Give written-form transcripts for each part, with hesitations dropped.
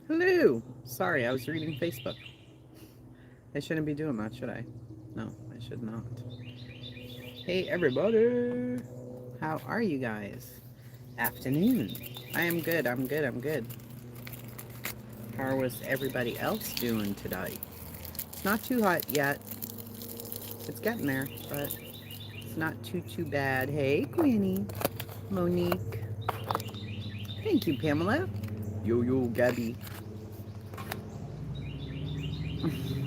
Hello. Sorry, I was reading Facebook. I shouldn't be doing that, should I? No, I should not. Hey, everybody. How are you guys? Afternoon. I am good. I'm good. I'm good. How was everybody else doing today? It's not too hot yet. It's getting there, but it's not too bad. Hey, Queenie. Monique. Thank you, Pamela. Yo, Gabby.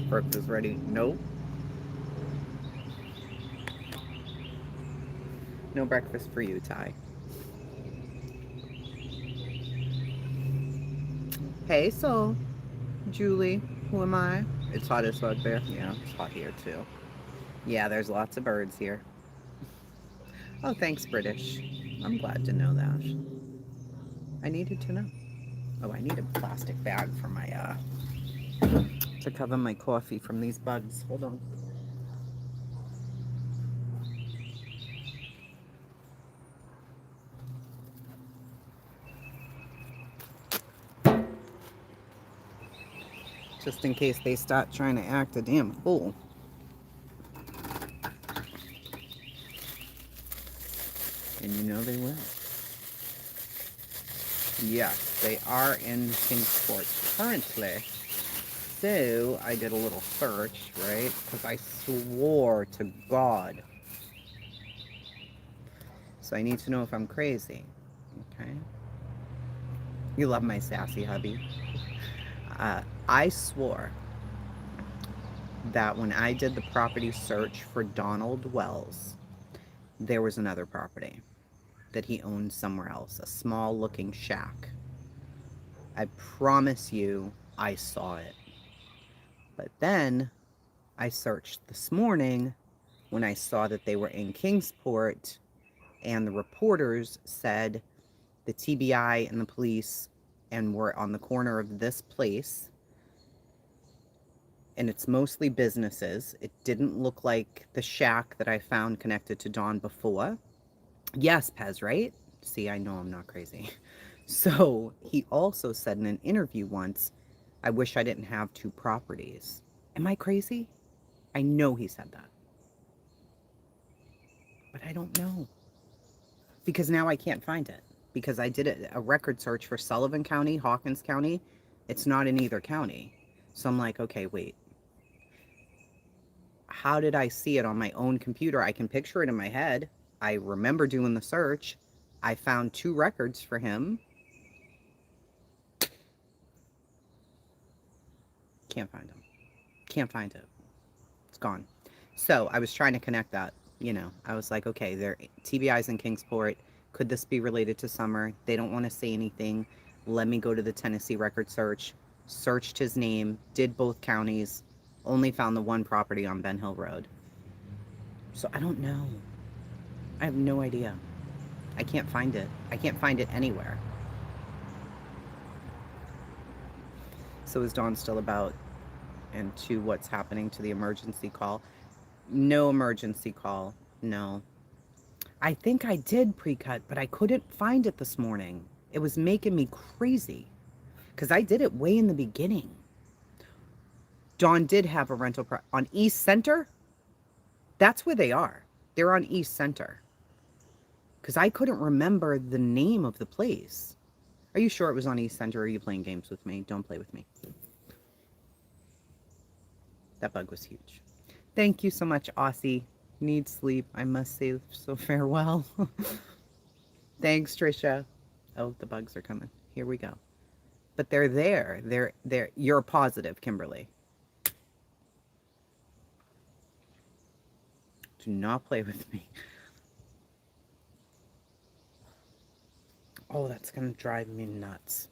Breakfast ready? Nope. No breakfast for you, Ty. Hey, so, Julie, who am I? It's hot as fuck there. Yeah, it's hot here too. Yeah, there's lots of birds here. Oh, thanks, British. I'm glad to know that. I needed to know. Oh, I need a plastic bag for my, to cover my coffee from these bugs. Hold on. Just in case they start trying to act a damn fool. And you know they will. Yes, they are in Kingsport currently. So I did a little search, right? Because I swore to God. So I need to know if I'm crazy. Okay. You love my sassy hubby. I swore that when I did the property search for Donald Wells, there was another property that he owned somewhere else, a small looking shack. I promise you, I saw it. But then I searched this morning when I saw that they were in Kingsport, and the reporters said the TBI and the police and were on the corner of this place, and it's mostly businesses. It didn't look like the shack that I found connected to Dawn before. Yes, Pez, right? See, I know I'm not crazy. So he also said in an interview once, I wish I didn't have two properties. Am I crazy? I know he said that, but I don't know. Because now I can't find it. Because I did a record search for Sullivan County, Hawkins County. It's not in either county. So I'm like, okay, wait. How did I see it on my own computer? I can picture it in my head. I remember doing the search. I found two records for him. Can't find him. Can't find it. It's gone. So I was trying to connect that. I was like, okay, they're TBI's in Kingsport. Could this be related to Summer? They don't want to say anything. Let me go to the Tennessee record search. Searched his name, did both counties, only found the one property on Ben Hill Road. So I don't know. I have no idea. I can't find it. I can't find it anywhere. So is Dawn still about? And to what's happening to the emergency call? No emergency call. No. I think I did pre-cut, but I couldn't find it this morning. It was making me crazy because I did it way in the beginning. Dawn did have a rental on East Center. That's where they are. They're on East Center. Because I couldn't remember the name of the place. Are you sure it was on East Center, or are you playing games with me? Don't play with me. That bug was huge. Thank you so much, Aussie. Need sleep. I must say so farewell. Thanks, Trisha. Oh, the bugs are coming. Here we go. But they're there. They're. You're positive, Kimberly. Do not play with me. Oh, that's going to drive me nuts.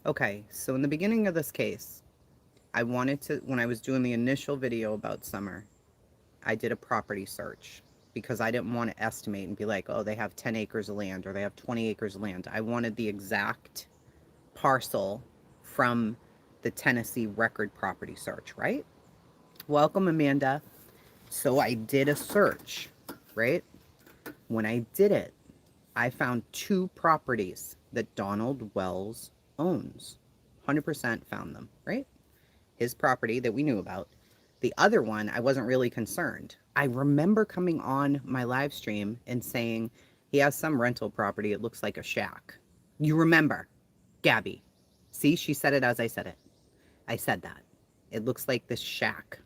Okay, so in the beginning of this case, I wanted to, when I was doing the initial video about Summer, I did a property search because I didn't want to estimate and be like, oh, they have 10 acres of land or they have 20 acres of land. I wanted the exact parcel from the Tennessee record property search, right? Welcome, Amanda. So I did a search, right? When I did it, I found 2 properties that Donald Wells owns. 100% found them, right? His property that we knew about. The other one, I wasn't really concerned. I remember coming on my live stream and saying he has some rental property. It looks like a shack. You remember, Gabby. See, she said it as I said it. I said that. It looks like this shack.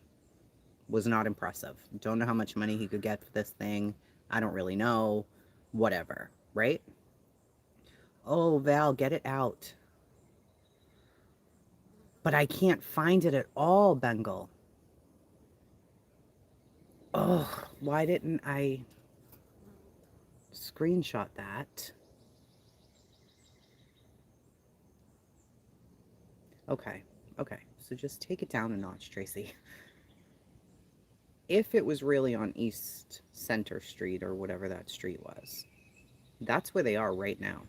Was not impressive. Don't know how much money he could get for this thing. I don't really know. Whatever, right? Oh, Val, get it out. But I can't find it at all, Bengal. Oh, why didn't I screenshot that? Okay, so just take it down a notch, Tracy. If it was really on East Center Street or whatever that street was, that's where they are right now.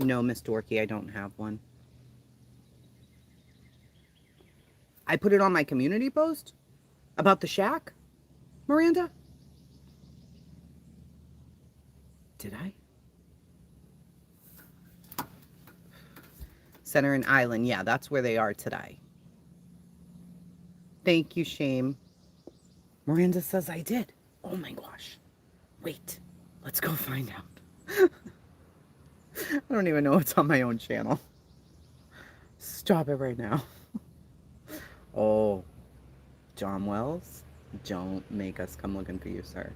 No, Miss Dorky, I don't have one. I put it on my community post about the shack, Miranda? Did I? Center and Island, yeah, that's where they are today. Thank you, Shame. Miranda says I did. Oh my gosh. Wait, let's go find out. I don't even know it's on my own channel. Stop it right now. Oh, John Wells, don't make us come looking for you, sir.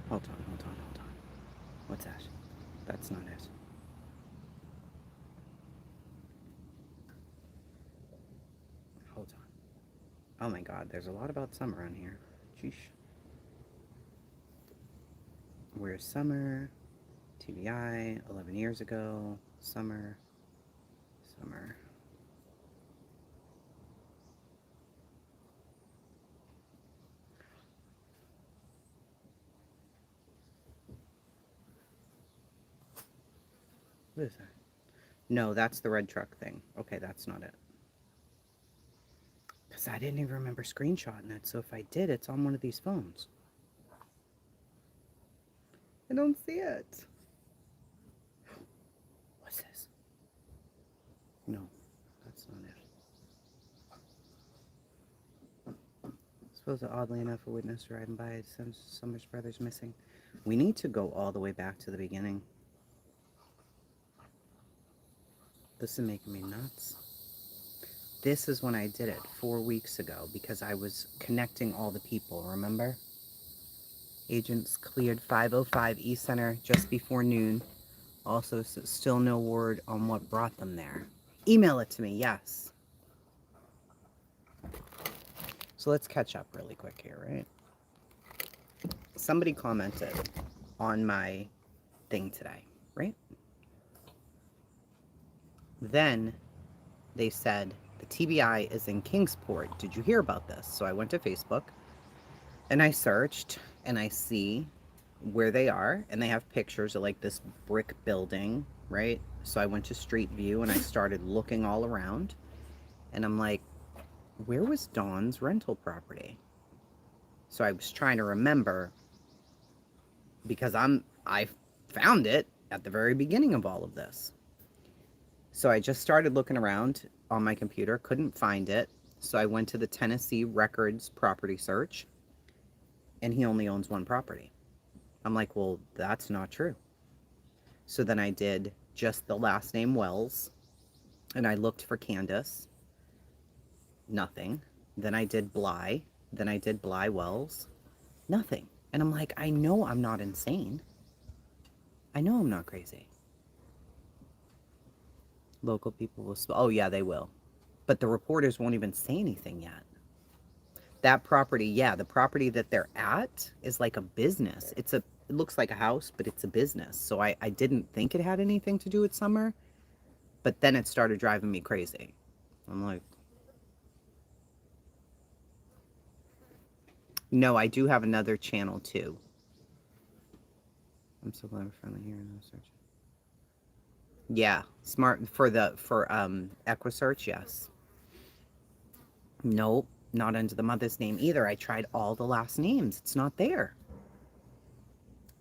Hold on. What's that? That's not it. Hold on. Oh my god, there's a lot about Summer on here. Sheesh. Where's Summer? TBI, 11 years ago. Summer. What is that? No, that's the red truck thing. Okay, that's not it. Because I didn't even remember screenshotting it, so if I did, it's on one of these phones. I don't see it. What's this? No, that's not it. Suppose that oddly enough, a witness riding by Summers Brothers missing. We need to go all the way back to the beginning. This is making me nuts. This is when I did it 4 weeks ago because I was connecting all the people, remember? Agents cleared 505 East Center just before noon. Also, still no word on what brought them there. Email it to me, yes. So let's catch up really quick here, right? Somebody commented on my thing today, right? Then they said, the TBI is in Kingsport. Did you hear about this? So I went to Facebook and I searched and I see where they are, and they have pictures of like this brick building, right? So I went to Street View and I started looking all around, and I'm like, where was Dawn's rental property? So I was trying to remember because I found it at the very beginning of all of this. So I just started looking around on my computer, couldn't find it. So I went to the Tennessee Records property search, and he only owns one property. I'm like, well, that's not true. So then I did just the last name Wells, and I looked for Candace. Nothing. Then I did Bly. Then I did Bly Wells. Nothing. And I'm like, I know I'm not insane. I know I'm not crazy. Local people will... Oh, yeah, they will. But the reporters won't even say anything yet. That property, yeah, the property that they're at is like a business. It looks like a house, but it's a business. So I didn't think it had anything to do with Summer. But then it started driving me crazy. I'm like... No, I do have another channel, too. I'm so glad we're finally here in the search. Yeah, smart for EquiSearch, yes. Nope, not under the mother's name either. I tried all the last names. It's not there.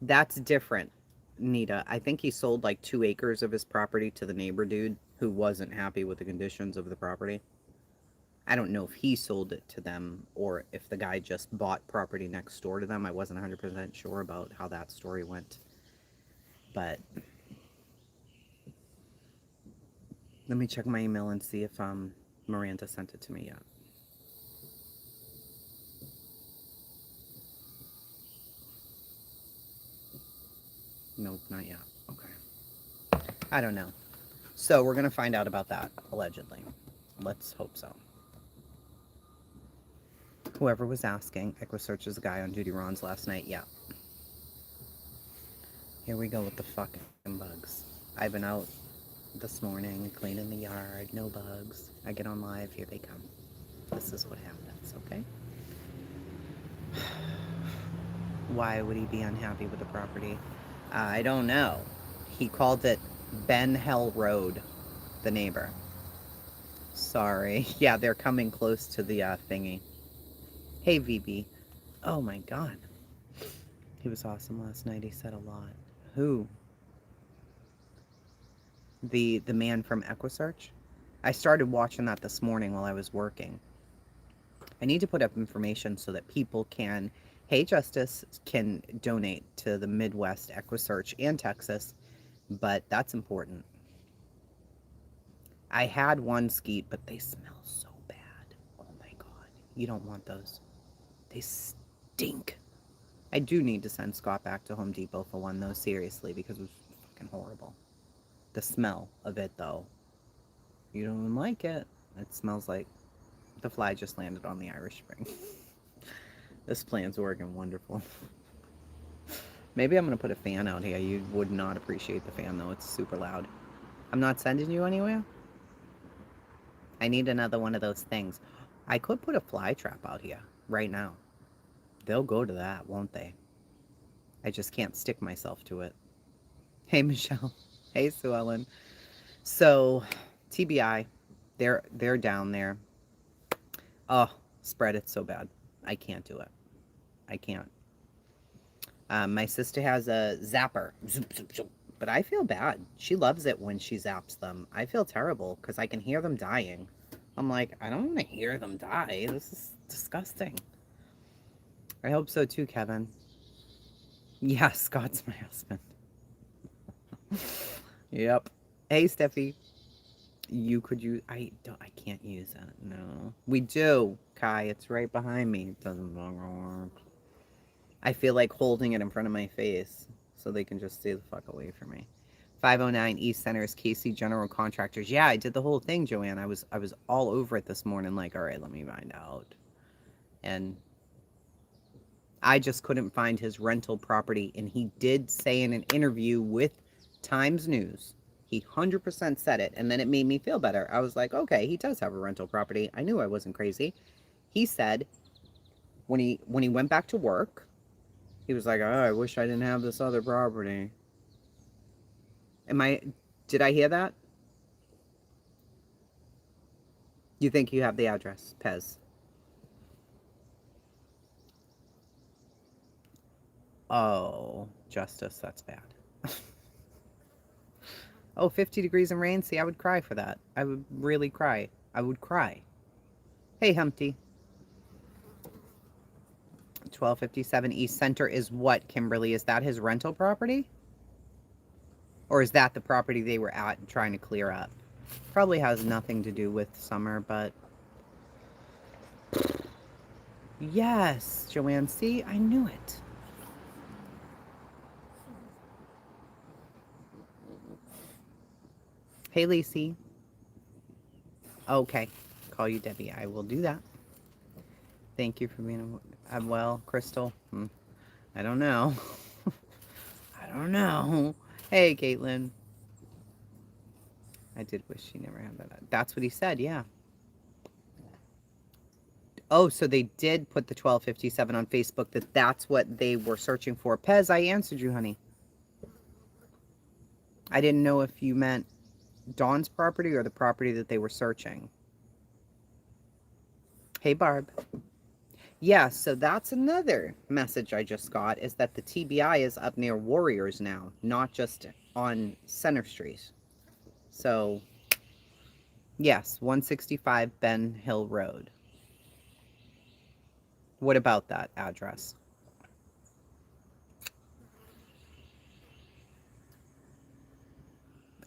That's different, Nita. I think he sold like 2 acres of his property to the neighbor dude who wasn't happy with the conditions of the property. I don't know if he sold it to them or if the guy just bought property next door to them. I wasn't 100% sure about how that story went. But let me check my email and see if Miranda sent it to me yet. Nope, not yet. Okay. I don't know. So we're going to find out about that, allegedly. Let's hope so. Whoever was asking, Equisearch is the guy on Duty Ron's last night. Yeah. Here we go with the fucking bugs. I've been out this morning cleaning the yard. No bugs. I get on live. Here they come. This is what happens, okay? Why would he be unhappy with the property? I don't know. He called it Ben Hell Road, the neighbor. Sorry. Yeah, they're coming close to the thingy. Hey, VB. Oh my god. He was awesome last night. He said a lot. Who? The man from Equisearch? I started watching that this morning while I was working. I need to put up information so that people can, hey Justice, can donate to the Midwest Equisearch and Texas, but that's important. I had one skeet, but they smell so bad. Oh my god. You don't want those. They stink. I do need to send Scott back to Home Depot for one, though, seriously, because it was fucking horrible. The smell of it, though. You don't even like it. It smells like the fly just landed on the Irish Spring. This plan's working wonderful. Maybe I'm going to put a fan out here. You would not appreciate the fan, though. It's super loud. I'm not sending you anywhere. I need another one of those things. I could put a fly trap out here right now. They'll go to that, won't they? I just can't stick myself to it. Hey, Michelle. Hey, Sue Ellen. So, TBI, they're down there. Oh, spread it so bad. I can't do it. I can't. My sister has a zapper. Zoop, zoop, zoop. But I feel bad. She loves it when she zaps them. I feel terrible because I can hear them dying. I'm like, I don't want to hear them die. This is disgusting. I hope so too, Kevin. Yeah, Scott's my husband. Yep. Hey, Steffi. You could use... I can't use that. No. We do, Kai. It's right behind me. It doesn't work. I feel like holding it in front of my face so they can just stay the fuck away from me. 509 East Center is KC General Contractors. Yeah, I did the whole thing, Joanne. I was all over it this morning, like, all right, let me find out. And I just couldn't find his rental property. And he did say in an interview with Times News, he 100% said it. And then it made me feel better. I was like, okay, he does have a rental property. I knew I wasn't crazy. He said when he went back to work, he was like, oh, I wish I didn't have this other property. Did I hear that? You think you have the address, Pez? Oh, Justice, that's bad. Oh, 50 degrees and rain? See, I would cry for that. I would really cry. I would cry. Hey, Humpty. 1257 East Center is what, Kimberly? Is that his rental property? Or is that the property they were at and trying to clear up? Probably has nothing to do with summer, but... Yes, Joanne. See, I knew it. Hey, Lacey. Okay. Call you Debbie. I will do that. Thank you for being well, Crystal. I don't know. I don't know. Hey, Caitlin. I did wish she never had that. That's what he said, yeah. Oh, so they did put the 1257 on Facebook, that's what they were searching for. Pez, I answered you, honey. I didn't know if you meant Dawn's property or the property that they were searching. Hey, Barb. Yeah, so that's another message I just got, is that the TBI is up near Warriors now, not just on Center Street. So, yes, 165 Ben Hill Road. What about that address?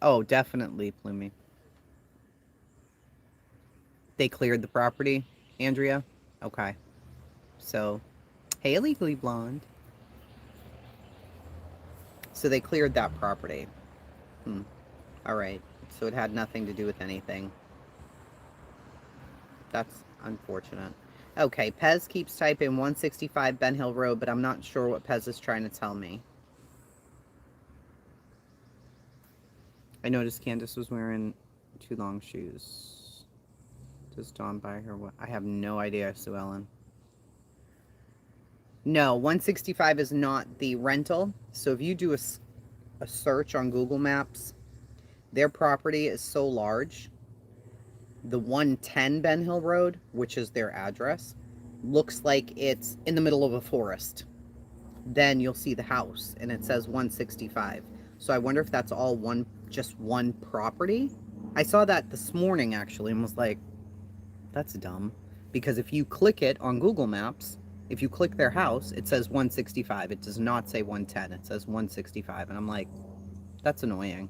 Oh, definitely, Plumie. They cleared the property, Andrea? Okay. So, hey, Legally Blonde. So they cleared that property. Hmm. All right. So it had nothing to do with anything. That's unfortunate. Okay, Pez keeps typing 165 Ben Hill Road, but I'm not sure what Pez is trying to tell me. I noticed Candace was wearing too long shoes. Does Dawn buy her what? I have no idea, Sue Ellen. No, 165 is not the rental. So if you do a search on Google Maps, their property is so large. The 110 Ben Hill Road, which is their address, looks like it's in the middle of a forest. Then you'll see the house and it says 165. So I wonder if that's all just one property. I saw that this morning actually and was like, that's dumb. Because if you click it on Google Maps, if you click their house, it says 165. It does not say 110. It says 165. And I'm like, that's annoying.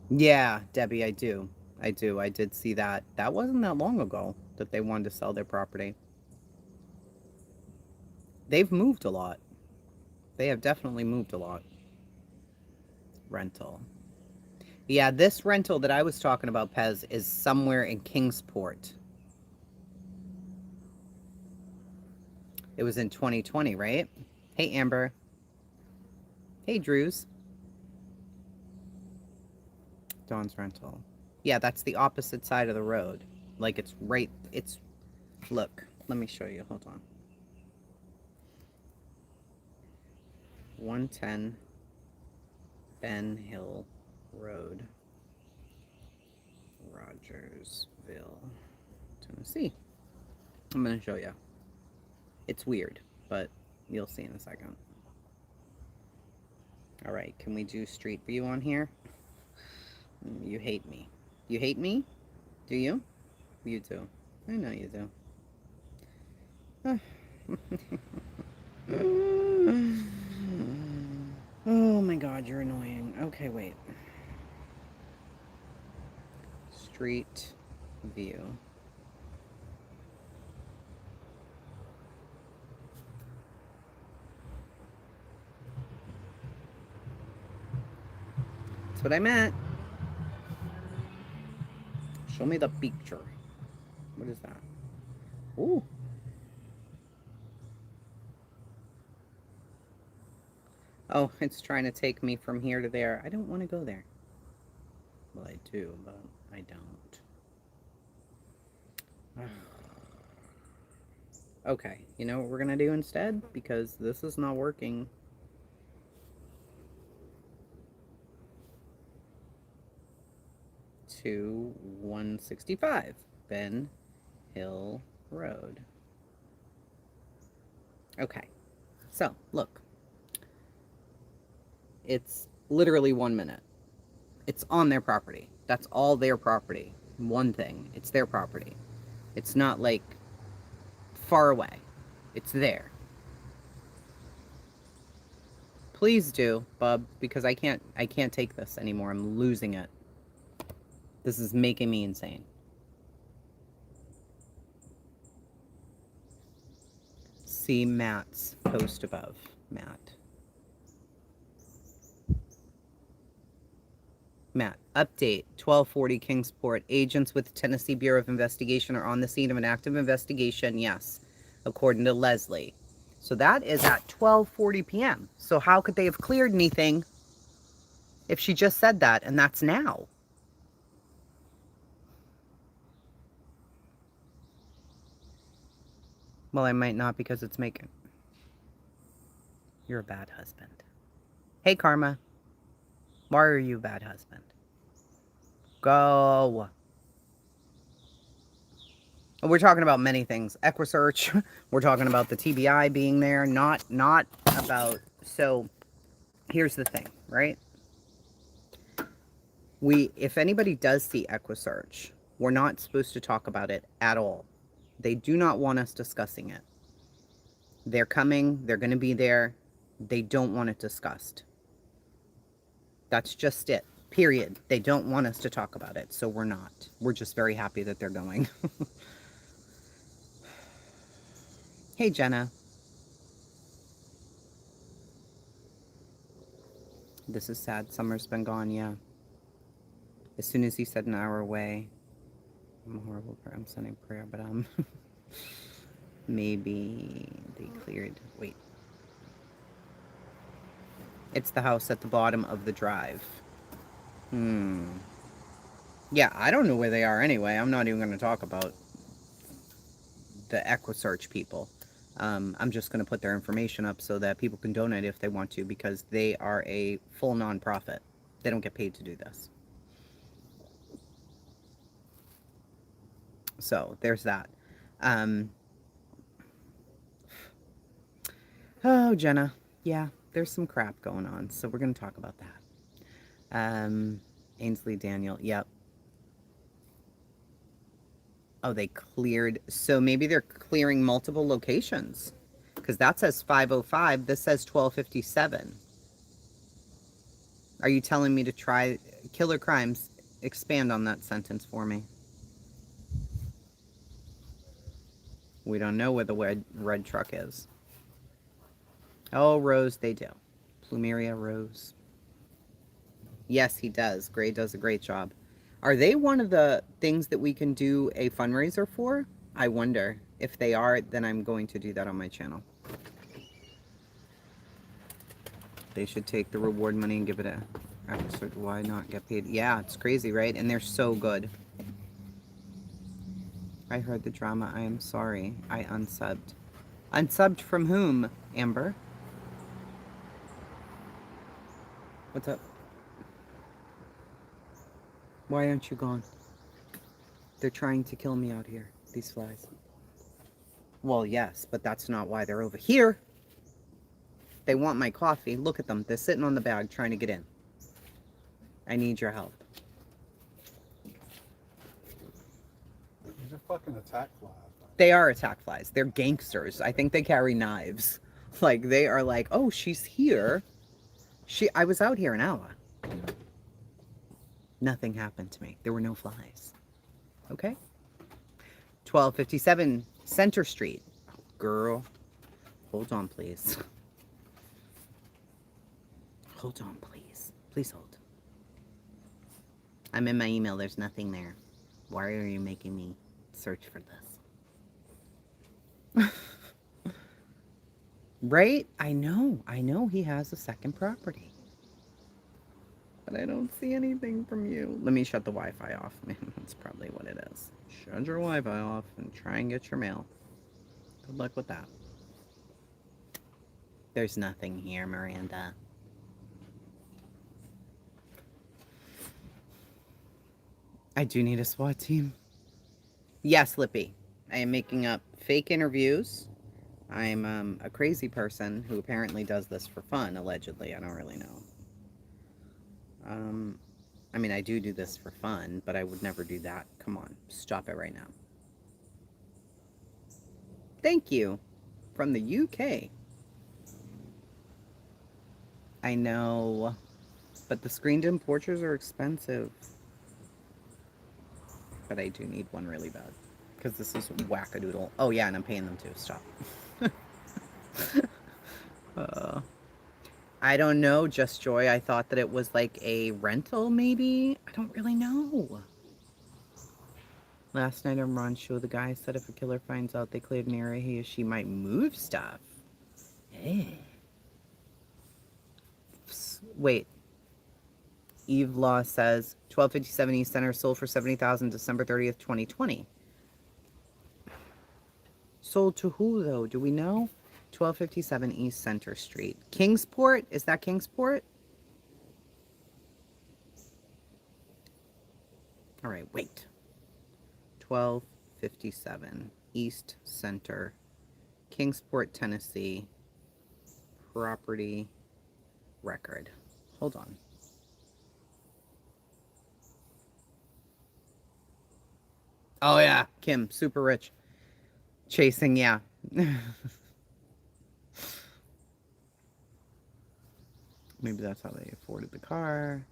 Yeah, Debbie, I do. I do. I did see that. That wasn't that long ago that they wanted to sell their property. They've moved a lot. They have definitely moved a lot. Rental. Yeah, this rental that I was talking about, Pez, is somewhere in Kingsport. It was in 2020, right? Hey, Amber. Hey, Drews. Dawn's rental. Yeah, that's the opposite side of the road. Like, look, let me show you. Hold on. 110 Ben Hill Road, Rogersville, Tennessee. I'm going to show you. It's weird, but you'll see in a second. All right, can we do street view on here? You hate me. You hate me? Do you? You do. I know you do. Oh my god, you're annoying. Okay, wait. Street view. That's what I meant. Show me the picture. What is that? Ooh. Oh, it's trying to take me from here to there. I don't want to go there. Well, I do, but I don't. Okay, you know what we're going to do instead? Because this is not working. To 165 Ben Hill Road. Okay, so look. It's literally 1 minute. It's on their property. That's all their property. One thing. It's their property. It's not like far away. It's there. Please do, bub, because I can't take this anymore. I'm losing it. This is making me insane. See Matt's post above. Matt, update 1240 Kingsport. Agents with Tennessee Bureau of Investigation are on the scene of an active investigation. Yes, according to Leslie. So that is at 12:40 p.m. So how could they have cleared anything if she just said that, and that's now? Well, I might not because it's making... You're a bad husband. Hey, Karma. Why are you a bad husband? Go. We're talking about many things. EquiSearch. We're talking about the TBI being there. Not about. So here's the thing, right? If anybody does see EquiSearch, we're not supposed to talk about it at all. They do not want us discussing it. They're coming. They're going to be there. They don't want it discussed. That's just it. Period. They don't want us to talk about it, so we're not. We're just very happy that they're going. Hey, Jenna. This is sad. Summer's been gone, yeah. As soon as he said an hour away, I'm horrible. I'm sending prayer, but maybe they cleared. Wait. It's the house at the bottom of the drive. Yeah, I don't know where they are anyway. I'm not even going to talk about the EquiSearch people. I'm just going to put their information up so that people can donate if they want to, because they are a full nonprofit. They don't get paid to do this. So there's that. Oh, Jenna. Yeah, there's some crap going on, so we're going to talk about that. Ainsley Daniel. Yep. Oh, they cleared. So maybe they're clearing multiple locations, because that says 505. This says 1257. Are you telling me to try Killer Crimes? Expand on that sentence for me. We don't know where the red truck is. Oh, Rose, they do. Plumeria Rose. Yes, he does. Gray does a great job. Are they one of the things that we can do a fundraiser for? I wonder. If they are, then I'm going to do that on my channel. They should take the reward money and give it a episode. Why not get paid? Yeah, it's crazy, right? And they're so good. I heard the drama. I am sorry. I unsubbed. Unsubbed from whom, Amber? What's up? Why aren't you gone? They're trying to kill me out here, these flies. Well, yes, but that's not why they're over here. They want my coffee. Look at them. They're sitting on the bag trying to get in. I need your help. These are fucking attack flies. They are attack flies. They're gangsters. I think they carry knives. Like, they are like, oh, she's here. I was out here an hour. Nothing happened to me. There were no flies. Okay? 1257 Center Street. Oh, girl. Hold on, please. Hold on, please. Please hold. I'm in my email. There's nothing there. Why are you making me search for this? Right? I know he has a second property. But I don't see anything from you. Let me shut the Wi-Fi off. That's probably what it is. Shut your Wi-Fi off and try and get your mail. Good luck with that. There's nothing here, Miranda. I do need a SWAT team. Yes, Lippy. I am making up fake interviews. I'm a crazy person who apparently does this for fun, allegedly. I don't really know. I mean, I do this for fun, but I would never do that. Come on, stop it right now. Thank you. From the UK. I know, but the screened-in portraits are expensive. But I do need one really bad, because this is wackadoodle. Oh yeah, and I'm paying them too. Stop. I don't know, Just Joy. I thought that it was like a rental, maybe? I don't really know. Last night on Ron's show, the guy said if a killer finds out they cleared an area, he or she might move stuff. Hey. Wait. Eve Law says 1257 East Center sold for $70,000 December 30th, 2020. Sold to who, though? Do we know? 1257 East Center Street. Kingsport? Is that Kingsport? All right, wait. 1257 1257 East Center, Kingsport, Tennessee. Property record. Hold on. Oh yeah, Kim, super rich. Chasing, yeah. Maybe that's how they afforded the car.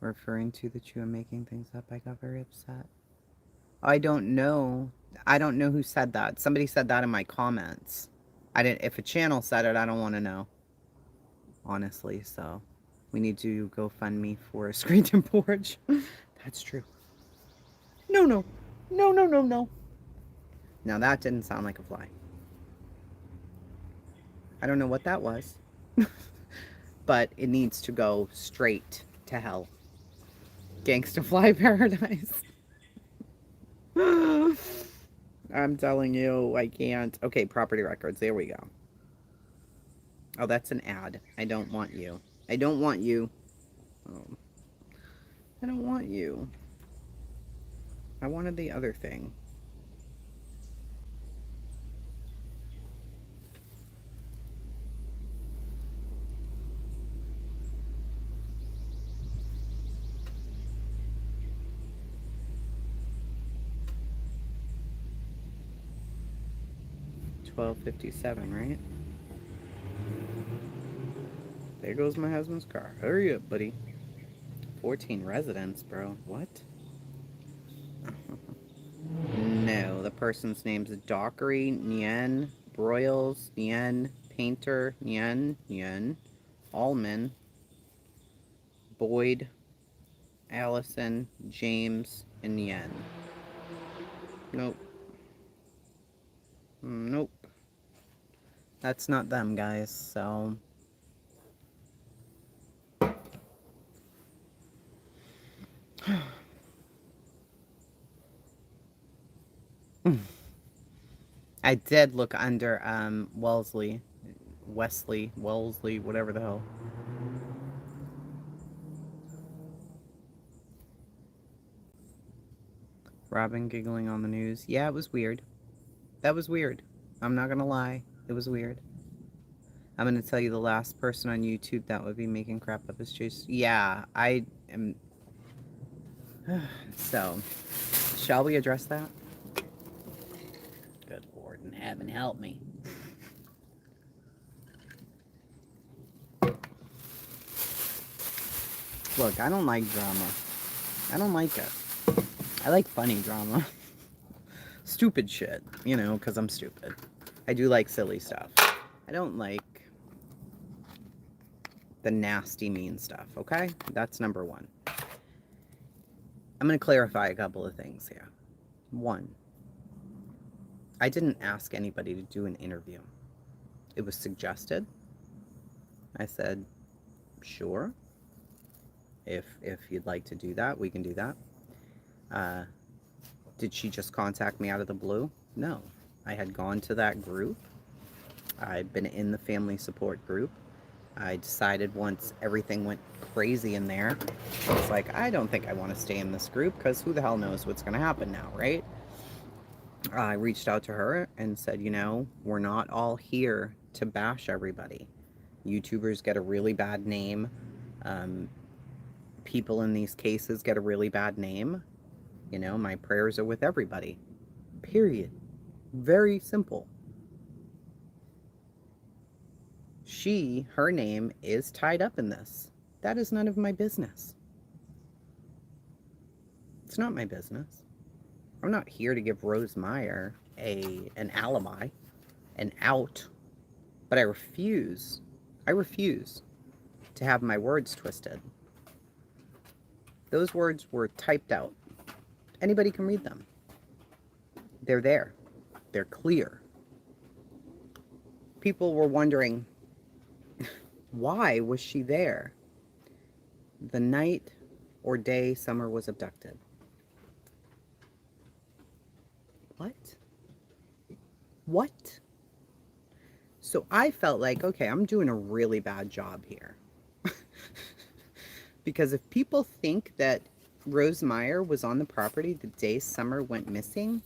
Referring to that you are making things up, I got very upset. I don't know. I don't know who said that. Somebody said that in my comments. I didn't. If a channel said it, I don't want to know. Honestly, so we need to go fund me for a screened porch. That's true. No, no, no, no, no, no. Now that didn't sound like a fly. I don't know what that was, but it needs to go straight to hell. Gangsta fly paradise. I'm telling you, I can't. Okay, property records. There we go. Oh, that's an ad. I don't want you. I don't want you. Oh, I don't want you. I wanted the other thing. $12.57, right? There goes my husband's car. Hurry up, buddy. 14 residents, bro. What? No, the person's name's Dockery Nyen, Broyles Nyen, Painter Nyen, Allman, Boyd, Allison, James, and Nyen. Nope. Nope. That's not them, guys, so... I did look under Wellesley, whatever the hell. Robin giggling on the news. Yeah, it was weird. That was weird. I'm not gonna lie. It was weird. I'm gonna tell you the last person on YouTube that would be making crap up is Chase. Yeah, I am. So, shall we address that? Good Lord in heaven, help me. Look, I don't like drama. I don't like it. I like funny drama. Stupid shit, you know, because I'm stupid. I do like silly stuff. I don't like the nasty, mean stuff, okay? That's number one. I'm going to clarify a couple of things here. One, I didn't ask anybody to do an interview. It was suggested. I said, sure. If you'd like to do that, we can do that. Did she just contact me out of the blue? No. I had gone to that group. I'd been in the family support group. I decided once everything went crazy in there, I was like, I don't think I want to stay in this group because who the hell knows what's going to happen now, right? I reached out to her and said, you know, we're not all here to bash everybody. YouTubers get a really bad name. People in these cases get a really bad name. You know, my prayers are with everybody. Period. Very simple. Her name is tied up in this. That is none of my business. It's not my business. I'm not here to give Rose Meyer an alibi, an out, but I refuse to have my words twisted. Those words were typed out. Anybody can read them. They're there. They're clear. People were wondering, why was she there the night or day Summer was abducted? What? So I felt like, okay, I'm doing a really bad job here. Because if people think that Rose Meyer was on the property the day Summer went missing,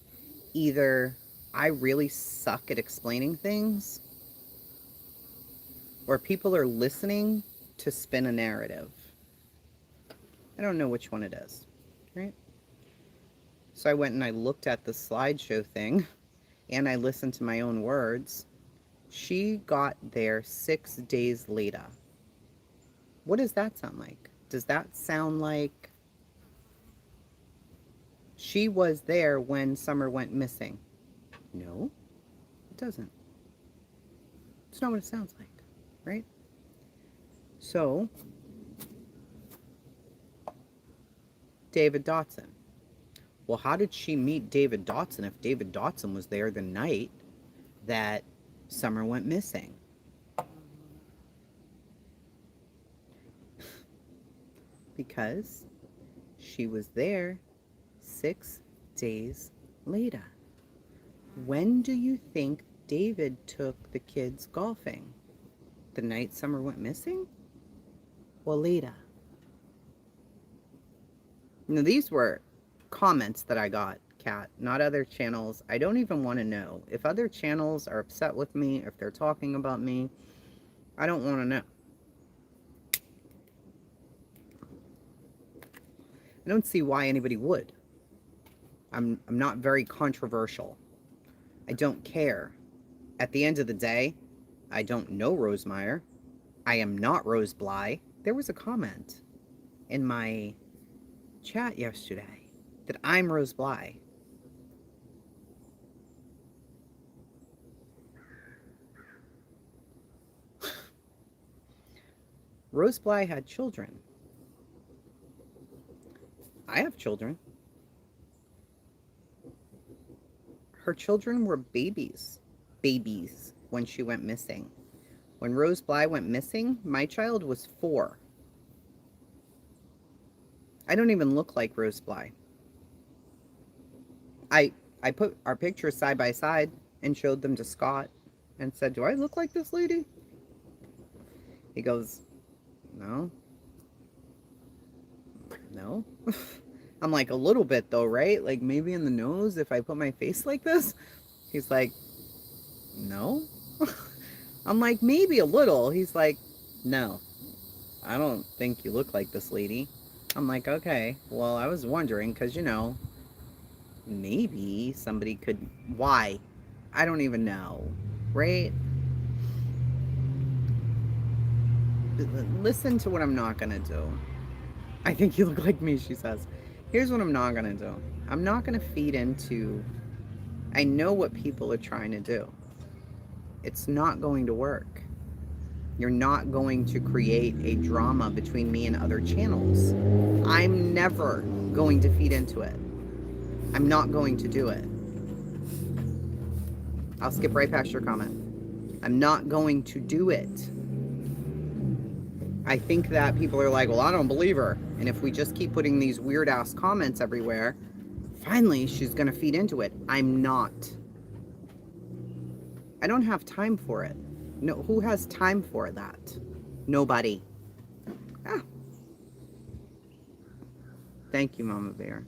either I really suck at explaining things, or people are listening to spin a narrative. I don't know which one it is, right? So I went and I looked at the slideshow thing and I listened to my own words. She got there 6 days later. What does that sound like? Does that sound like she was there when Summer went missing? No, it doesn't. It's not what it sounds like, right? So, David Dotson. Well, how did she meet David Dotson if David Dotson was there the night that Summer went missing? Because she was there 6 days later. When do you think David took the kids golfing? The night Summer went missing? Or later? Now, these were comments that I got, Kat, not other channels. I don't even want to know. If other channels are upset with me, if they're talking about me, I don't want to know. I don't see why anybody would. I'm not very controversial. I don't care. At the end of the day, I don't know Rosemeyer. I am not Rose Bly. There was a comment in my chat yesterday that I'm Rose Bly. Rose Bly had children. I have children. Her children were babies when she went missing. When Rose Bly went missing, my child was 4. I don't even look like Rose Bly. I put our pictures side by side and showed them to Scott and said, "Do I look like this lady?" He goes, "No." No. I'm like, "A little bit though, right? Like maybe in the nose if I put my face like this?" He's like, "No." I'm like, "Maybe a little." He's like, "No, I don't think you look like this lady." I'm like, "Okay, well, I was wondering because, maybe somebody could. Why? I don't even know, right?" Listen to what I'm not going to do. I think you look like me, she says. Here's what I'm not going to do. I'm not going to feed into. I know what people are trying to do. It's not going to work. You're not going to create a drama between me and other channels. I'm never going to feed into it. I'm not going to do it. I'll skip right past your comment. I'm not going to do it. I think that people are like, "Well, I don't believe her." And if we just keep putting these weird ass comments everywhere, finally she's going to feed into it. I'm not. I don't have time for it. No, who has time for that? Nobody. Ah. Thank you, Mama Bear.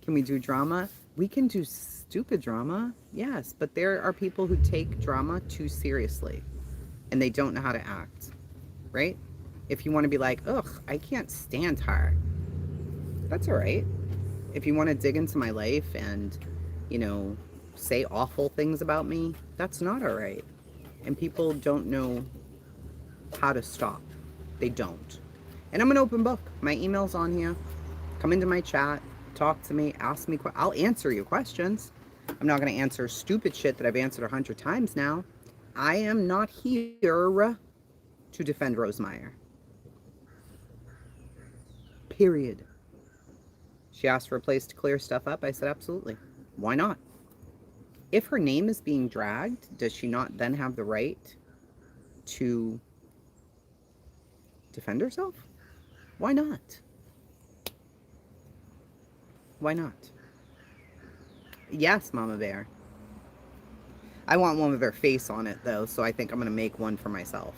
Can we do drama? We can do stupid drama, yes, but there are people who take drama too seriously and they don't know how to act, right? If you want to be like, "Ugh, I can't stand her," that's all right. If you want to dig into my life and, say awful things about me, that's not all right. And people don't know how to stop. They don't. And I'm an open book. My email's on here. Come into my chat, talk to me, ask me. I'll answer your questions. I'm not going to answer stupid shit that I've answered 100 times now. I am not here to defend Rosemeyer. Period. She asked for a place to clear stuff up. I said, absolutely. Why not? If her name is being dragged, does she not then have the right to defend herself? Why not? Why not? Yes, Mama Bear. I want one with her face on it, though, so I think I'm going to make one for myself.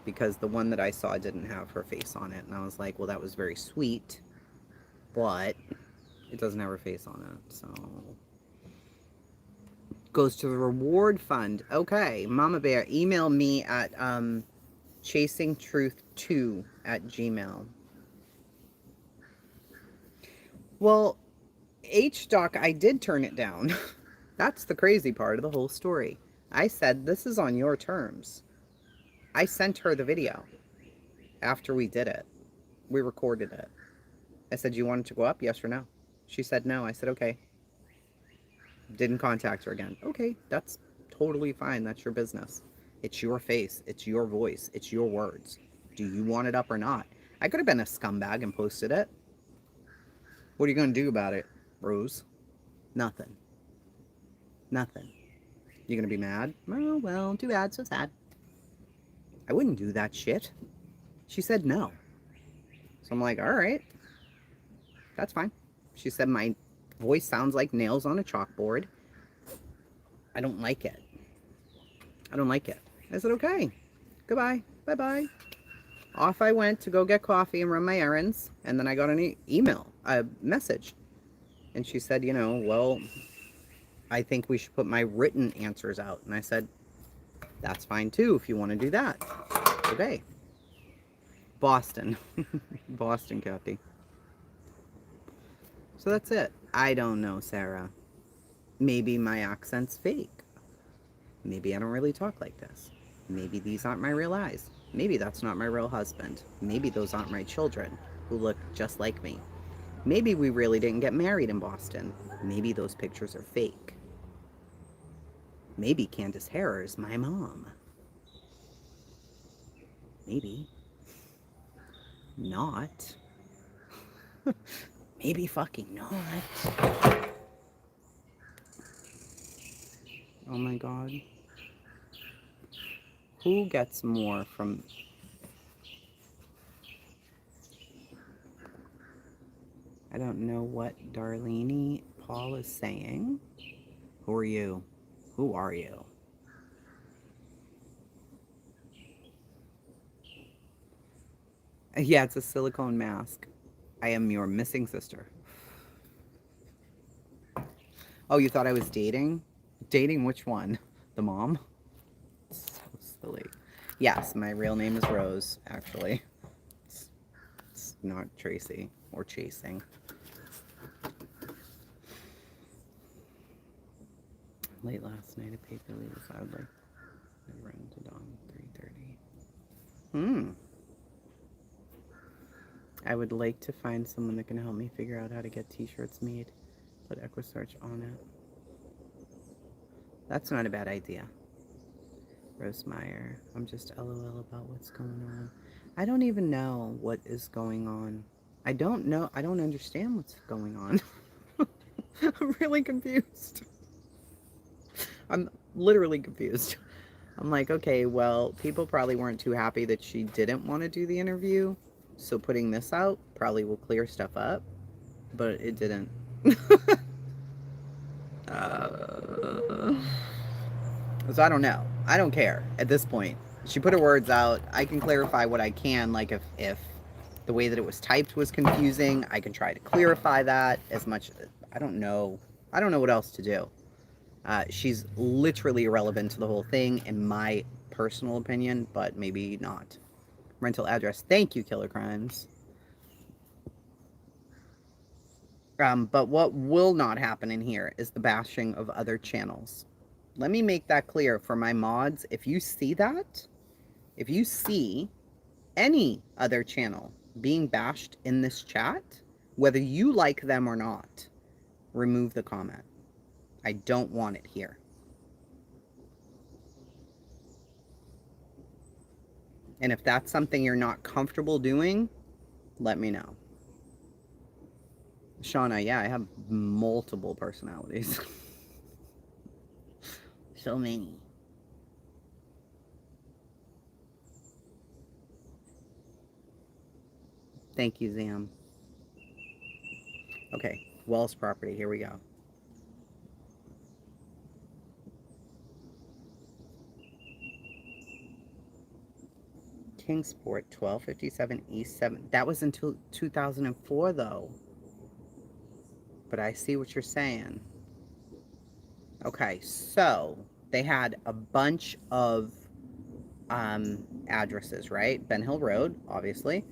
Because the one that I saw didn't have her face on it. And I was like, well, that was very sweet. But It doesn't have her face on it, so goes to the reward fund. Okay, Mama Bear, email me at chasingtruth2@gmail. Well, H-Doc, I did turn it down. That's the crazy part of the whole story. I said, this is on your terms. I sent her the video after we did it. We recorded it. I said, you want it to go up, yes or no? She said no. I said, okay. Didn't contact her again. Okay, that's totally fine. That's your business. It's your face. It's your voice. It's your words. Do you want it up or not? I could have been a scumbag and posted it. What are you going to do about it, Rose? Nothing. Nothing. You going to be mad? Oh, well, too bad. So sad. I wouldn't do that shit. She said no. So I'm like, all right. That's fine. She said my voice sounds like nails on a chalkboard. I don't like it. I don't like it. I said, okay. Goodbye. Bye-bye. Off I went to go get coffee and run my errands. And then I got an email, a message. And she said, you know, well, I think we should put my written answers out. And I said, that's fine too if you want to do that. Okay. Boston. Boston, Kathy. So that's it. I don't know, Sarah. Maybe my accent's fake. Maybe I don't really talk like this. Maybe these aren't my real eyes. Maybe that's not my real husband. Maybe those aren't my children who look just like me. Maybe we really didn't get married in Boston. Maybe those pictures are fake. Maybe Candace Harrer is my mom. Maybe. Not. Maybe fucking not. Oh my God. Who gets more from... I don't know what Darlene Paul is saying. Who are you? Who are you? Yeah, it's a silicone mask. I am your missing sister. Oh, you thought I was dating? Dating which one? The mom? So silly. Yes, my real name is Rose, actually. It's not Tracy or chasing. Late last night at Paper Leaves, I would like to run to dawn 3:30. I would like to find someone that can help me figure out how to get t-shirts made. Put Equisarch on it. That's not a bad idea. Rosemeyer, I'm just LOL about what's going on. I don't even know what is going on. I don't know. I don't understand what's going on. I'm really confused. I'm literally confused. I'm like, okay, well, people probably weren't too happy that she didn't want to do the interview. So putting this out probably will clear stuff up. But it didn't. So I don't know. I don't care at this point. She put her words out. I can clarify what I can. Like if the way that it was typed was confusing, I can try to clarify that as much. I don't know. I don't know what else to do. She's literally irrelevant to the whole thing, in my personal opinion, but maybe not. Rental address. Thank you, Killer Crimes. But what will not happen in here is the bashing of other channels. Let me make that clear for my mods. If you see that, if you see any other channel being bashed in this chat, whether you like them or not, remove the comment. I don't want it here. And if that's something you're not comfortable doing, let me know. Shauna, yeah, I have multiple personalities. So many. Thank you, Zam. Okay, Wells property, here we go. Kingsport, 1257 East 7. That was until 2004, though. But I see what you're saying. Okay, so they had a bunch of addresses, right? Ben Hill Road, obviously.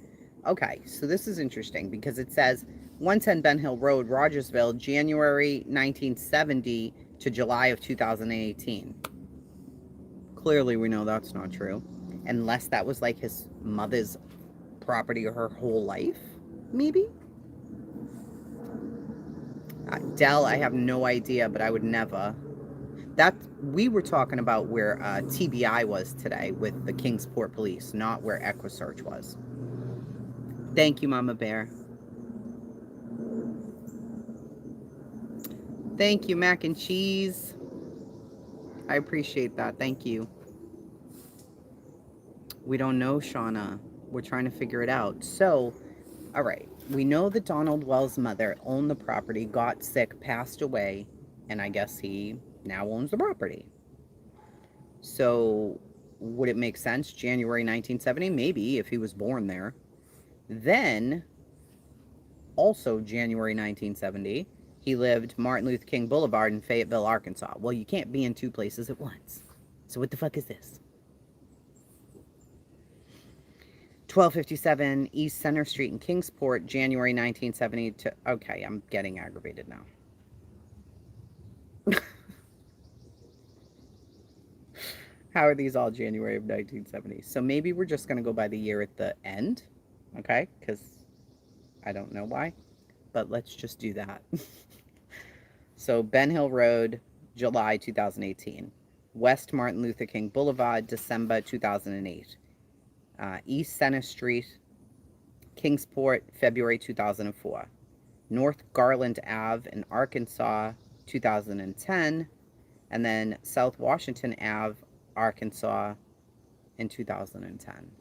Okay, so this is interesting because it says 110 Ben Hill Road, Rogersville, January 1970 to July of 2018. Clearly, we know that's not true. Unless that was like his mother's property her whole life, maybe? Dell, I have no idea, but I would never. That we were talking about where TBI was today with the Kingsport Police, not where EquiSearch was. Thank you, Mama Bear. Thank you, mac and cheese. I appreciate that. Thank you. We don't know, Shauna. We're trying to figure it out. So, all right. We know that Donald Wells' mother owned the property, got sick, passed away, and I guess he now owns the property. So, would it make sense? January 1970? Maybe, if he was born there. Then, also January 1970, he lived Martin Luther King Boulevard in Fayetteville, Arkansas. Well, you can't be in two places at once. So what the fuck is this? 1257 East Center Street in Kingsport, January 1970 to... Okay, I'm getting aggravated now. How are these all January of 1970? So maybe we're just going to go by the year at the end, okay? Because I don't know why, but let's just do that. So Ben Hill Road, July 2018. West Martin Luther King Boulevard, December 2008. East Center Street, Kingsport, February 2004. North Garland Ave in Arkansas, 2010. And then South Washington Ave, Arkansas, in 2010.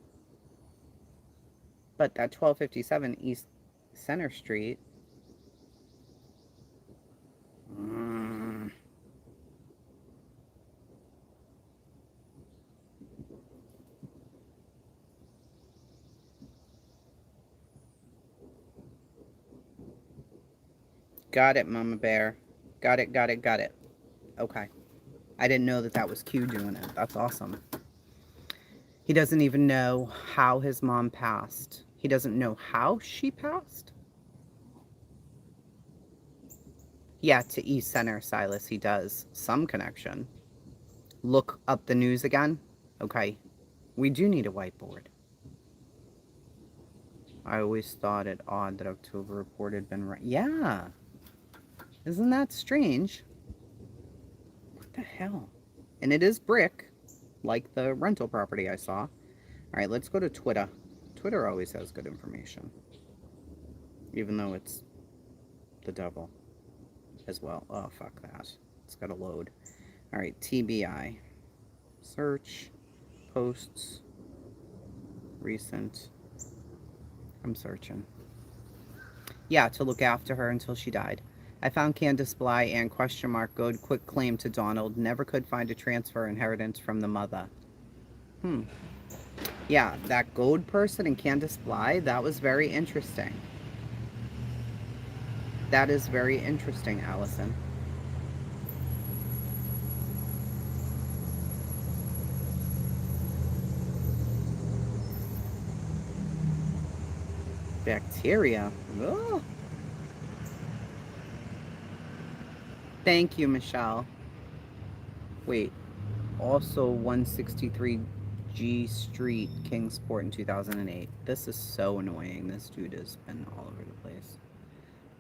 But that 1257 East Center Street... Got it, Mama Bear. Got it, got it, got it. Okay. I didn't know that that was Q doing it. That's awesome. He doesn't even know how his mom passed. He doesn't know how she passed? Yeah, to East Center, Silas, he does. Some connection. Look up the news again. Okay. We do need a whiteboard. I always thought it odd that October report had been right. Yeah. Isn't that strange? What the hell? And it is brick, like the rental property I saw. All right, let's go to Twitter. Twitter always has good information, even though it's the devil as well. Oh, fuck that. It's got to load. All right, TBI. Search, posts, recent. I'm searching. Yeah, to look after her until she died. I found Candace Bly and question mark good quick claim to Donald. Never could find a transfer inheritance from the mother. Yeah, that gold person and Candace Bly, that was very interesting. That is very interesting, Allison. Bacteria. Oh. Thank you, Michelle. Wait. Also 163 G Street, Kingsport in 2008. This is so annoying. This dude has been all over the place.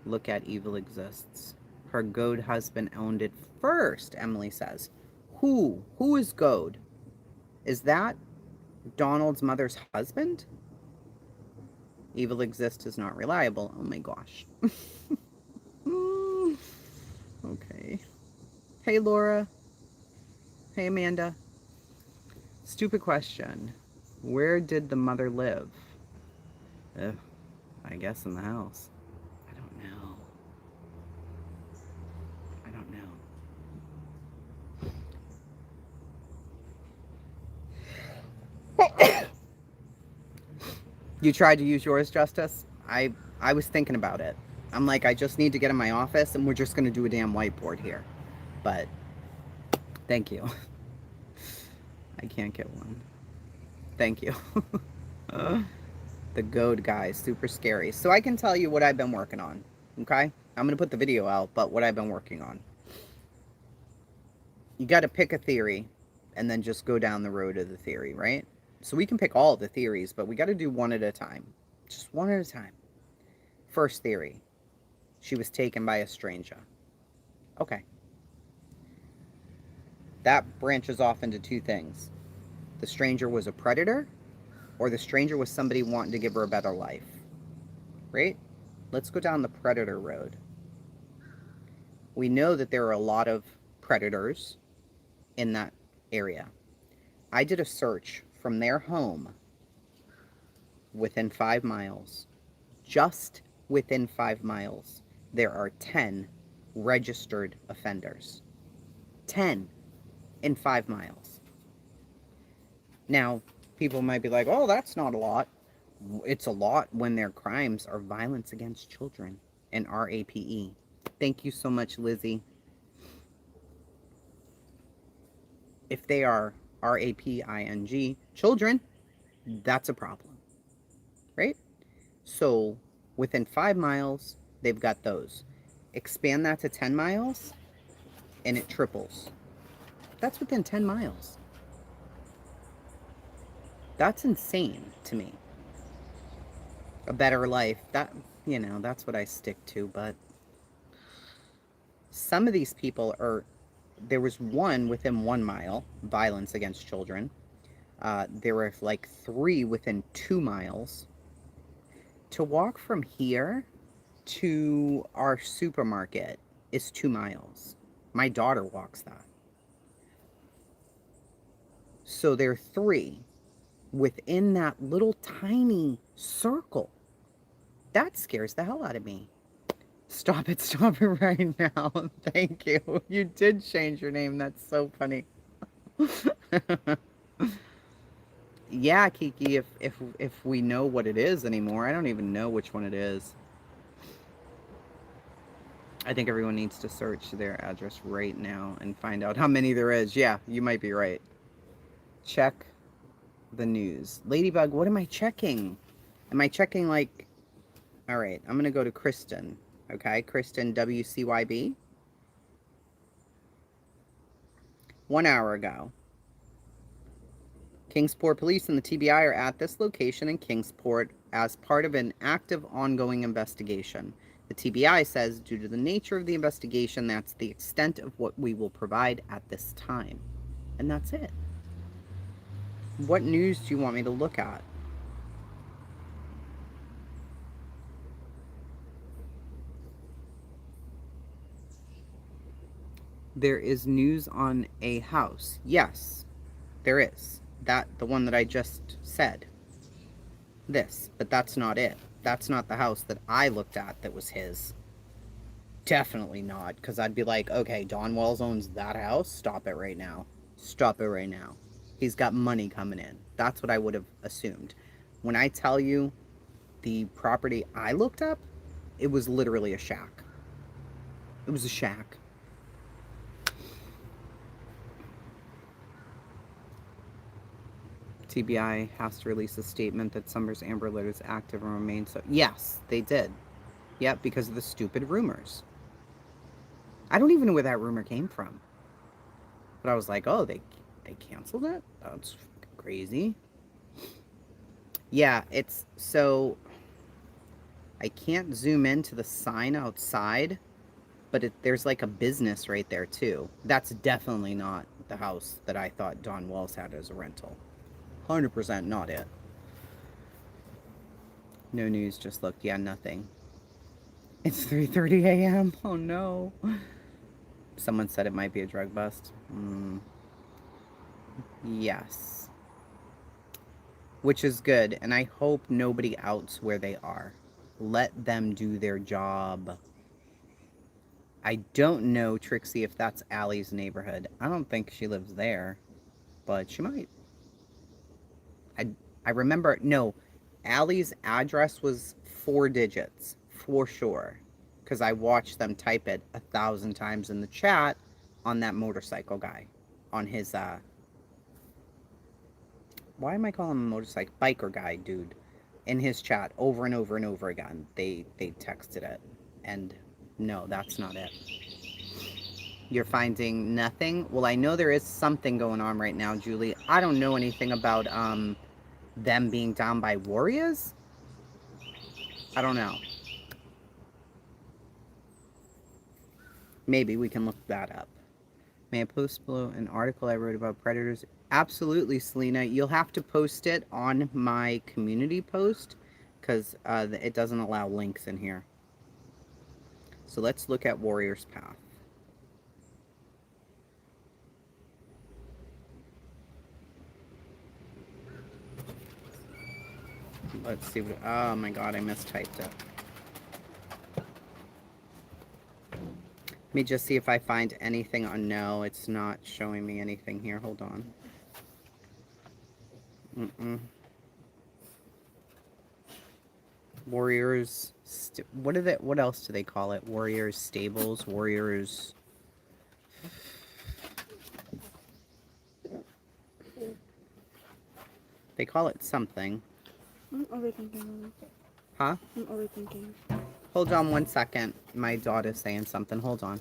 Look at Evil Exists. Her goad husband owned it first, Emily says. Who? Who is goad? Is that Donald's mother's husband? Evil Exists is not reliable. Oh my gosh. Okay. Hey, Laura. Hey, Amanda. Stupid question. Where did the mother live? I guess in the house. I don't know. I don't know. You tried to use yours, Justice? I was thinking about it. I'm like, I just need to get in my office and we're just going to do a damn whiteboard here. But thank you. I can't get one. Thank you. The goad guy, super scary. So I can tell you what I've been working on. Okay? I'm going to put the video out, but what I've been working on. You got to pick a theory and then just go down the road of the theory, right? So we can pick all the theories, but we got to do one at a time. Just one at a time. First theory. She was taken by a stranger. Okay. That branches off into two things. The stranger was a predator, or the stranger was somebody wanting to give her a better life. Right? Let's go down the predator road. We know that there are a lot of predators in that area. I did a search from their home within 5 miles. Just within 5 miles, there are 10 registered offenders. 10 in 5 miles. Now, people might be like, oh, that's not a lot. It's a lot when their crimes are violence against children and RAPE. Thank you so much, Lizzie. If they are RAPING children, that's a problem, right? So within 5 miles, they've got those. Expand that to 10 miles, and it triples. That's within 10 miles. That's insane to me. A better life, that, you know, that's what I stick to, but some of these people are, there was one within 1 mile, violence against children. There were like 3 within 2 miles. To walk from here to our supermarket is 2 miles. My daughter walks that. So there are 3 within that little tiny circle. That scares the hell out of me. Stop it right now. Thank you. You did change your name. That's so funny. Yeah, Kiki, if we know what it is anymore, I don't even know which one it is. I think everyone needs to search their address right now and find out how many there is. Yeah, you might be right. Check the news. Ladybug, what am I checking? Am I checking like... All right, I'm going to go to Kristen. Okay, Kristen WCYB. 1 hour ago. Kingsport Police and the TBI are at this location in Kingsport as part of an active ongoing investigation. The TBI says due to the nature of the investigation, that's the extent of what we will provide at this time. And that's it. What news do you want me to look at? There is news on a house. Yes, there is. The one that I just said. This, but that's not it. That's not the house that I looked at that was his. Definitely not, because I'd be like, okay, Don Wells owns that house. Stop it right now. Stop it right now. He's got money coming in. That's what I would have assumed. When I tell you the property I looked up, it was literally a shack. It was a shack. TBI has to release a statement that Summers Amber Alert is active and remains so. Yes, they did. Yep, because of the stupid rumors. I don't even know where that rumor came from. But I was like, oh, they canceled it? That's crazy. Yeah, it's so... I can't zoom into the sign outside, but there's like a business right there too. That's definitely not the house that I thought Don Wells had as a rental. 100% not it. No news, just looked. Yeah, nothing. It's 3:30 a.m. Oh no. Someone said it might be a drug bust. Yes. Which is good, and I hope nobody outs where they are. Let them do their job. I don't know, Trixie, if that's Allie's neighborhood. I don't think she lives there, but she might. I remember, no, Allie's address was 4 digits, for sure. because I watched them type it 1,000 times in the chat on that motorcycle guy, on his why am I calling him a motorcycle biker guy, dude? In his chat over and over and over again, they texted it, and no, that's not it. You're finding nothing? Well, I know there is something going on right now, Julie. I don't know anything about them being down by warriors. I don't know. Maybe we can look that up. May I post below an article I wrote about predators? Absolutely, Selena. You'll have to post it on my community post because it doesn't allow links in here. So let's look at Warrior's Path. Let's see what, oh my god, I mistyped it. Let me just see if I find anything on, no, it's not showing me anything here. Hold on. Warriors, what else do they call it? Warriors stables, warriors. They call it something. I'm overthinking. Huh? I'm overthinking. Hold on one second. My daughter's saying something. Hold on.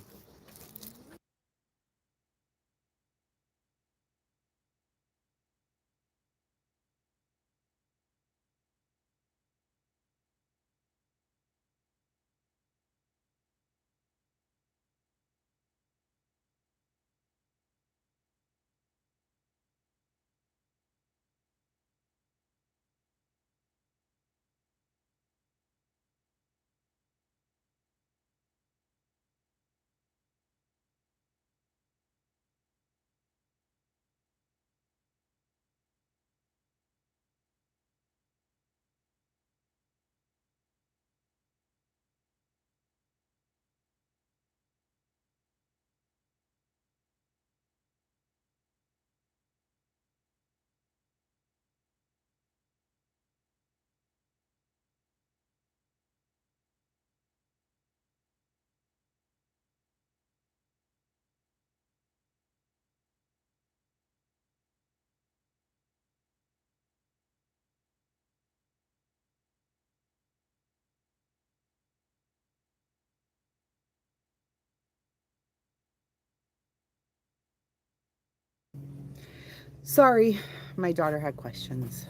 Sorry, my daughter had questions.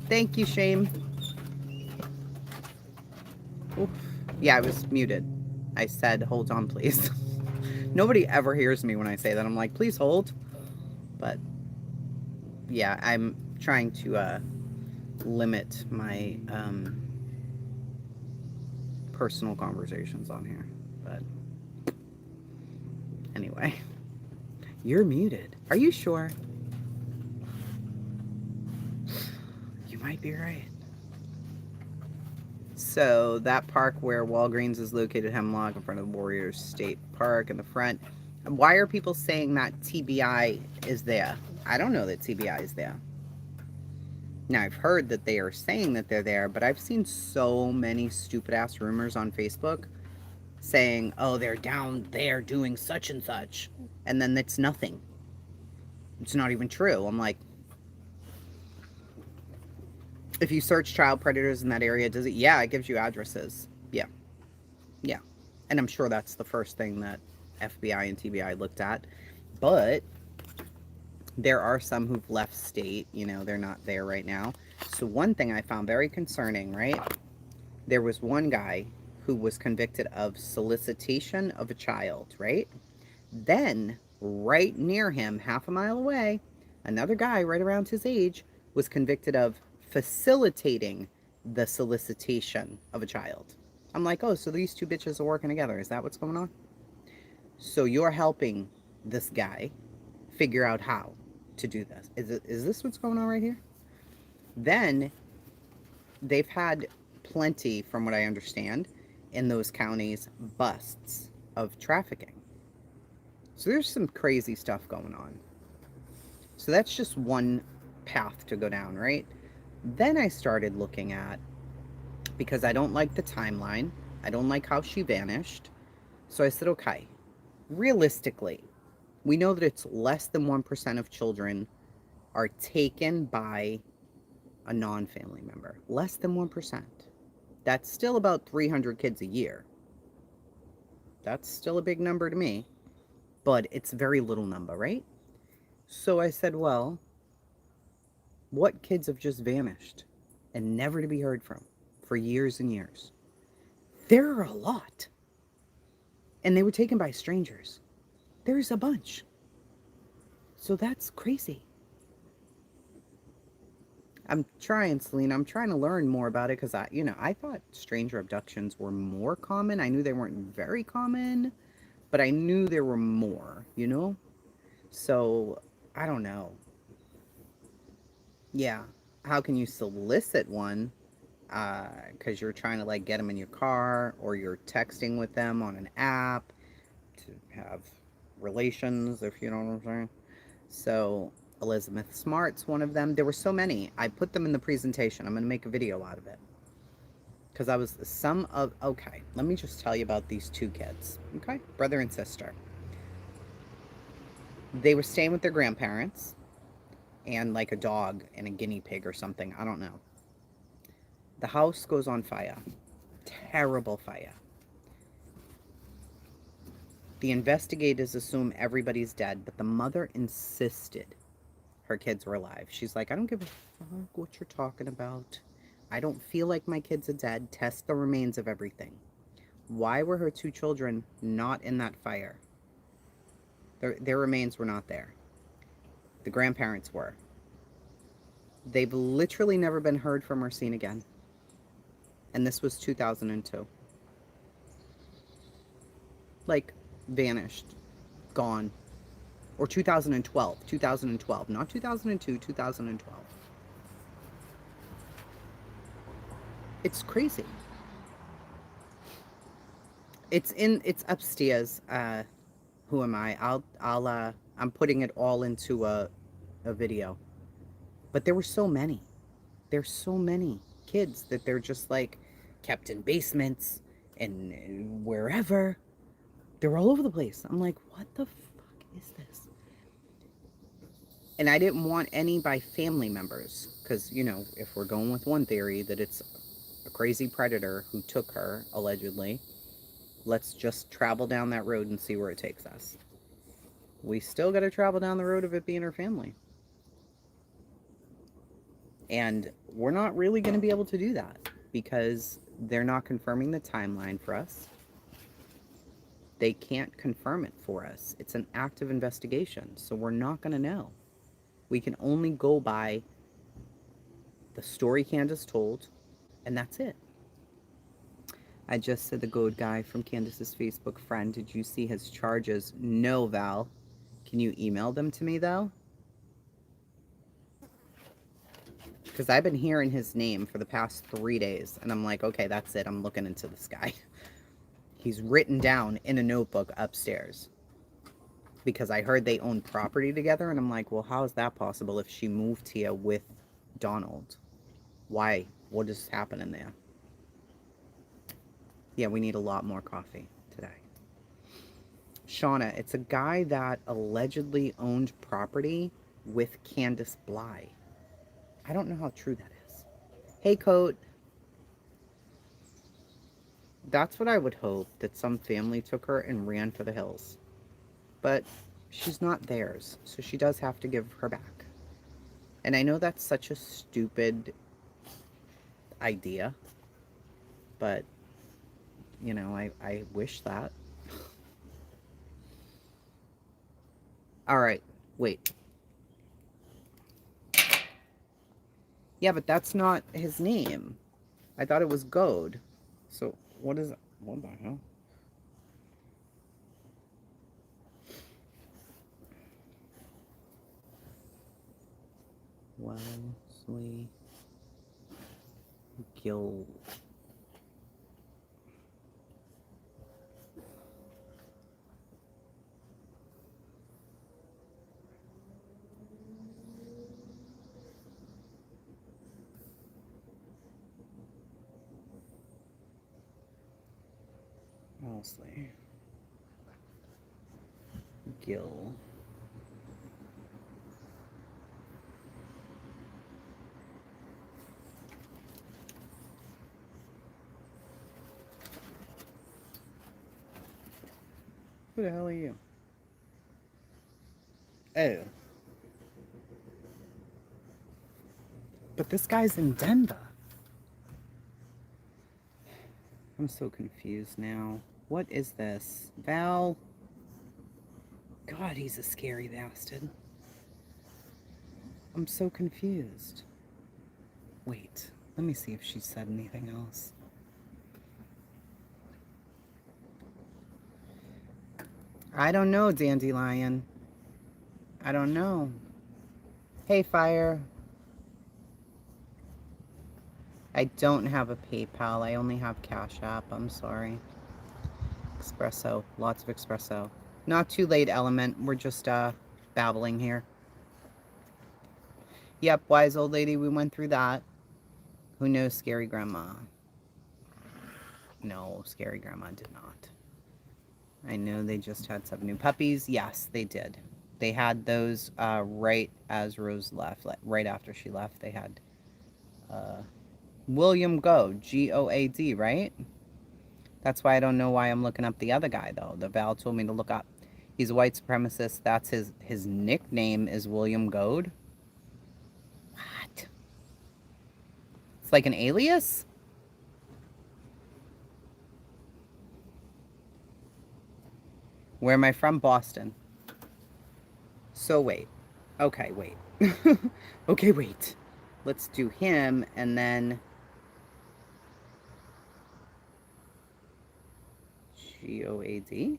Thank you, Shame. Oof. Yeah, I was muted. I said, hold on, please. Nobody ever hears me when I say that. I'm like, please hold. But yeah, I'm trying to limit my personal conversations on here. But anyway, you're muted. Are you sure? You might be right. So that park where Walgreens is located, Hemlock, in front of Warriors State Park in the front. Why are people saying that TBI is there? I don't know that TBI is there. Now, I've heard that they are saying that they're there, but I've seen so many stupid-ass rumors on Facebook saying, oh, they're down there doing such and such. And then it's nothing. It's not even true. I'm like, if you search child predators in that area, does it? Yeah, it gives you addresses. Yeah. Yeah. And I'm sure that's the first thing that FBI and TBI looked at. But there are some who've left state, you know, they're not there right now. So one thing I found very concerning, right? There was one guy who was convicted of solicitation of a child, right? Then, right near him, half a mile away, another guy right around his age was convicted of facilitating the solicitation of a child. I'm like, oh, so these two bitches are working together. Is that what's going on? So you're helping this guy figure out how to do this. Is this what's going on right here? Then they've had plenty, from what I understand, in those counties, busts of trafficking. So there's some crazy stuff going on. So that's just one path to go down, right? Then I started looking at, because I don't like the timeline, I don't like how she vanished. So I said, okay, realistically, we know that it's less than 1% of children are taken by a non-family member. Less than 1%. That's still about 300 kids a year. That's still a big number to me, but it's a very little number, right? So I said, well, what kids have just vanished and never to be heard from for years and years? There are a lot. And they were taken by strangers. There's a bunch. So that's crazy. I'm trying, Selena. I'm trying to learn more about it because I thought stranger abductions were more common. I knew they weren't very common, but I knew there were more. So I don't know. Yeah. How can you solicit one? Because you're trying to like get them in your car or you're texting with them on an app to have relations, if you know what I'm saying. So Elizabeth Smart's one of them. There were so many. I put them in the presentation. I'm going to make a video out of it. Because okay, let me just tell you about these two kids. Okay, brother and sister. They were staying with their grandparents and like a dog and a guinea pig or something. I don't know. The house goes on fire. Terrible fire. The investigators assume everybody's dead, but the mother insisted her kids were alive. She's like, I don't give a fuck what you're talking about. I don't feel like my kids are dead. Test the remains of everything. Why were her two children not in that fire? Their remains were not there. The grandparents were. They've literally never been heard from or seen again. And this was 2002. Like, vanished. Gone. Or 2012. 2012. Not 2002, 2012. It's crazy. It's upstairs. Who am I? I'm putting it all into a video. But there were so many. There's so many kids that they're just like kept in basements and wherever. They're all over the place. I'm like, what the fuck is this? And I didn't want any by family members because, if we're going with one theory that it's a crazy predator who took her, allegedly, let's just travel down that road and see where it takes us. We still got to travel down the road of it being her family. And we're not really going to be able to do that because they're not confirming the timeline for us. They can't confirm it for us. It's an active investigation, so we're not going to know. We can only go by the story Candace told, and that's it. I just said the goat guy from Candace's Facebook friend. Did you see his charges? No, Val. Can you email them to me, though? Because I've been hearing his name for the past 3 days, and I'm like, okay, that's it. I'm looking into this guy. He's written down in a notebook upstairs. Because I heard they own property together, and I'm like, well, how is that possible if she moved here with Donald? Why? What is happening there? Yeah, we need a lot more coffee today. Shauna, it's a guy that allegedly owned property with Candace Bly. I don't know how true that is. Hey, Coat. That's what I would hope, that some family took her and ran for the hills. But she's not theirs, so she does have to give her back. And I know that's such a stupid idea, but, I wish that. All right, wait. Yeah, but that's not his name. I thought it was Goad. So, what is it? What the hell? Wesley Gill. mostly. Gill. Who the hell are you? Oh. But this guy's in Denver. I'm so confused now. What is this? Val? God, he's a scary bastard. I'm so confused. Wait, let me see if she said anything else. I don't know, Dandelion. I don't know. Hey, Fire. I don't have a PayPal. I only have Cash App. I'm sorry. Espresso. Lots of espresso. Not too late, Element. We're just babbling here. Yep, wise old lady. We went through that. Who knows Scary Grandma? No, Scary Grandma did not. I know they just had 7 new puppies. Yes, they did. They had those right as Rose left. Right after she left, they had William Goad. G-O-A-D, right? That's why I don't know why I'm looking up the other guy, though. The Val told me to look up. He's a white supremacist. That's his nickname is William Goad. What? It's like an alias? Where am I from? Boston. So wait. Okay, wait. Okay, wait. Let's do him and then G-O-A-D.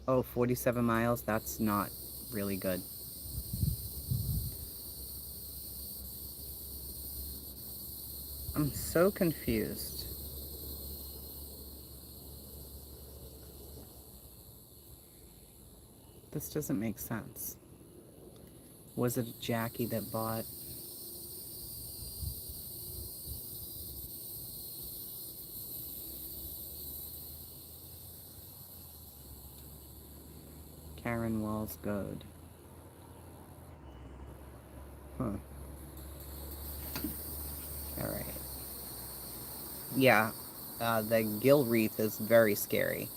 Oh, 47 miles. That's not really good. I'm so confused. This doesn't make sense. Was it Jackie that bought? Karen Walls Goad. Huh. Alright. Yeah. The Gill Wreath is very scary.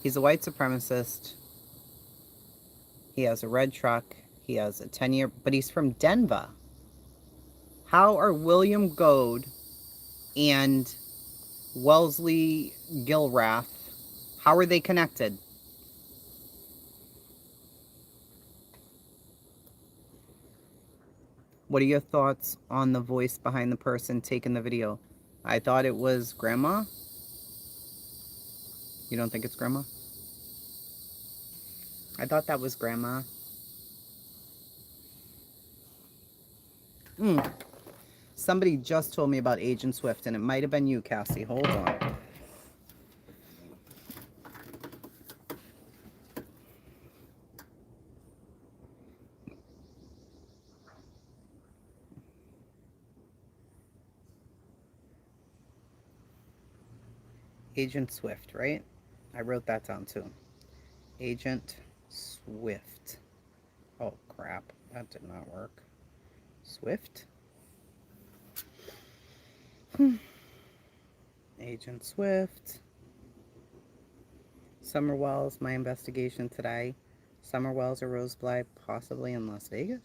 He's a white supremacist. He has a red truck. He has a 10-year... But he's from Denver. How are William Goad and Wellesley Gilrath, how are they connected? What are your thoughts on the voice behind the person taking the video? I thought it was Grandma. You don't think it's Grandma? I thought that was Grandma. Somebody just told me about Agent Swift, and it might have been you, Cassie. Hold on. Agent Swift, right? I wrote that down too. Agent Swift. Oh, crap. That did not work. Swift? Agent Swift. Summer Wells, my investigation today. Summer Wells or Rose Bly, possibly in Las Vegas.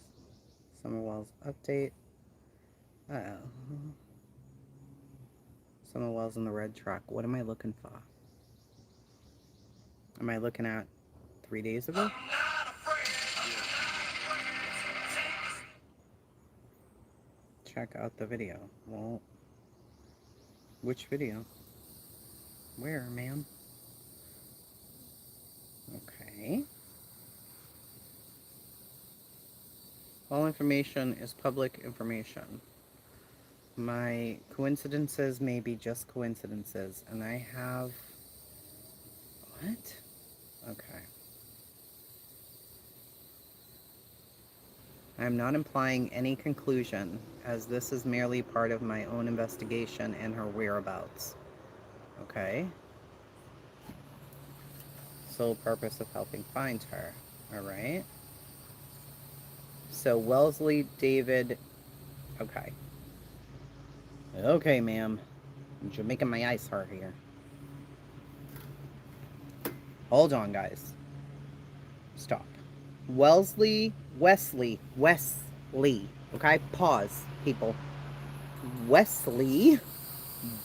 Summer Wells update. Uh-oh. Summer Wells in the red truck. What am I looking for? Am I looking at 3 days ago? Check out the video. Well, which video? Where, ma'am? Okay. All information is public information. My coincidences may be just coincidences, and I have... What? Okay. I'm not implying any conclusion, as this is merely part of my own investigation and her whereabouts. Okay? Sole purpose of helping find her. Alright? So, Wellesley, David... Okay. Okay, ma'am. You're making my eyes hurt here. Hold on, guys. Stop. Wesley, okay? Pause, people. Wesley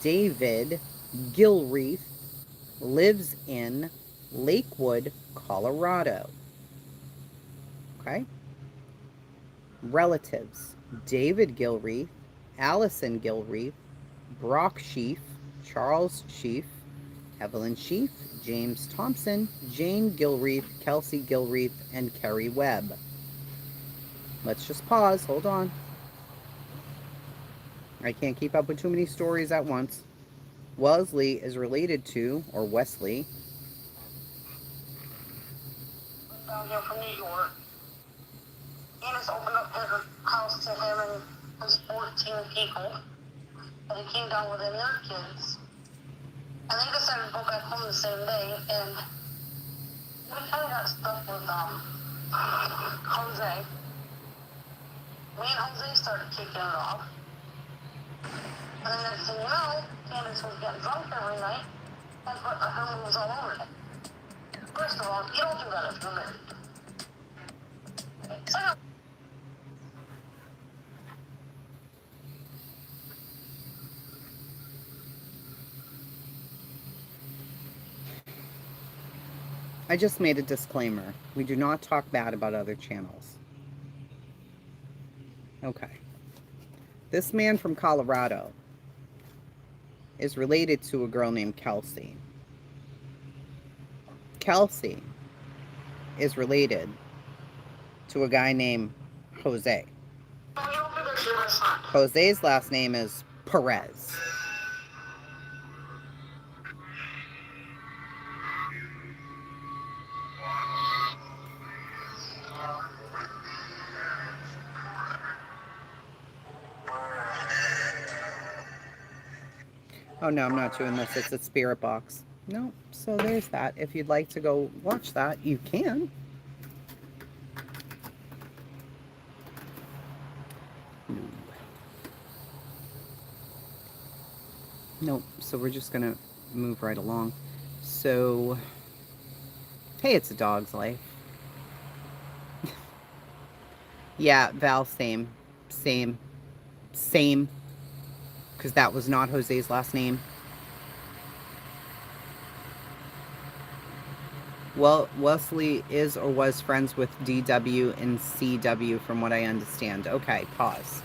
David Gilreath lives in Lakewood, Colorado. Okay? Relatives: David Gilreath, Allison Gilreath, Brock Sheaf, Charles Sheaf, Evelyn Sheaf, James Thompson, Jane Gilreath, Kelsey Gilreath, and Kerry Webb. Let's just pause. Hold on. I can't keep up with too many stories at once. Wesley is related to, or Wesley. Down here from New York. Anna's opened up her house to him and his 14 people. And he came down with their kids. And they decided to go back home the same day. And we kind of got stuck with Jose. Me and Jose started kicking it off. And the next thing you know, Candace was getting drunk every night and putting her moves all over it. First of all, you don't do that if you're married. Second, I just made a disclaimer. We do not talk bad about other channels. Okay. This man from Colorado is related to a girl named Kelsey. Kelsey is related to a guy named Jose. Jose's last name is Perez. Oh no, I'm not doing this. It's a spirit box. No, so there's that. If you'd like to go watch that, you can. Nope. So we're just gonna move right along. So, hey, it's a dog's life. Yeah, Val, same. Because that was not Jose's last name. Well, Wesley is or was friends with DW and CW from what I understand. Okay, pause.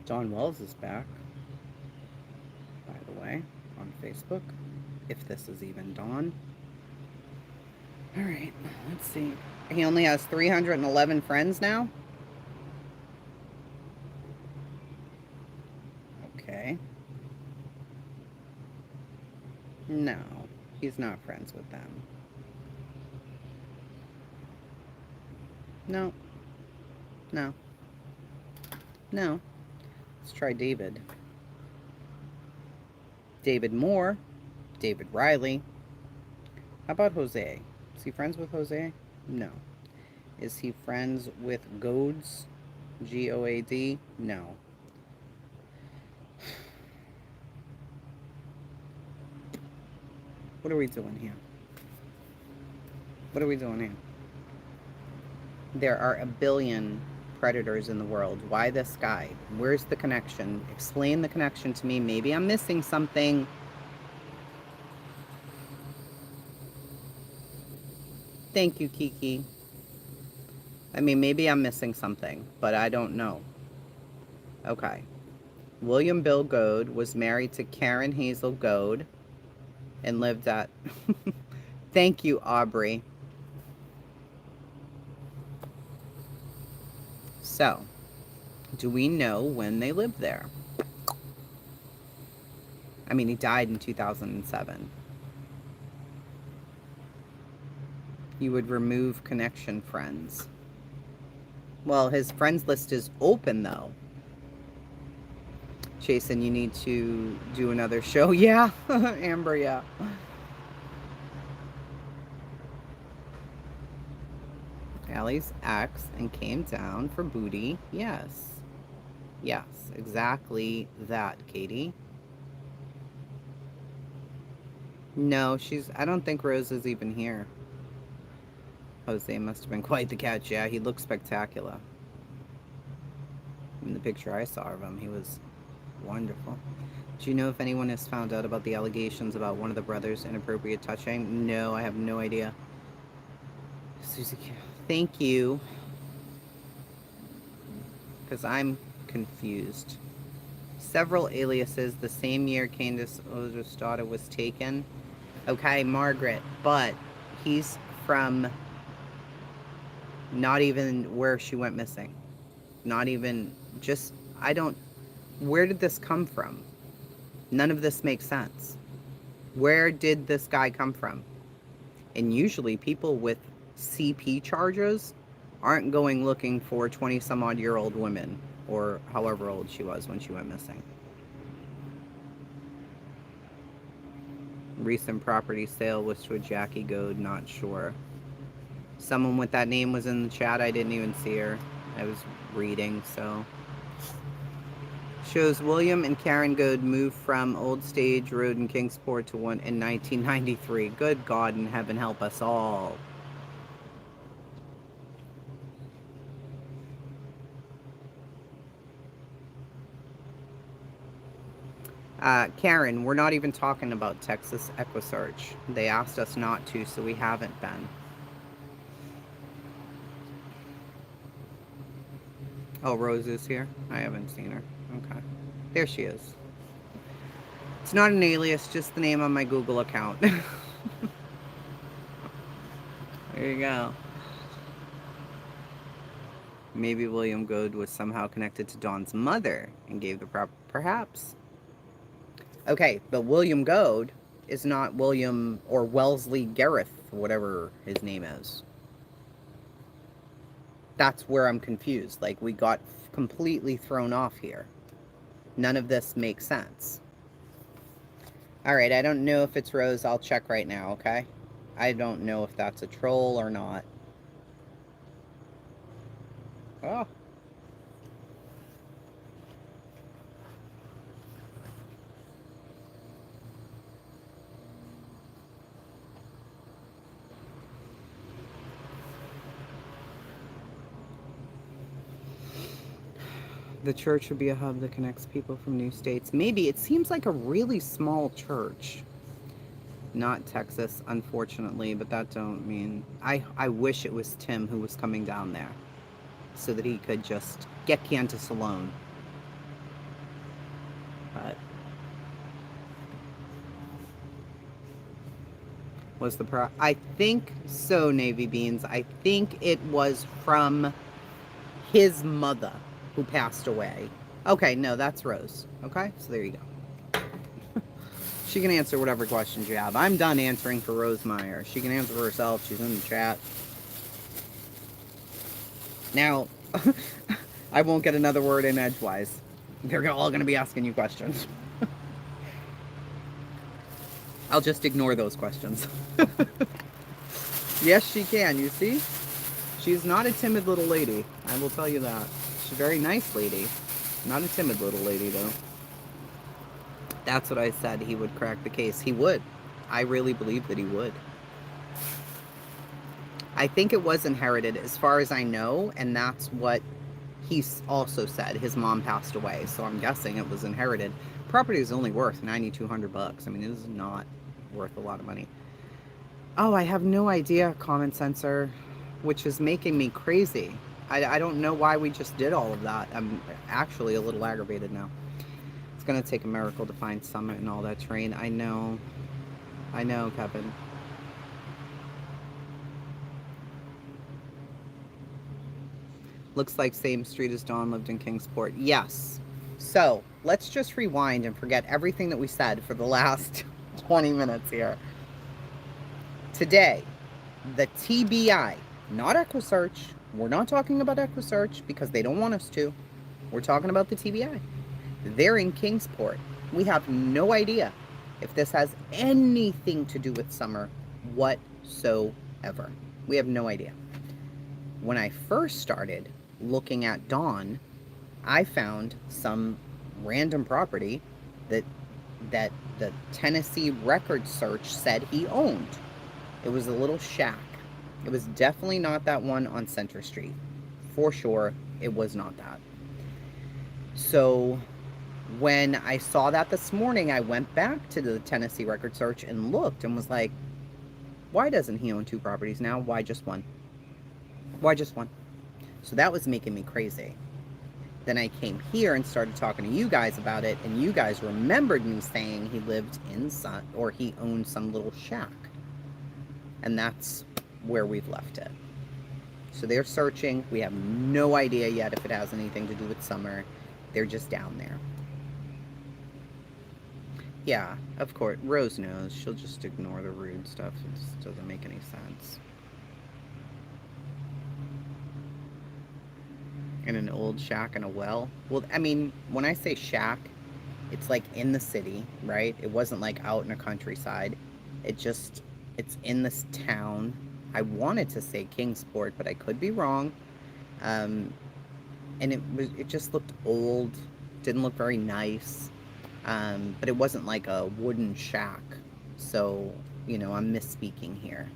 Dawn Wells is back, by the way, on Facebook, if this is even Dawn. Alright, let's see. He only has 311 friends now? Okay. No, he's not friends with them. No. Let's try David. David Moore. David Riley. How about Jose? Is he friends with Jose? No. Is he friends with Goads? Goad? No. What are we doing here? There are a billion predators in the world. Why this guy? Where's the connection? Explain the connection to me. Maybe I'm missing something. Thank you, Kiki. I mean, maybe I'm missing something, but I don't know. Okay. William Bill Goad was married to Karen Hazel Goad and lived at... Thank you, Aubrey. So, do we know when they lived there? I mean, he died in 2007. You would remove connection friends. Well, his friends list is open, though. Jason, you need to do another show. Yeah, Amber, yeah. Allie's ex and came down for booty. Yes. Yes, exactly that, Katie. No, I don't think Rose is even here. Jose must have been quite the catch. Yeah, he looked spectacular. In the picture I saw of him, he was wonderful. Do you know if anyone has found out about the allegations about one of the brothers' inappropriate touching? No, I have no idea. Susie, thank you. Because I'm confused. Several aliases the same year Candace Ozer's daughter was taken. Okay, Margaret, but he's from not even where she went missing. Not even, just, I don't, where did this come from? None of this makes sense. Where did this guy come from? And usually people with CP charges aren't going looking for 20-some-odd-year-old women, or however old she was when she went missing. Recent property sale was to a Jackie Goad, not sure. Someone with that name was in the chat. I didn't even see her. I was reading, so. Shows William and Karen Goad moved from Old Stage Road in Kingsport to one in 1993. Good God in heaven help us all. Karen, we're not even talking about Texas Equisearch. They asked us not to, so we haven't been. Oh, Rose is here? I haven't seen her. Okay. There she is. It's not an alias, just the name on my Google account. There you go. Maybe William Goad was somehow connected to Dawn's mother and gave the perhaps. Okay, but William Goad is not William or Wellesley Gareth, whatever his name is. That's where I'm confused. Like, we got completely thrown off here. None of this makes sense. Alright, I don't know if it's Rose. I'll check right now, okay? I don't know if that's a troll or not. Oh. The church would be a hub that connects people from new states. Maybe. It seems like a really small church. Not Texas, unfortunately, but that don't mean... I wish it was Tim who was coming down there so that he could just get Candace alone. But... was the I think so, Navy Beans. I think it was from his mother who passed away. Okay, no, that's Rose. Okay, so there you go. She can answer whatever questions you have. I'm done answering for Rose Meyer. She can answer for herself. She's in the chat. Now, I won't get another word in edgewise. They're all going to be asking you questions. I'll just ignore those questions. Yes, she can, you see? She's not a timid little lady. I will tell you that. She's a very nice lady. Not a timid little lady, though. That's what I said. He would crack the case. He would. I really believe that he would. I think it was inherited, as far as I know, and that's what he also said. His mom passed away, so I'm guessing it was inherited. Property is only worth $9,200. I mean, it is not worth a lot of money. Oh, I have no idea, comment sensor. which is making me crazy. I don't know why we just did all of that. I'm actually a little aggravated now. It's going to take a miracle to find Summit and all that terrain. I know, Kevin. Looks like same street as Dawn lived in Kingsport. Yes. So let's just rewind and forget everything that we said for the last 20 minutes here. Today, the TBI, not EquiSearch. We're not talking about EquiSearch because they don't want us to. We're talking about the TBI. They're in Kingsport. We have no idea if this has anything to do with Summer whatsoever. We have no idea. When I first started looking at Dawn, I found some random property that the Tennessee record search said he owned. It was a little shack. It was definitely not that one on Center Street. For sure, it was not that. So when I saw that this morning, I went back to the Tennessee record search and looked and was like, why doesn't he own 2 properties now? Why just one? Why just one? So that was making me crazy. Then I came here and started talking to you guys about it, and you guys remembered me saying he lived in or he owned some little shack. And that's where we've left it. So they're searching. We have no idea yet if it has anything to do with Summer. They're just down there. Yeah, of course. Rose knows. She'll just ignore the rude stuff. It just doesn't make any sense. In an old shack and a well. Well, I mean, when I say shack, it's like in the city, right? It wasn't like out in a countryside. It's in this town. I wanted to say Kingsport, but I could be wrong. And it just looked old. Didn't look very nice. But it wasn't like a wooden shack. So, you know, I'm misspeaking here.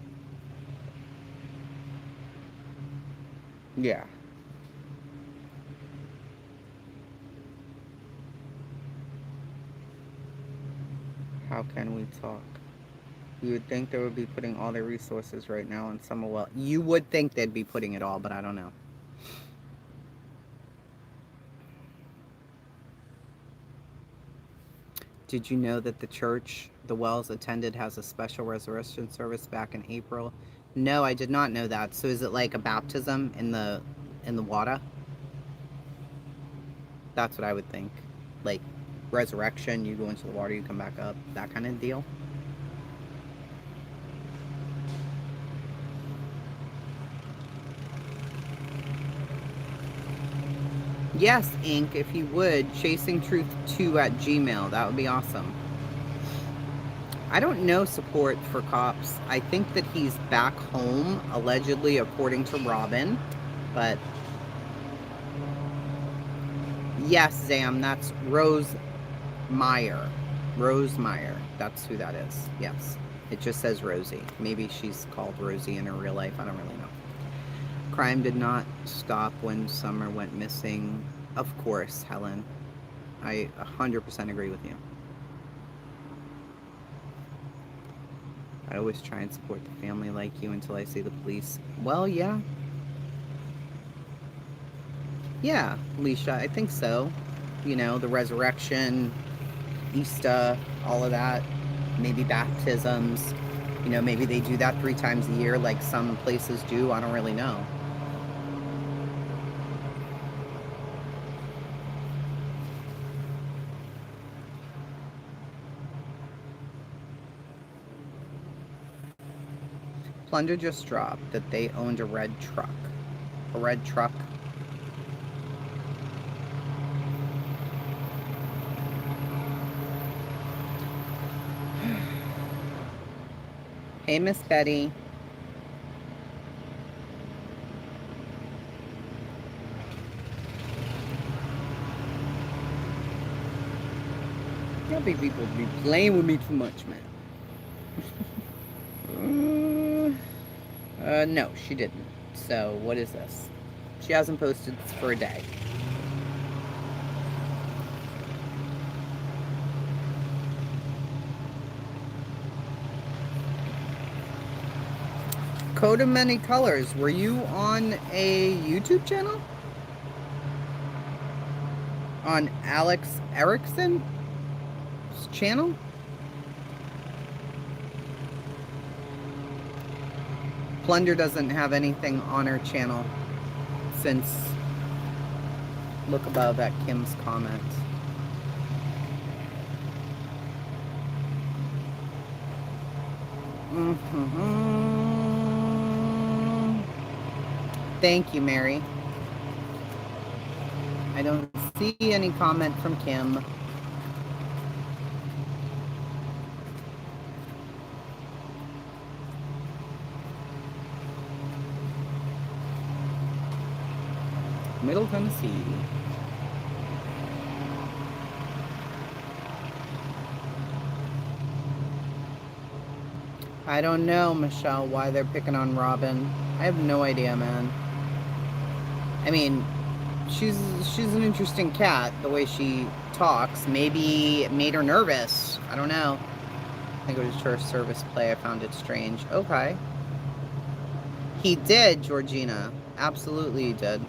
Yeah. How can we talk? You would think they would be putting all their resources right now in Summer Well. You would think they'd be putting it all, but I don't know. Did you know that the church the Wells attended has a special resurrection service back in April? No, I did not know that. So is it like a baptism in the water? That's what I would think. Like resurrection, you go into the water, you come back up, that kind of deal. Yes, Ink, if you would, chasingtruth2@gmail. That would be awesome. I don't know support for cops. I think that he's back home, allegedly, according to Robin. But yes, Zam, that's Rose Meyer. Rose Meyer. That's who that is. Yes. It just says Rosie. Maybe she's called Rosie in her real life. I don't really know. Crime did not stop when Summer went missing. Of course, Helen. I 100% agree with you. I always try and support the family like you until I see the police. Well, yeah. Yeah, Alicia, I think so. You know, the resurrection, Easter, all of that. Maybe baptisms. You know, maybe they do that 3 times a year like some places do. I don't really know. Plunder just dropped that they owned a red truck. A red truck. Hey, Miss Betty. Y'all be people be playing with me too much, man. No, she didn't. So, what is this? She hasn't posted for a day. Coat of Many Colors, were you on a YouTube channel? On Alex Erickson's channel? Plunder doesn't have anything on her channel since... Look above at Kim's comment. Thank you, Mary. I don't see any comment from Kim. Middle Tennessee. I don't know, Michelle, why they're picking on Robin. I have no idea, man. I mean, she's an interesting cat, the way she talks. Maybe it made her nervous. I don't know. I think it was church service play. I found it strange. Okay. He did, Georgina. Absolutely he did.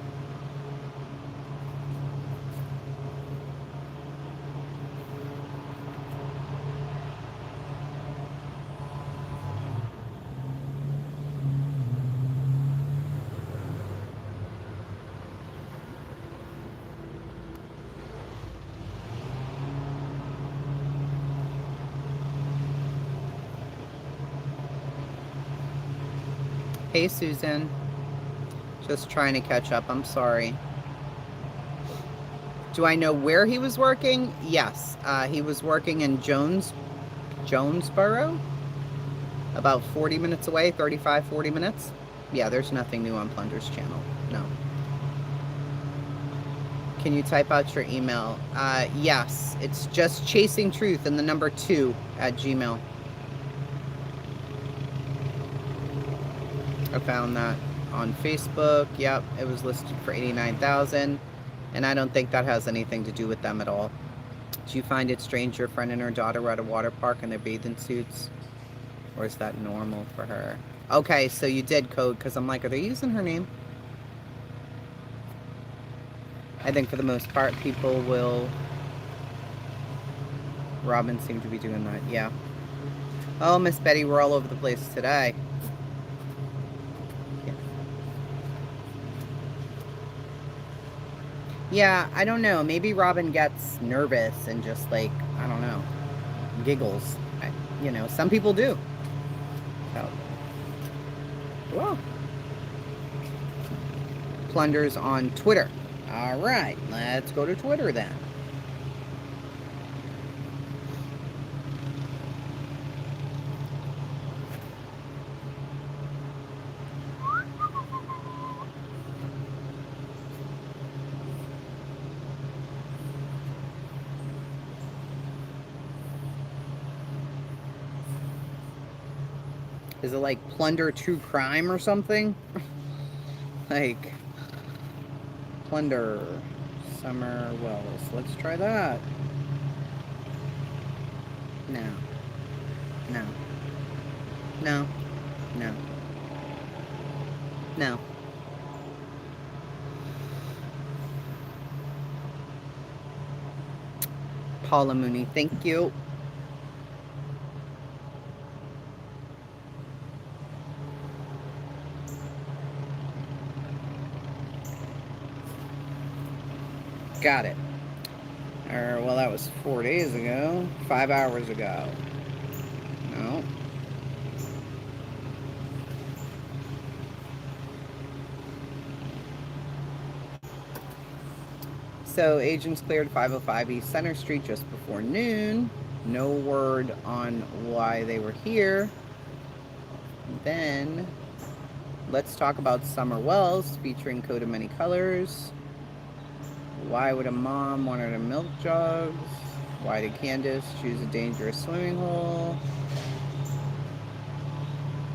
Hey, Susan. Just trying to catch up. I'm sorry. Do I know where he was working? Yes. He was working in Jonesboro. About 40 minutes away. 35, 40 minutes. Yeah, there's nothing new on Plunder's channel. No. Can you type out your email? Yes. It's just Chasing Truth and the number 2 at Gmail. I found that on Facebook. Yep, it was listed for $89,000, and I don't think that has anything to do with them at all. Do you find it strange your friend and her daughter were at a water park in their bathing suits? Or is that normal for her? Okay, so you did code, because I'm like, are they using her name? I think for the most part, people will... Robin seemed to be doing that, yeah. Oh, Miss Betty, we're all over the place today. Yeah, I don't know. Maybe Robin gets nervous and just like, I don't know, giggles. You know, some people do. So, well, Plunder's on Twitter. All right, let's go to Twitter then. Is it like Plunder True Crime or something? Like, Plunder Summer Wells. Let's try that. No. No. No. No. No. Paula Mooney, thank you. Got it. Well, that was 4 days ago. 5 hours ago. No. So, agents cleared 505 East Center Street just before noon. No word on why they were here. Then, let's talk about Summer Wells, featuring Coat of Many Colors. Why would a mom want her to milk jugs? Why did Candace choose a dangerous swimming hole?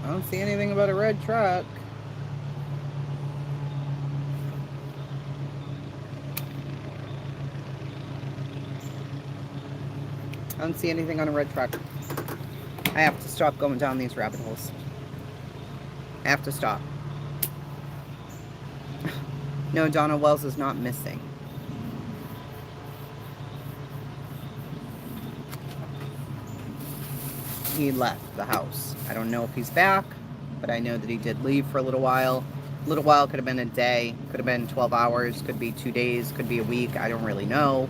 I don't see anything about a red truck. I don't see anything on a red truck. I have to stop going down these rabbit holes. I have to stop. No, Donald Wells is not missing. He left the house. I don't know if he's back, but I know that he did leave for a little while. A little while could have been a day, could have been 12 hours, could be 2 days, could be a week. I don't really know.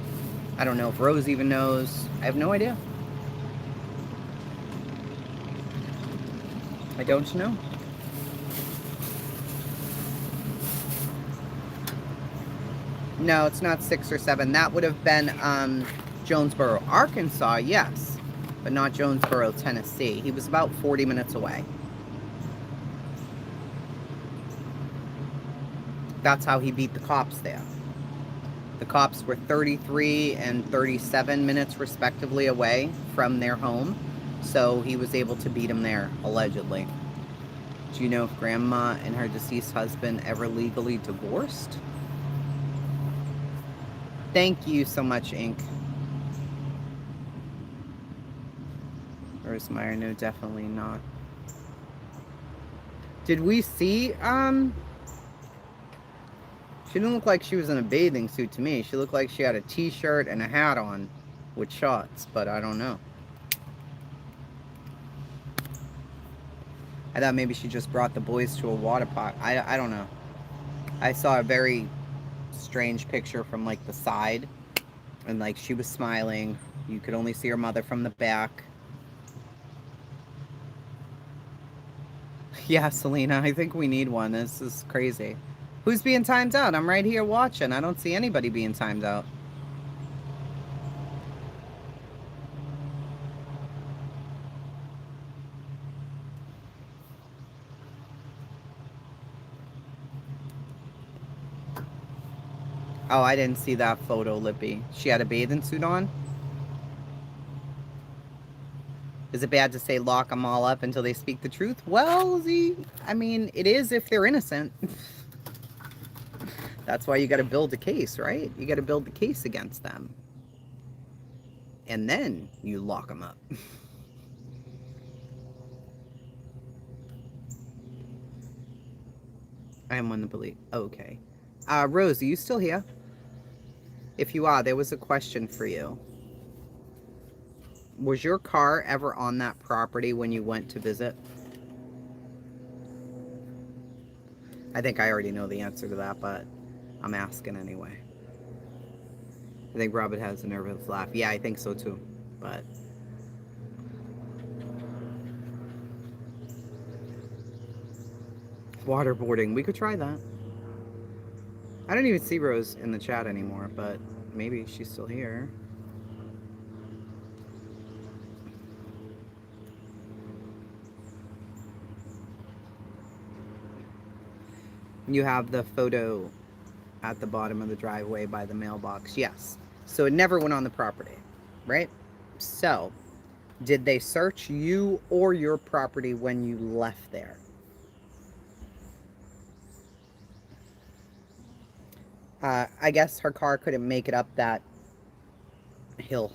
I don't know if Rose even knows. I have no idea. I don't know. No, it's not 6 or 7. That would have been Jonesboro, Arkansas, yes. But not Jonesboro, Tennessee. He was about 40 minutes away. That's how he beat the cops there. The cops were 33 and 37 minutes respectively away from their home. So he was able to beat them there, allegedly. Do you know if Grandma and her deceased husband ever legally divorced? Thank you so much, Ink. Rose Meyer, no, definitely not. Did we see, she didn't look like she was in a bathing suit to me. She looked like she had a t-shirt and a hat on with shorts, but I don't know. I thought maybe she just brought the boys to a water park. I don't know. I saw a very strange picture from like the side, and like she was smiling. You could only see her mother from the back. Yeah, Selena, I think we need one. This is crazy. Who's being timed out? I'm right here watching. I don't see anybody being timed out. Oh, I didn't see that photo, Lippy. She had a bathing suit on? Is it bad to say lock them all up until they speak the truth? Well, I mean, it is if they're innocent. That's why you got to build a case, right? You got to build the case against them. And then you lock them up. I am one to believe. Okay. Rose, are you still here? If you are, there was a question for you. Was your car ever on that property when you went to visit? I think I already know the answer to that, but I'm asking anyway. I think Robert has a nervous laugh. Yeah, I think so too. But waterboarding, we could try that. I don't even see Rose in the chat anymore, but maybe she's still here. You have the photo at the bottom of the driveway by the mailbox. Yes. So it never went on the property, right? So, did they search you or your property when you left there? I guess her car couldn't make it up that hill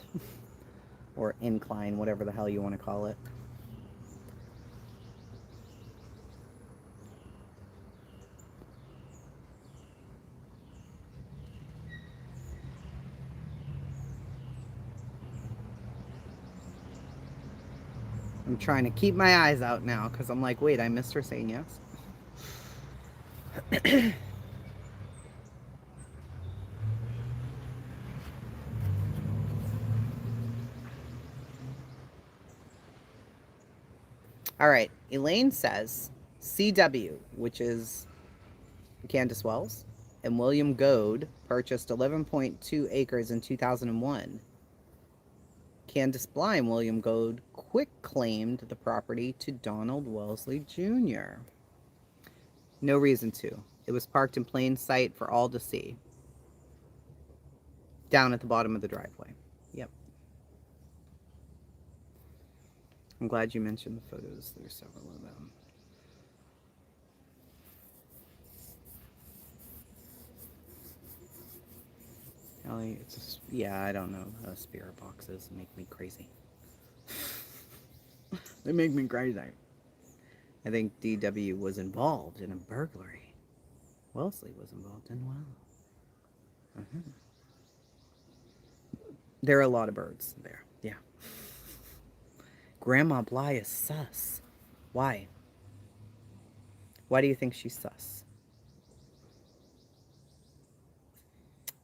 or incline, whatever the hell you want to call it. I'm trying to keep my eyes out now because I'm like, wait, I missed her saying yes. All right, Elaine says CW, which is Candace Wells, and William Goad purchased 11.2 acres in 2001. Candace Bly and William Goad quit-claimed the property to Donald Wellesley Jr. No reason to. It was parked in plain sight for all to see. Down at the bottom of the driveway. Yep. I'm glad you mentioned the photos. There's several of them. Ellie, yeah, I don't know. Spirit boxes make me crazy. They make me crazy. I think DW was involved in a burglary. Wellesley was involved in well. There are a lot of birds there. Yeah. Grandma Bly is sus. Why? Why do you think she's sus?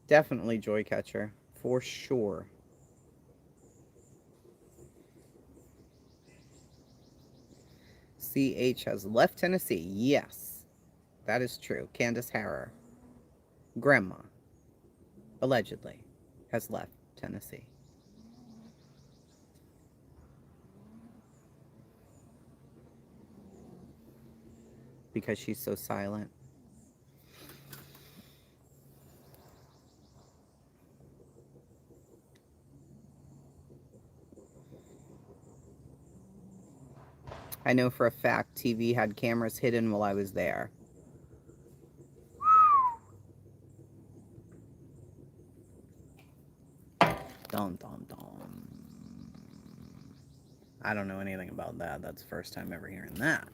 Definitely Joy Catcher. For sure. CH has left Tennessee. Yes. That is true. Candace Harrer. Grandma. Allegedly. Has left Tennessee. Because she's so silent. I know for a fact TV had cameras hidden while I was there. Dum, dum, dum. I don't know anything about that. That's the first time ever hearing that.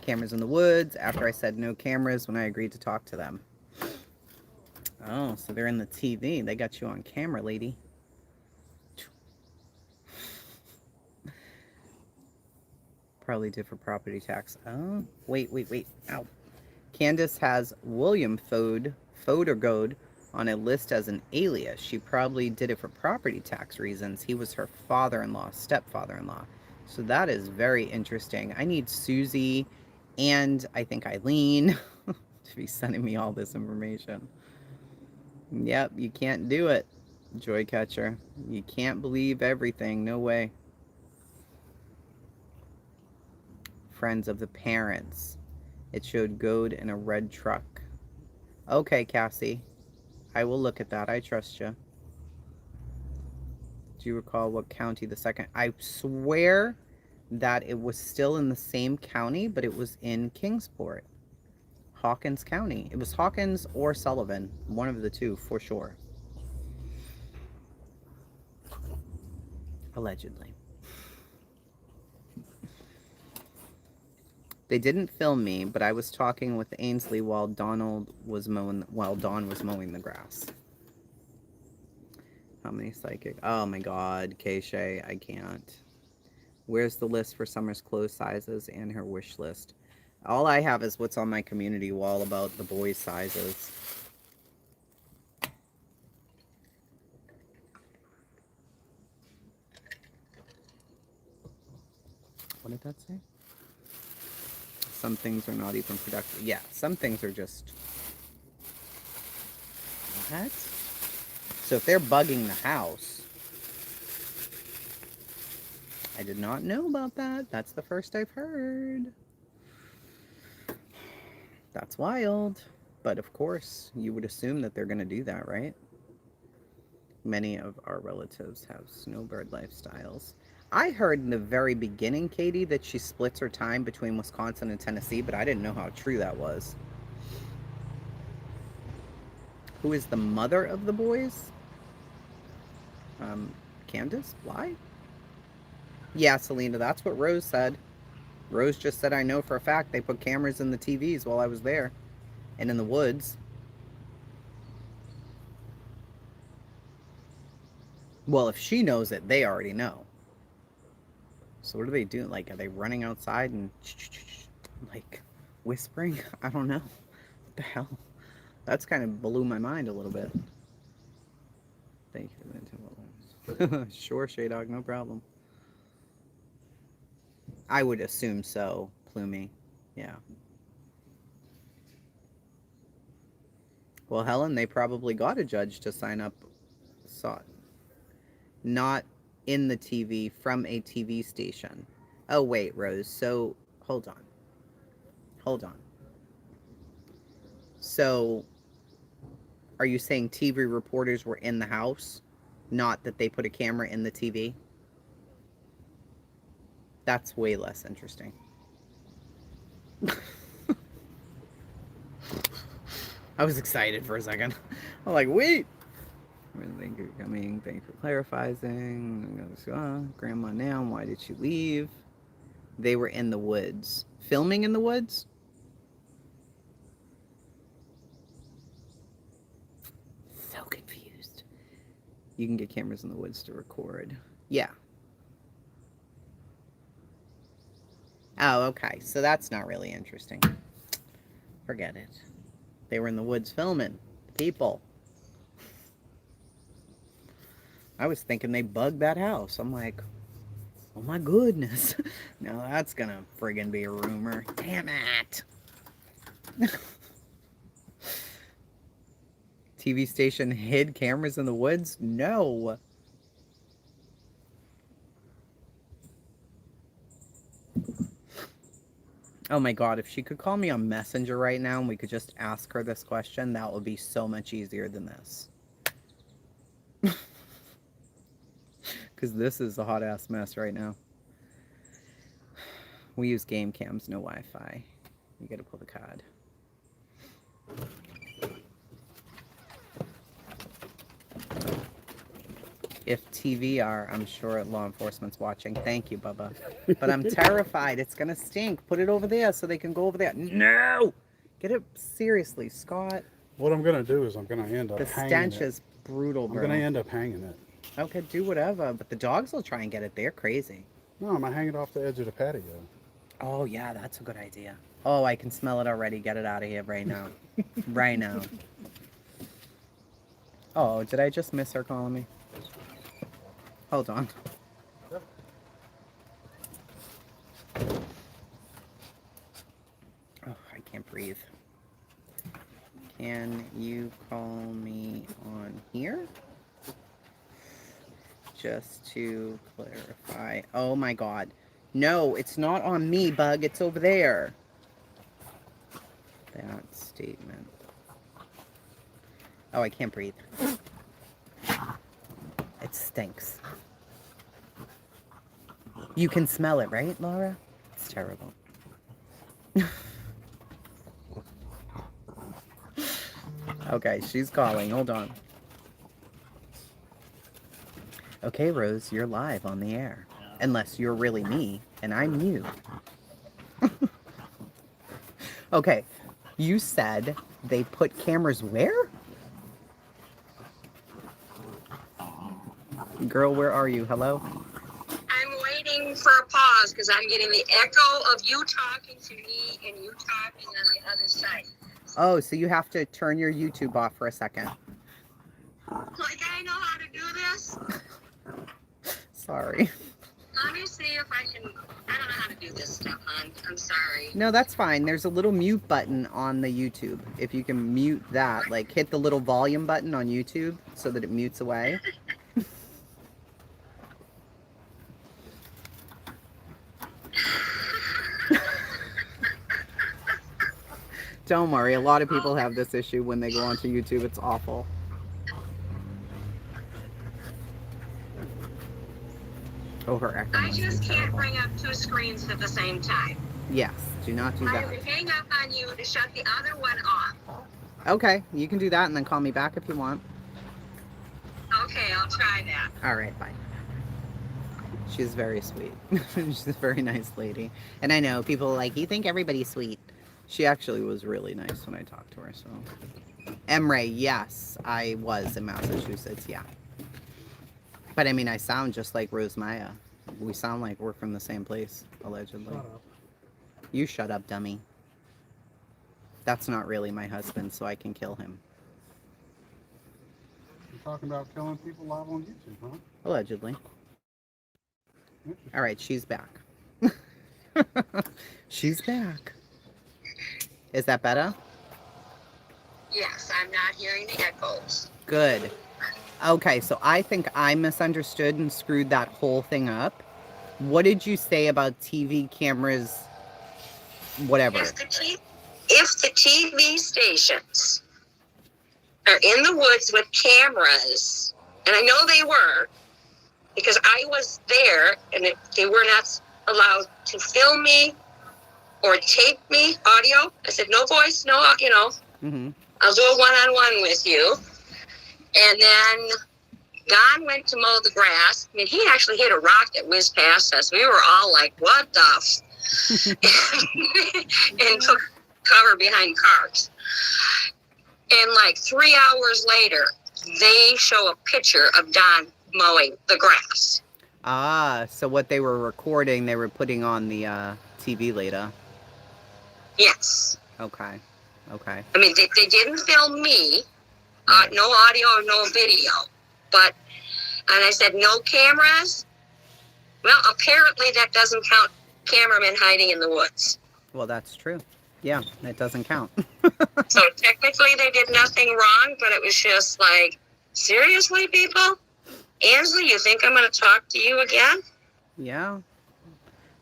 Cameras in the woods after I said no cameras when I agreed to talk to them. Oh, so they're in the TV. They got you on camera, lady. Probably did for property tax. Oh, wait. Ow. Candace has William Fodergode on a list as an alias. She probably did it for property tax reasons. He was her father-in-law, stepfather-in-law. So that is very interesting. I need Susie and I think Eileen to be sending me all this information. Yep, you can't do it, Joy Catcher. You can't believe everything. No way. Friends of the parents. It showed Goad in a red truck. Okay, Cassie. I will look at that. I trust you. Do you recall what county the second? I swear that it was still in the same county, but it was in Kingsport. Hawkins County. It was Hawkins or Sullivan. One of the two, for sure. Allegedly. They didn't film me, but I was talking with Ainsley while Dawn was mowing the grass. How many psychic? Oh my God, Keisha, I can't. Where's the list for Summer's clothes sizes and her wish list? All I have is what's on my community wall about the boys' sizes. What did that say? Some things are not even productive. Yeah, some things are just... What? So if they're bugging the house... I did not know about that. That's the first I've heard. That's wild. But of course, you would assume that they're going to do that, right? Many of our relatives have snowbird lifestyles. I heard in the very beginning, Katie, that she splits her time between Wisconsin and Tennessee, but I didn't know how true that was. Who is the mother of the boys? Candace? Bly? Yeah, Selena, that's what Rose said. Rose just said, I know for a fact they put cameras in the TVs while I was there. And in the woods. Well, if she knows it, they already know. So what are they doing? Like, are they running outside and like whispering? I don't know. What the hell? That's kind of blew my mind a little bit. Thank you. Sure, Shaydog, no problem. I would assume so, Plumie. Yeah. Well, Helen, they probably got a judge to sign up. Saw it. Not in the TV, from a TV station. Oh, wait, Rose. So, hold on. Hold on. So, are you saying TV reporters were in the house? Not that they put a camera in the TV? That's way less interesting. I was excited for a second. I'm like, wait. Thank you for coming. Thank you for clarifying. Grandma now. Why did she leave? They were in the woods. Filming in the woods? So confused. You can get cameras in the woods to record. Yeah. Oh, okay. So that's not really interesting. Forget it. They were in the woods filming. People. I was thinking they bugged that house. I'm like, oh my goodness. Now that's gonna friggin' be a rumor. Damn it. TV station hid cameras in the woods? No. Oh my god, if she could call me on Messenger right now and we could just ask her this question, that would be so much easier than this. Because this is a hot-ass mess right now. We use game cams, no Wi-Fi. You gotta pull the card. If TVR, I'm sure law enforcement's watching. Thank you, Bubba. But I'm terrified. It's gonna stink. Put it over there so they can go over there. No! Get it seriously, Scott. What I'm gonna do is I'm gonna end up The hanging stench it. is brutal, bro. I'm gonna end up hanging it. Okay, do whatever. But the dogs will try and get it. They're crazy. No, I'm gonna hang it off the edge of the patio. Oh, yeah, that's a good idea. Oh, I can smell it already. Get it out of here right now. Right now. Oh, did I just miss her calling me? Hold on. Oh, I can't breathe. Can you call me on here? Just to clarify. Oh my god. No, it's not on me, Bug. It's over there. That statement. Oh, I can't breathe. It stinks. You can smell it, right, Laura? It's terrible. Okay, she's calling. Hold on. Okay, Rose, you're live on the air. Unless you're really me, and I'm you. Okay, you said they put cameras where? Girl, where are you? Hello? I'm waiting for a pause because I'm getting the echo of you talking to me and you talking on the other side. Oh, so you have to turn your YouTube off for a second. Like I know how to do this. Sorry. Let me see if I can. I don't know how to do this stuff, hon. I'm sorry. No, that's fine. There's a little mute button on the YouTube. If you can mute that, like hit the little volume button on YouTube so that it mutes away. Don't worry, a lot of people have this issue when they go onto YouTube. It's awful. Oh, her echo. I must be just can't terrible. bring up two screens at the same time. Yes, do not do I that. would hang up on you to shut the other one off. Okay, you can do that and then call me back if you want. Okay, I'll try that. All right, bye. She's very sweet. She's a very nice lady. And I know people are like, you think everybody's sweet. She actually was really nice when I talked to her, so. Emre, yes, I was in Massachusetts, yeah. But I mean, I sound just like Rose Maya. We sound like we're from the same place, allegedly. Shut up. You shut up, dummy. That's not really my husband, so I can kill him. You're talking about killing people live on YouTube, huh? Allegedly. Interesting. All right, she's back. She's back. Is that better? Yes, I'm not hearing the echoes. Good. Okay, so I think I misunderstood and screwed that whole thing up. What did you say about TV cameras, whatever? If the TV stations are in the woods with cameras, and I know they were, because I was there, and they were not allowed to film me or tape me, audio. I said, no voice, no, Mm-hmm. I'll do a one-on-one with you. And then Don went to mow the grass. I mean, he actually hit a rock that whizzed past us. We were all like, what the and took cover behind cars. And like 3 hours later, they show a picture of Don mowing the grass. Ah, so what they were recording, they were putting on the TV later. Yes. Okay. Okay. I mean, they didn't film me. No audio, no video. But, and I said, no cameras? Well, apparently that doesn't count cameramen hiding in the woods. Well, that's true. Yeah, that doesn't count. So technically they did nothing wrong, but it was just like, seriously, people? Ansley, you think I'm going to talk to you again? Yeah.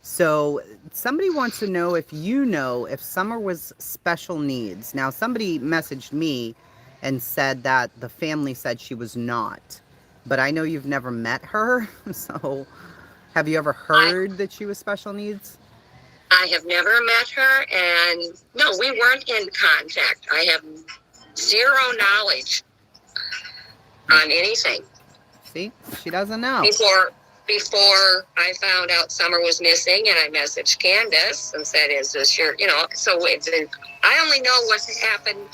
So somebody wants to know if Summer was special needs. Now, somebody messaged me and said that the family said she was not. But I know you've never met her. So have you ever heard that she was special needs? I have never met her, and no, we weren't in contact. I have zero knowledge on anything. See, she doesn't know. Before I found out Summer was missing, and I messaged Candace and said, is this your, so I only know what's happened,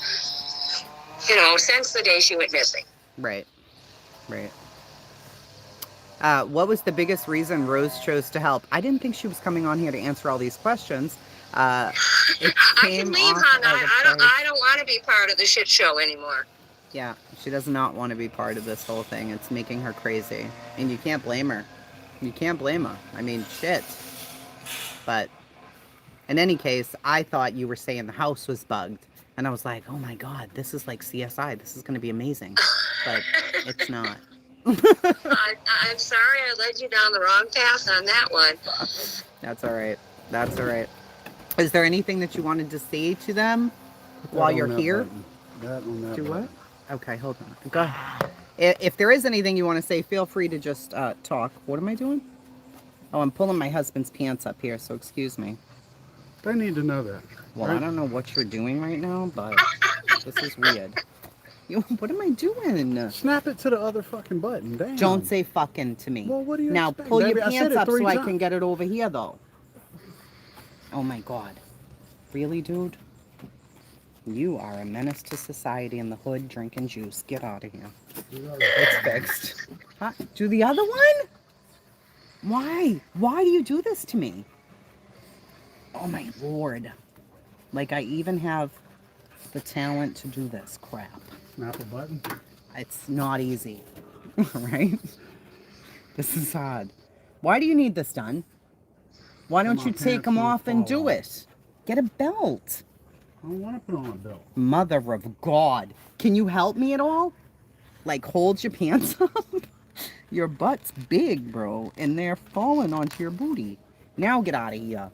since the day she went missing. Right. What was the biggest reason Rose chose to help? I didn't think she was coming on here to answer all these questions. I can leave, hon. I don't want to be part of the shit show anymore. Yeah, she does not want to be part of this whole thing. It's making her crazy. And you can't blame her. I mean, shit. But in any case, I thought you were saying the house was bugged. And I was like, oh my God, this is like CSI. This is going to be amazing. But it's not. I'm sorry I led you down the wrong path on that one. That's all right. Is there anything that you wanted to say to them while you're here? Do what? Okay, hold on. Go ahead. If there is anything you want to say, feel free to just talk. What am I doing? Oh, I'm pulling my husband's pants up here, so excuse me. They need to know that. Well, right? I don't know what you're doing right now, but this is weird. What am I doing? Snap it to the other fucking button. Damn. Don't say fucking to me. Well, what do you now expect, pull baby? your I said pants it up so 3 I times. can get it over here, though. Oh my God. Really, dude? You are a menace to society in the hood drinking juice. Get out of here. It's fixed. Huh? Do the other one? Why? Why do you do this to me? Oh my Lord. Like I even have the talent to do this crap. Snap a button. It's not easy. Right? This is hard. Why do you need this done? Why don't you take them off and do it? Get a belt. I don't want to put on a belt. Mother of God. Can you help me at all? Like hold your pants up? Your butt's big, bro, and they're falling onto your booty. Now get out of here.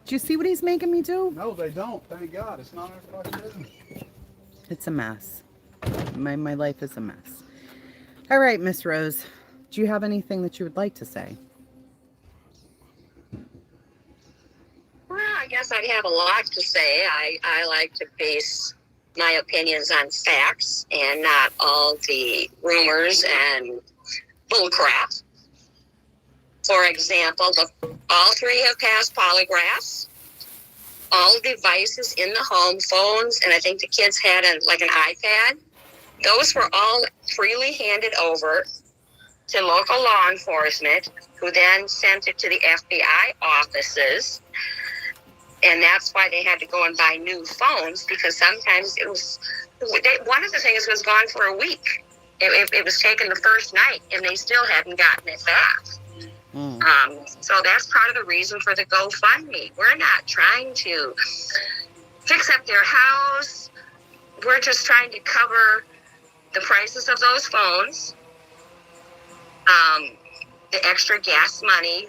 Do you see what he's making me do? No, they don't. Thank God. It's not our fucking business. It's a mess. My life is a mess. All right, Miss Rose. Do you have anything that you would like to say? Well, I guess I'd have a lot to say. I like to base my opinions on facts and not all the rumors and bullcrap. For example, all three have passed polygraphs. All devices in the home, phones, and I think the kids had an iPad. Those were all freely handed over to local law enforcement, who then sent it to the FBI offices. And that's why they had to go and buy new phones, because sometimes one of the things was gone for a week. It was taken the first night, and they still hadn't gotten it back. So that's part of the reason for the GoFundMe. We're not trying to fix up their house. We're just trying to cover the prices of those phones, the extra gas money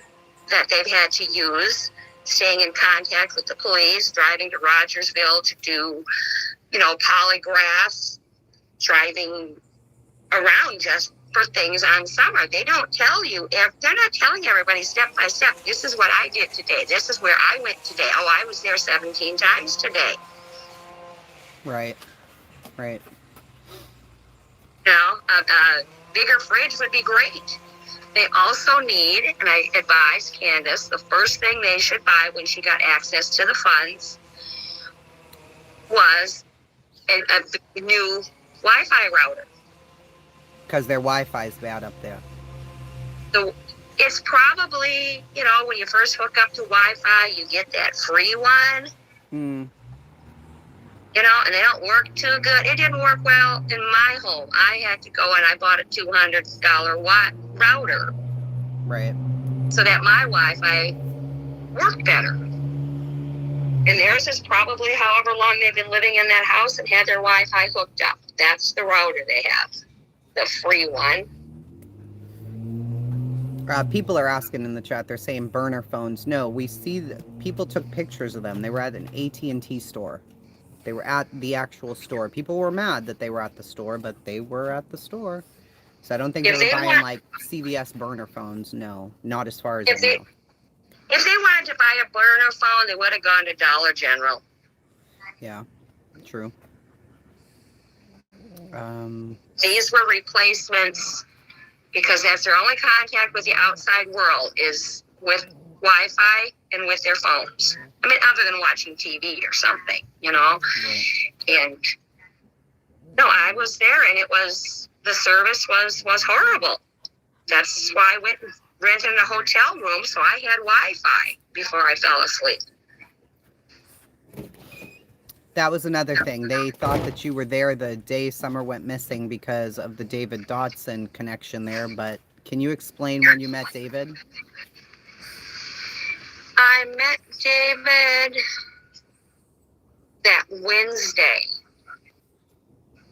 that they've had to use, staying in contact with the police, driving to Rogersville to do, polygraphs, driving around just for things on Summer. They don't tell you, they're not telling everybody step by step, this is what I did today, this is where I went today, oh, I was there 17 times today. Right. A bigger fridge would be great. They also need, and I advised Candace, the first thing they should buy when she got access to the funds was a new Wi-Fi router. Because their Wi-Fi's bad up there. So it's probably, when you first hook up to Wi-Fi, you get that free one. And they don't work too good. It didn't work well in my home. I had to go and I bought a $200 router. Right. So that my Wi-Fi worked better. And theirs is probably however long they've been living in that house and had their Wi-Fi hooked up. That's the router they have. The free one. People are asking in the chat, they're saying burner phones. No, we see that people took pictures of them. They were at an AT&T store. They were at the actual store. People were mad that they were at the store, but they were at the store. So I don't think they were buying like CVS burner phones. No, not as far as I know. If they wanted to buy a burner phone, they would have gone to Dollar General. Yeah, true. These were replacements because that's their only contact with the outside world is with Wi-Fi and with their phones. I mean, other than watching TV or something, Right. And no, I was there, and the service was horrible. That's why I went and rented a hotel room, so I had Wi-Fi before I fell asleep. That was another thing. They thought that you were there the day Summer went missing because of the David Dodson connection there, but can you explain when you met David? I met David that Wednesday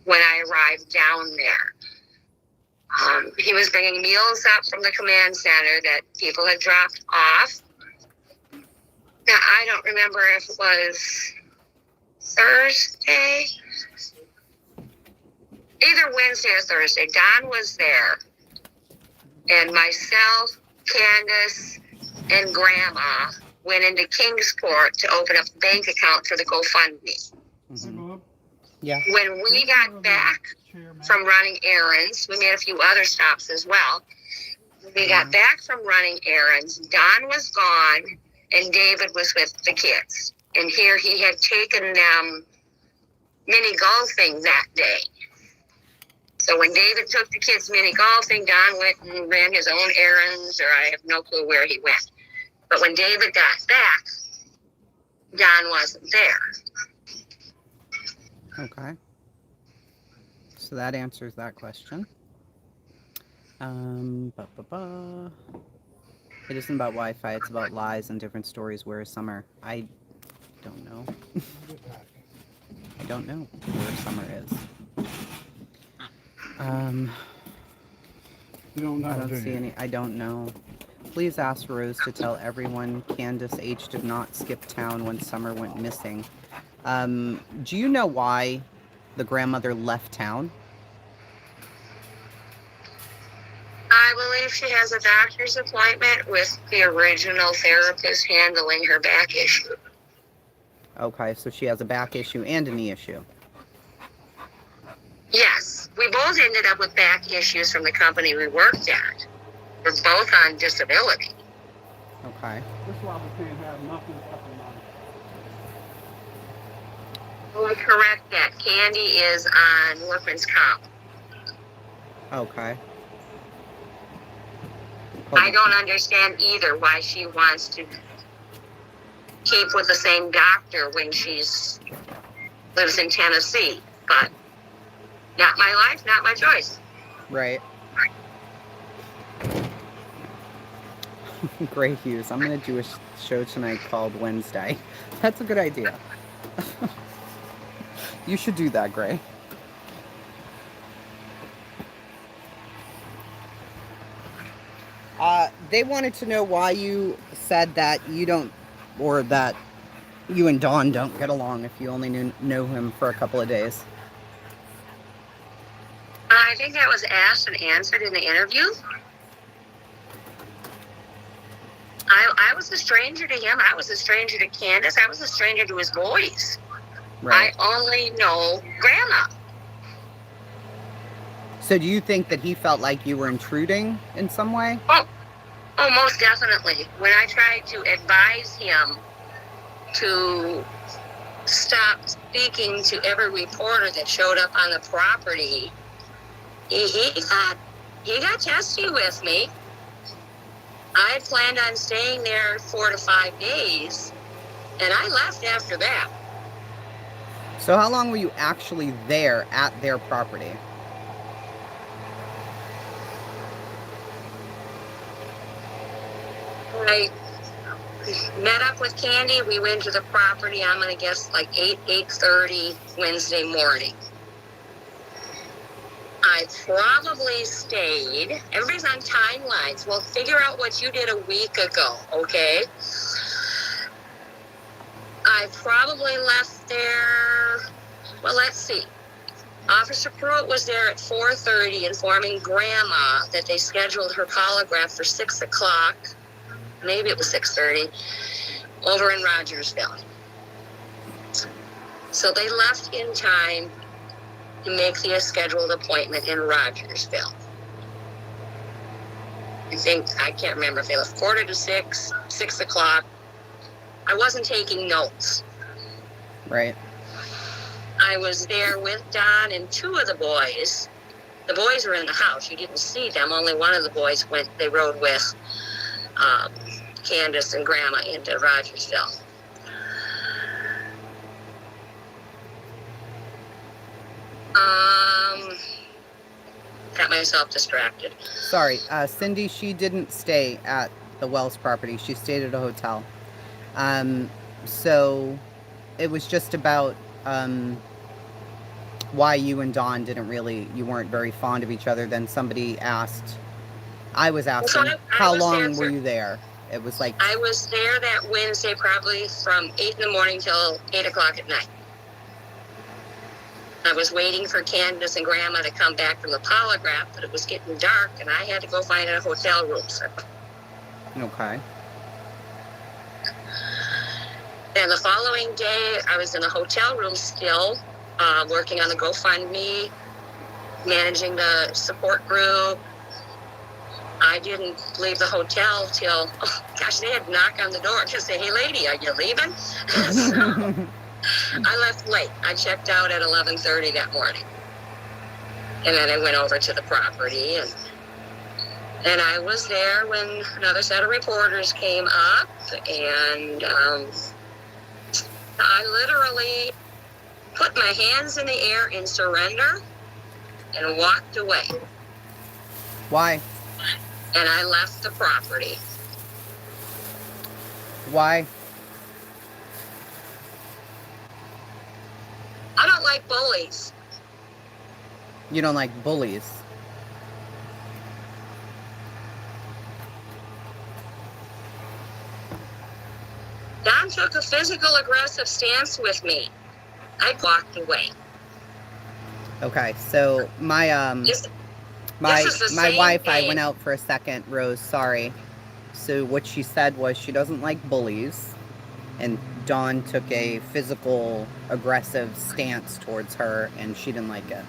when I arrived down there. He was bringing meals up from the command center that people had dropped off. Now, I don't remember if it was Thursday. Either Wednesday or Thursday. Don was there. And myself, Candace, and Grandma went into Kingsport to open up a bank account for the GoFundMe. Mm-hmm. Yeah. When we got back from running errands, we made a few other stops as well. We got back from running errands. Don was gone, and David was with the kids. And here he had taken them mini golfing that day. So when David took the kids mini golfing, Don went and ran his own errands, or I have no clue where he went. But when David got back, Don wasn't there. Okay. So that answers that question. It isn't about Wi-Fi, it's about lies and different stories. Where is Summer? I don't know. I don't know where Summer is. You don't know, I don't see any. I don't know. Please ask Rose to tell everyone Candace H. did not skip town when Summer went missing. Do you know why the grandmother left town? I believe she has a doctor's appointment with the original therapist handling her back issue. Okay, so she has a back issue and a knee issue. Yes, we both ended up with back issues from the company we worked at. We're both on disability. Okay. That's why we can't have nothing fucking on. Well, I correct that. Candy is on workman's comp. Okay. I don't understand either why she wants to keep with the same doctor when she's lives in Tennessee, but not my life, not my choice. Right. Gray Hughes. I'm going to do a show tonight called Wednesday. That's a good idea. You should do that, Gray. They wanted to know why you said that you don't, or that you and Dawn don't get along if you only know him for a couple of days. I think that was asked and answered in the interview. I was a stranger to him. I was a stranger to Candace. I was a stranger to his boys. Right. I only know Grandma. So do you think that he felt like you were intruding in some way? Oh, most definitely. When I tried to advise him to stop speaking to every reporter that showed up on the property, he got testy with me. I planned on staying there 4 to 5 days, and I left after that. So how long were you actually there at their property? I met up with Candy. We went to the property, I'm going to guess like 8:30 Wednesday morning. I probably stayed. Everybody's on timelines. Well, figure out what you did a week ago, okay? I probably left there, well, let's see. Officer Pruitt was there at 4:30 informing Grandma that they scheduled her polygraph for 6 o'clock. Maybe it was 6:30, over in Rogersville. So they left in time to make the scheduled appointment in Rogersville. I can't remember if they left 5:45, 6 o'clock. I wasn't taking notes. Right. I was there with Don and 2 of the boys. The boys were in the house. You didn't see them. Only one of the boys they rode with Candace and Grandma into Rogersville. Got myself distracted. Sorry, Cindy, she didn't stay at the Wells property. She stayed at a hotel. So it was just about why you and Dawn you weren't very fond of each other. Then somebody asked, I was asking, how long were you there? It was like... I was there that Wednesday probably from 8 in the morning till 8 o'clock at night. I was waiting for Candace and Grandma to come back from the polygraph, but it was getting dark, and I had to go find a hotel room. Okay. And the following day, I was in a hotel room still, working on the GoFundMe, managing the support group. I didn't leave the hotel till, they had to knock on the door to say, hey, lady, are you leaving? So I left late. I checked out at 11:30 that morning. And then I went over to the property, and I was there when another set of reporters came up, and I literally put my hands in the air in surrender and walked away. Why? And I left the property. Why? I don't like bullies. You don't like bullies? Don took a physical aggressive stance with me. I walked away. Okay, so my Wi-Fi went out for a second, Rose, sorry. So what she said was she doesn't like bullies, and Dawn took a physical aggressive stance towards her, and she didn't like it.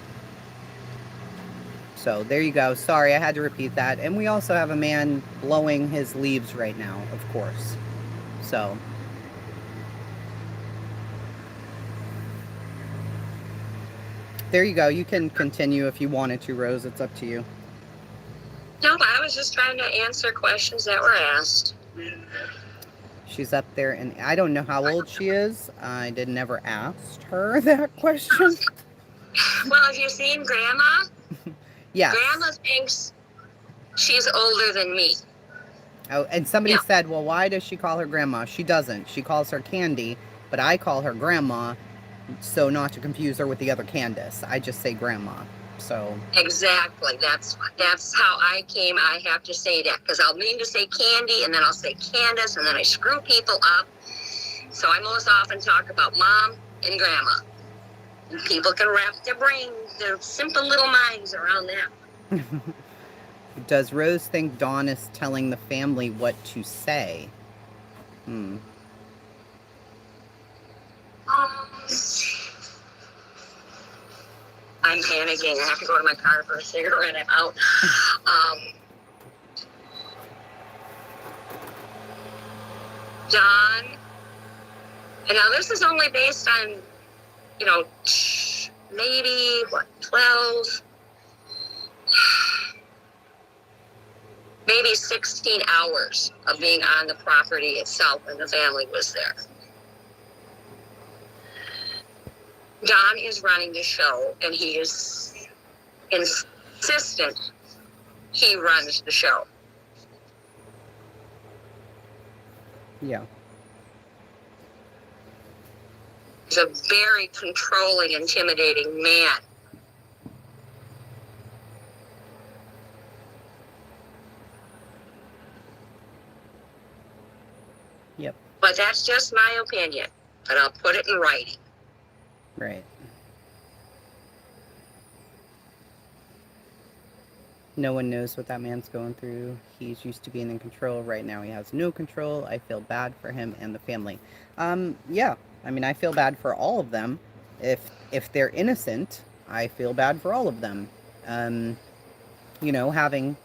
So there you go. Sorry, I had to repeat that. And we also have a man blowing his leaves right now, of course. So there you go. You can continue if you wanted to, Rose. It's up to you. No, I was just trying to answer questions that were asked. She's up there, and I don't know how old she is. I never asked her that question. Well, have you seen Grandma? Yes. Grandma thinks she's older than me. Oh, and somebody said, well, why does she call her Grandma? She doesn't. She calls her Candy, but I call her Grandma, so not to confuse her with the other Candace. I just say Grandma. So exactly. That's how I came. I have to say that because I'll mean to say Candy, and then I'll say Candace, and then I screw people up. So I most often talk about Mom and Grandma. And people can wrap their simple little minds around that. Does Rose think Dawn is telling the family what to say? I'm panicking. I have to go to my car for a cigarette. I'm out. Don, and now this is only based on, you know, maybe, 12, maybe 16 hours of being on the property itself, and the family was there. Don is running the show, and he is insistent he runs the show. Yeah. He's a very controlling, intimidating man. Yep. But that's just my opinion. But I'll put it in writing. Right. No one knows what that man's going through. He's used to being in control. Right now he has no control. I feel bad for him and the family. Yeah. I mean, I feel bad for all of them. If they're innocent, I feel bad for all of them. You know, having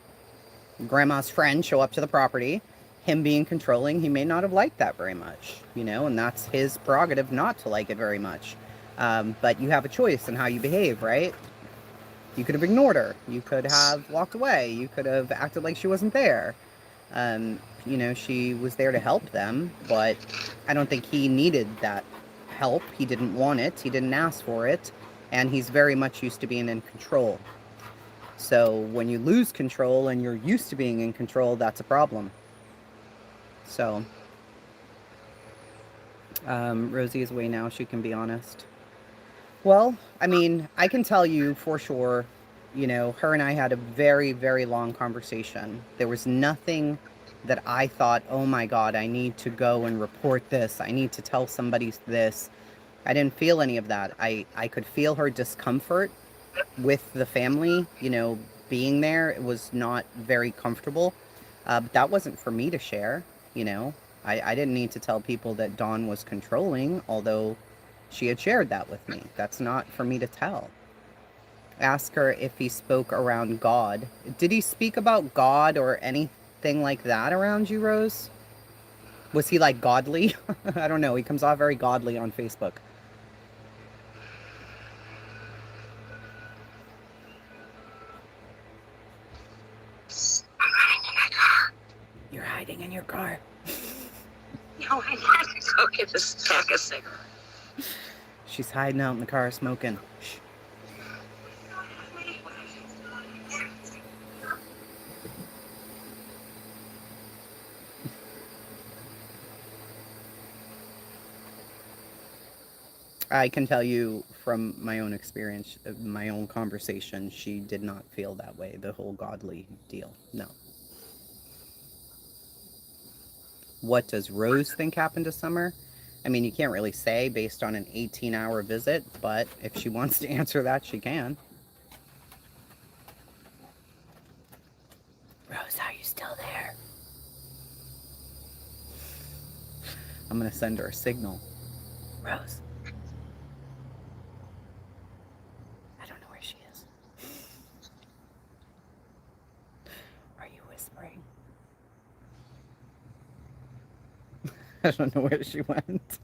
grandma's friend show up to the property, him being controlling, he may not have liked that very much, you know, and that's his prerogative not to like it very much. But you have a choice in how you behave, right? You could have ignored her. You could have walked away. You could have acted like she wasn't there. You know, she was there to help them, but I don't think he needed that help. He didn't want it. He didn't ask for it. And he's very much used to being in control. So when you lose control and you're used to being in control, that's a problem. So, Rosie is away now. She can be honest. Well, I mean, I can tell you for sure, you know, her and I had a very, very long conversation. There was nothing that I thought, oh my God, I need to go and report this. I need to tell somebody this. I didn't feel any of that. I could feel her discomfort with the family, you know, being there. It was not very comfortable. But that wasn't for me to share, you know. I didn't need to tell people that Dawn was controlling, although she had shared that with me. That's not for me to tell. Ask her if he spoke around God. Did he speak about God or anything like that around you, Rose? Was he like godly? I don't know. He comes off very godly on Facebook. I'm hiding in my car. You're hiding in your car. No, I had to go get this pack of cigarettes. She's hiding out in the car smoking. Shh. I can tell you from my own experience, my own conversation, she did not feel that way, the whole godly deal. No. What does Rose think happened to Summer? I mean, you can't really say based on an 18-hour visit, but if she wants to answer that, she can. Rose, are you still there? I'm going to send her a signal. Rose. I don't know where she is. Are you whispering? I don't know where she went.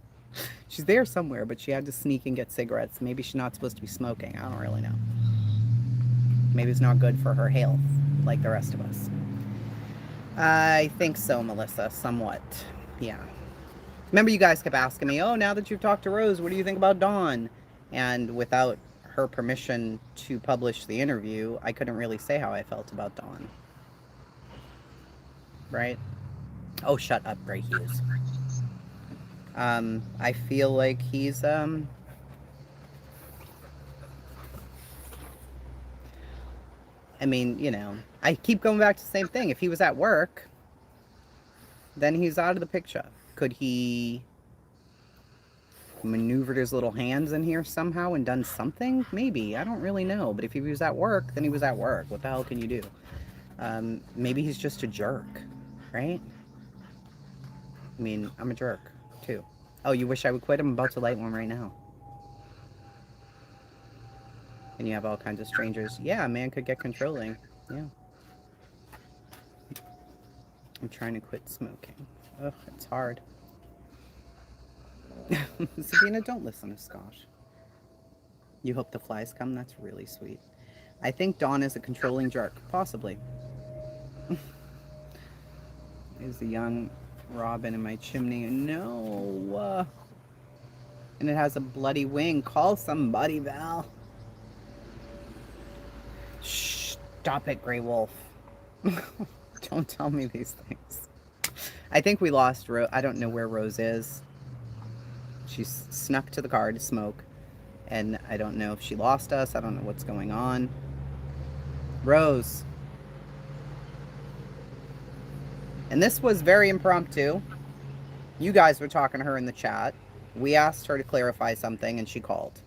She's there somewhere, but she had to sneak and get cigarettes. Maybe she's not supposed to be smoking. I don't really know. Maybe it's not good for her health, like the rest of us. I think so, Melissa, somewhat. Yeah. Remember, you guys kept asking me, oh, now that you've talked to Rose, what do you think about Dawn? And without her permission to publish the interview, I couldn't really say how I felt about Dawn. Right? Oh, shut up, Gray Hughes. I feel like he's, I mean, you know, I keep going back to the same thing. If he was at work, then he's out of the picture. Could he maneuvered his little hands in here somehow and done something? Maybe. I don't really know. But if he was at work, then he was at work. What the hell can you do? Maybe he's just a jerk, right? I mean, I'm a jerk, too. Oh, you wish I would quit? I'm about to light one right now. And you have all kinds of strangers. Yeah, a man could get controlling. Yeah. I'm trying to quit smoking. Ugh, it's hard. Sabina, don't listen to Scott. You hope the flies come? That's really sweet. I think Dawn is a controlling jerk. Possibly. Is the young robin in my chimney? No. And it has a bloody wing. Call somebody, Val. Shh. Stop it, Grey Wolf. Don't tell me these things. I think we lost Rose. I don't know where Rose is. She snuck to the car to smoke. And I don't know if she lost us. I don't know what's going on. Rose. And this was very impromptu. You guys were talking to her in the chat. We asked her to clarify something and she called.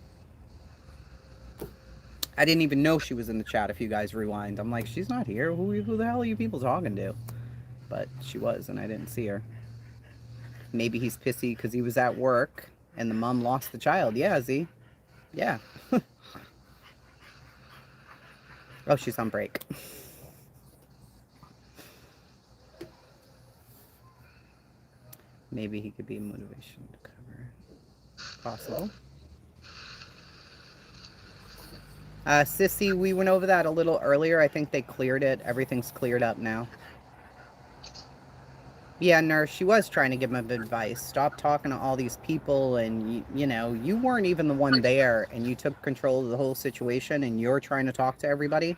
I didn't even know she was in the chat if you guys rewind. I'm like, she's not here. Who the hell are you people talking to? But she was and I didn't see her. Maybe he's pissy because he was at work and the mom lost the child. Yeah, Z. Yeah. Oh, she's on break. Maybe he could be a motivation to cover. Possible. Sissy, we went over that a little earlier. I think they cleared it. Everything's cleared up now. Yeah, nurse, she was trying to give him advice. Stop talking to all these people and, you know, you weren't even the one there and you took control of the whole situation and you're trying to talk to everybody.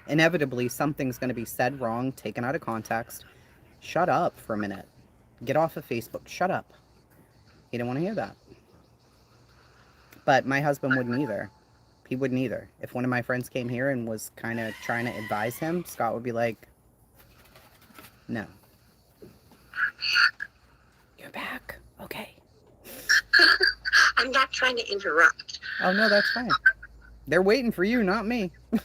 Inevitably, something's going to be said wrong, taken out of context. Shut up for a minute. Get off of Facebook. Shut up. He didn't want to hear that. But my husband wouldn't either. He wouldn't either. If one of my friends came here and was kind of trying to advise him, Scott would be like, no. You're back. Okay. I'm not trying to interrupt. Oh, no, that's fine. They're waiting for you, not me. Well,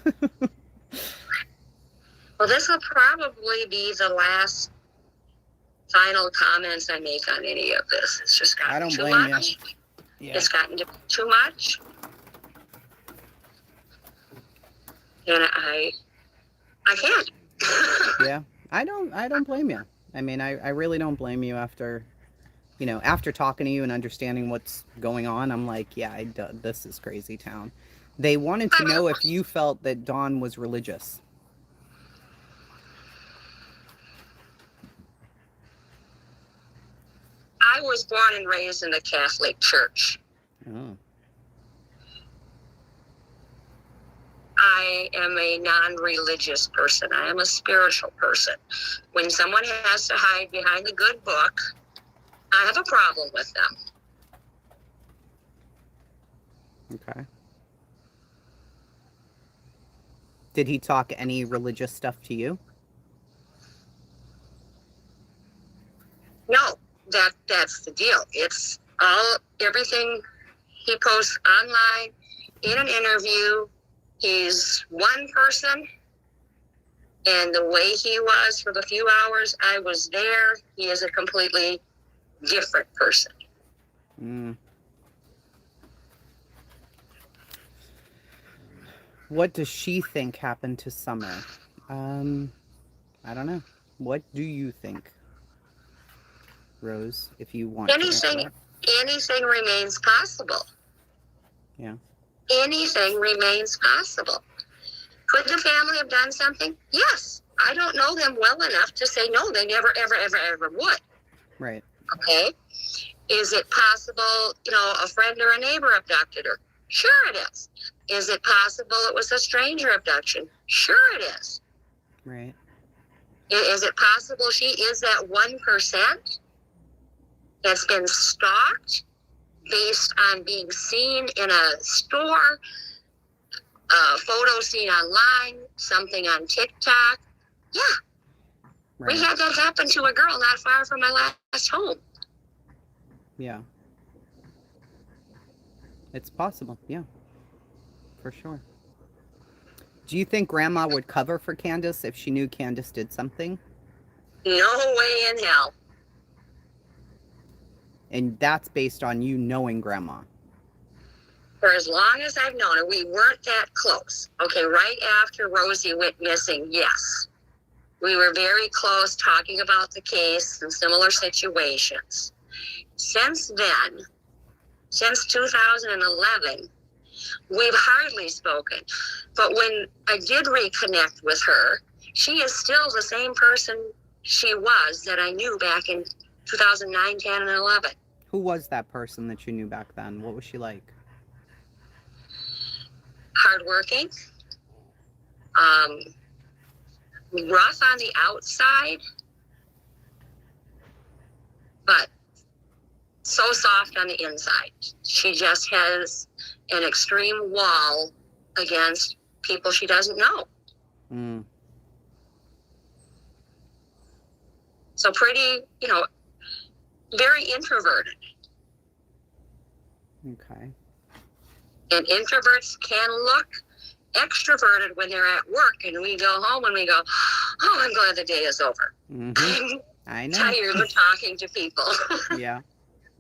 this will probably be the last final comments I make on any of this. It's just I gotten don't too blame much. you. Yeah. It's gotten too much. And I can't. Yeah. I don't blame you. I mean, I really don't blame you after, you know, after talking to you and understanding what's going on. I'm like, yeah, this is crazy town. They wanted to know if you felt that Dawn was religious. I was born and raised in the Catholic Church. Oh. I am a non-religious person. I am a spiritual person. When someone has to hide behind the good book, I have a problem with them. Okay. Did he talk any religious stuff to you? No, that's the deal. It's everything he posts online, in an interview. He's one person, and the way he was for the few hours I was there, he is a completely different person. Mm. What does she think happened to Summer? I don't know. What do you think, Rose, if you want to answer that? Anything remains possible. Yeah. Anything remains possible. Could the family have done something? Yes. I don't know them well enough to say no, they never, ever, ever, ever would. Right. Okay. Is it possible, a friend or a neighbor abducted her? Sure it is. Is it possible it was a stranger abduction? Sure it is. Right. Is it possible she is that 1% that's been stalked based on being seen in a store, a photo seen online, something on TikTok? Yeah. Right. We had that happen to a girl not far from my last home. Yeah. It's possible, yeah. For sure. Do you think Grandma would cover for Candace if she knew Candace did something? No way in hell. And that's based on you knowing Grandma. for as long as I've known her, we weren't that close. Okay, right after Rosie went missing, yes. We were very close talking about the case and similar situations. Since then, since 2011, we've hardly spoken. But when I did reconnect with her, she is still the same person she was that I knew back in 2009, 10, and 11. Who was that person that you knew back then? What was she like? Hardworking, rough on the outside, but so soft on the inside. She just has an extreme wall against people she doesn't know. Mm. So pretty, very introverted. Okay. And introverts can look extroverted when they're at work, and we go home and we go, oh, I'm glad the day is over. Mm-hmm. I I'm know. tired of talking to people. Yeah.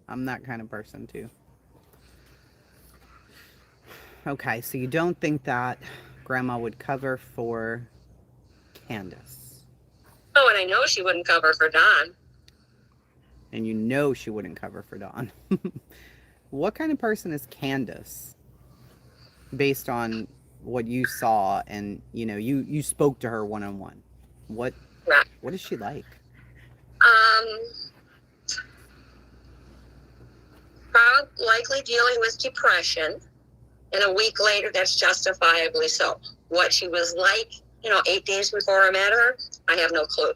I'm that kind of person too. Okay, so you don't think that Grandma would cover for Candace? Oh, and I know she wouldn't cover for Don. And you know she wouldn't cover for Dawn. What kind of person is Candace? Based on what you saw and, you spoke to her one-on-one. What is she like? Probably likely dealing with depression. And a week later, that's justifiably so. What she was like, 8 days before I met her, I have no clue.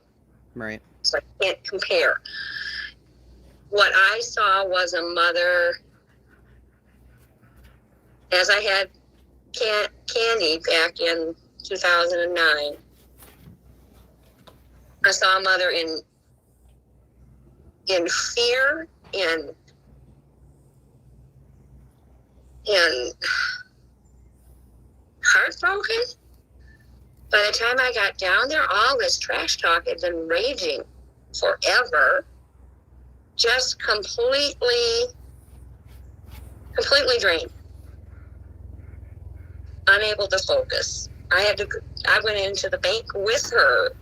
Right. So I can't compare. What I saw was a mother, as I had Candy back in 2009. I saw a mother in fear and heartbroken. By the time I got down there, all this trash talk had been raging forever. Just completely drained. Unable to focus. I went into the bank with her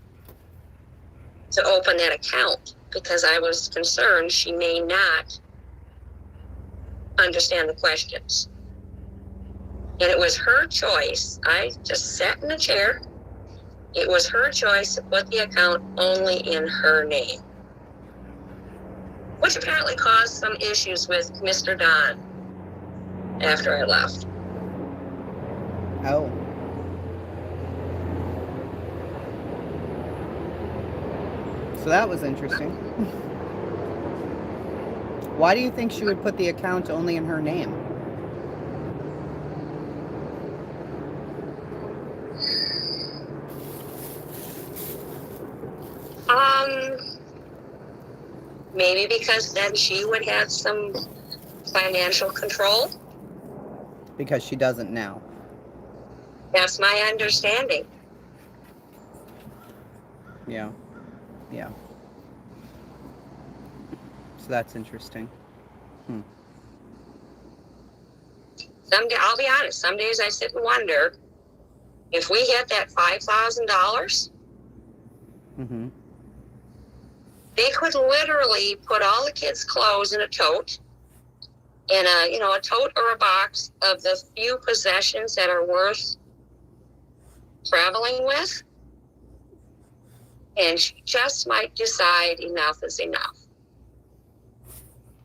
to open that account because I was concerned she may not understand the questions. And it was her choice. I just sat in a chair. It was her choice to put the account only in her name, which apparently caused some issues with Mr. Don after I left. Oh. So that was interesting. Why do you think she would put the account only in her name? Maybe because then she would have some financial control. Because she doesn't now. That's my understanding. Yeah. Yeah. So that's interesting. Someday, I'll be honest, some days I sit and wonder if we hit that $5,000, Mm-hmm. they could literally put all the kids' clothes in a tote, in a tote or a box of the few possessions that are worth traveling with, and she just might decide enough is enough.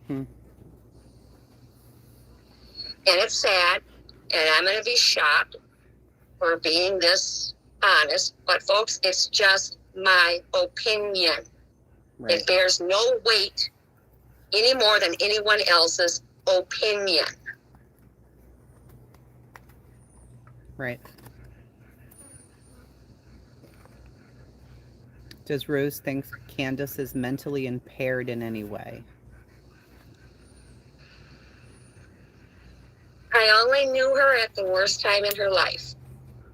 Hmm. And it's sad, and I'm going to be shocked for being this honest, but folks, it's just my opinion. Right. It bears no weight any more than anyone else's opinion. Right. Does Rose think Candace is mentally impaired in any way? I only knew her at the worst time in her life.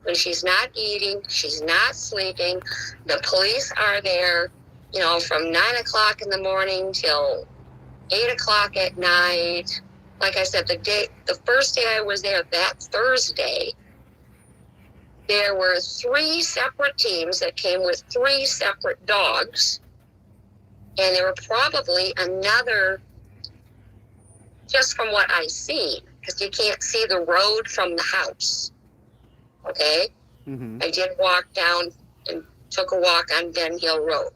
When she's not eating, she's not sleeping. The police are there, from 9 o'clock in the morning till 8 o'clock at night. like I said, the first day I was there, that Thursday, there were 3 separate teams that came with 3 separate dogs. And there were probably another, just from what I seen, because you can't see the road from the house. Okay? Mm-hmm. I did walk down and took a walk on Ben Hill Road.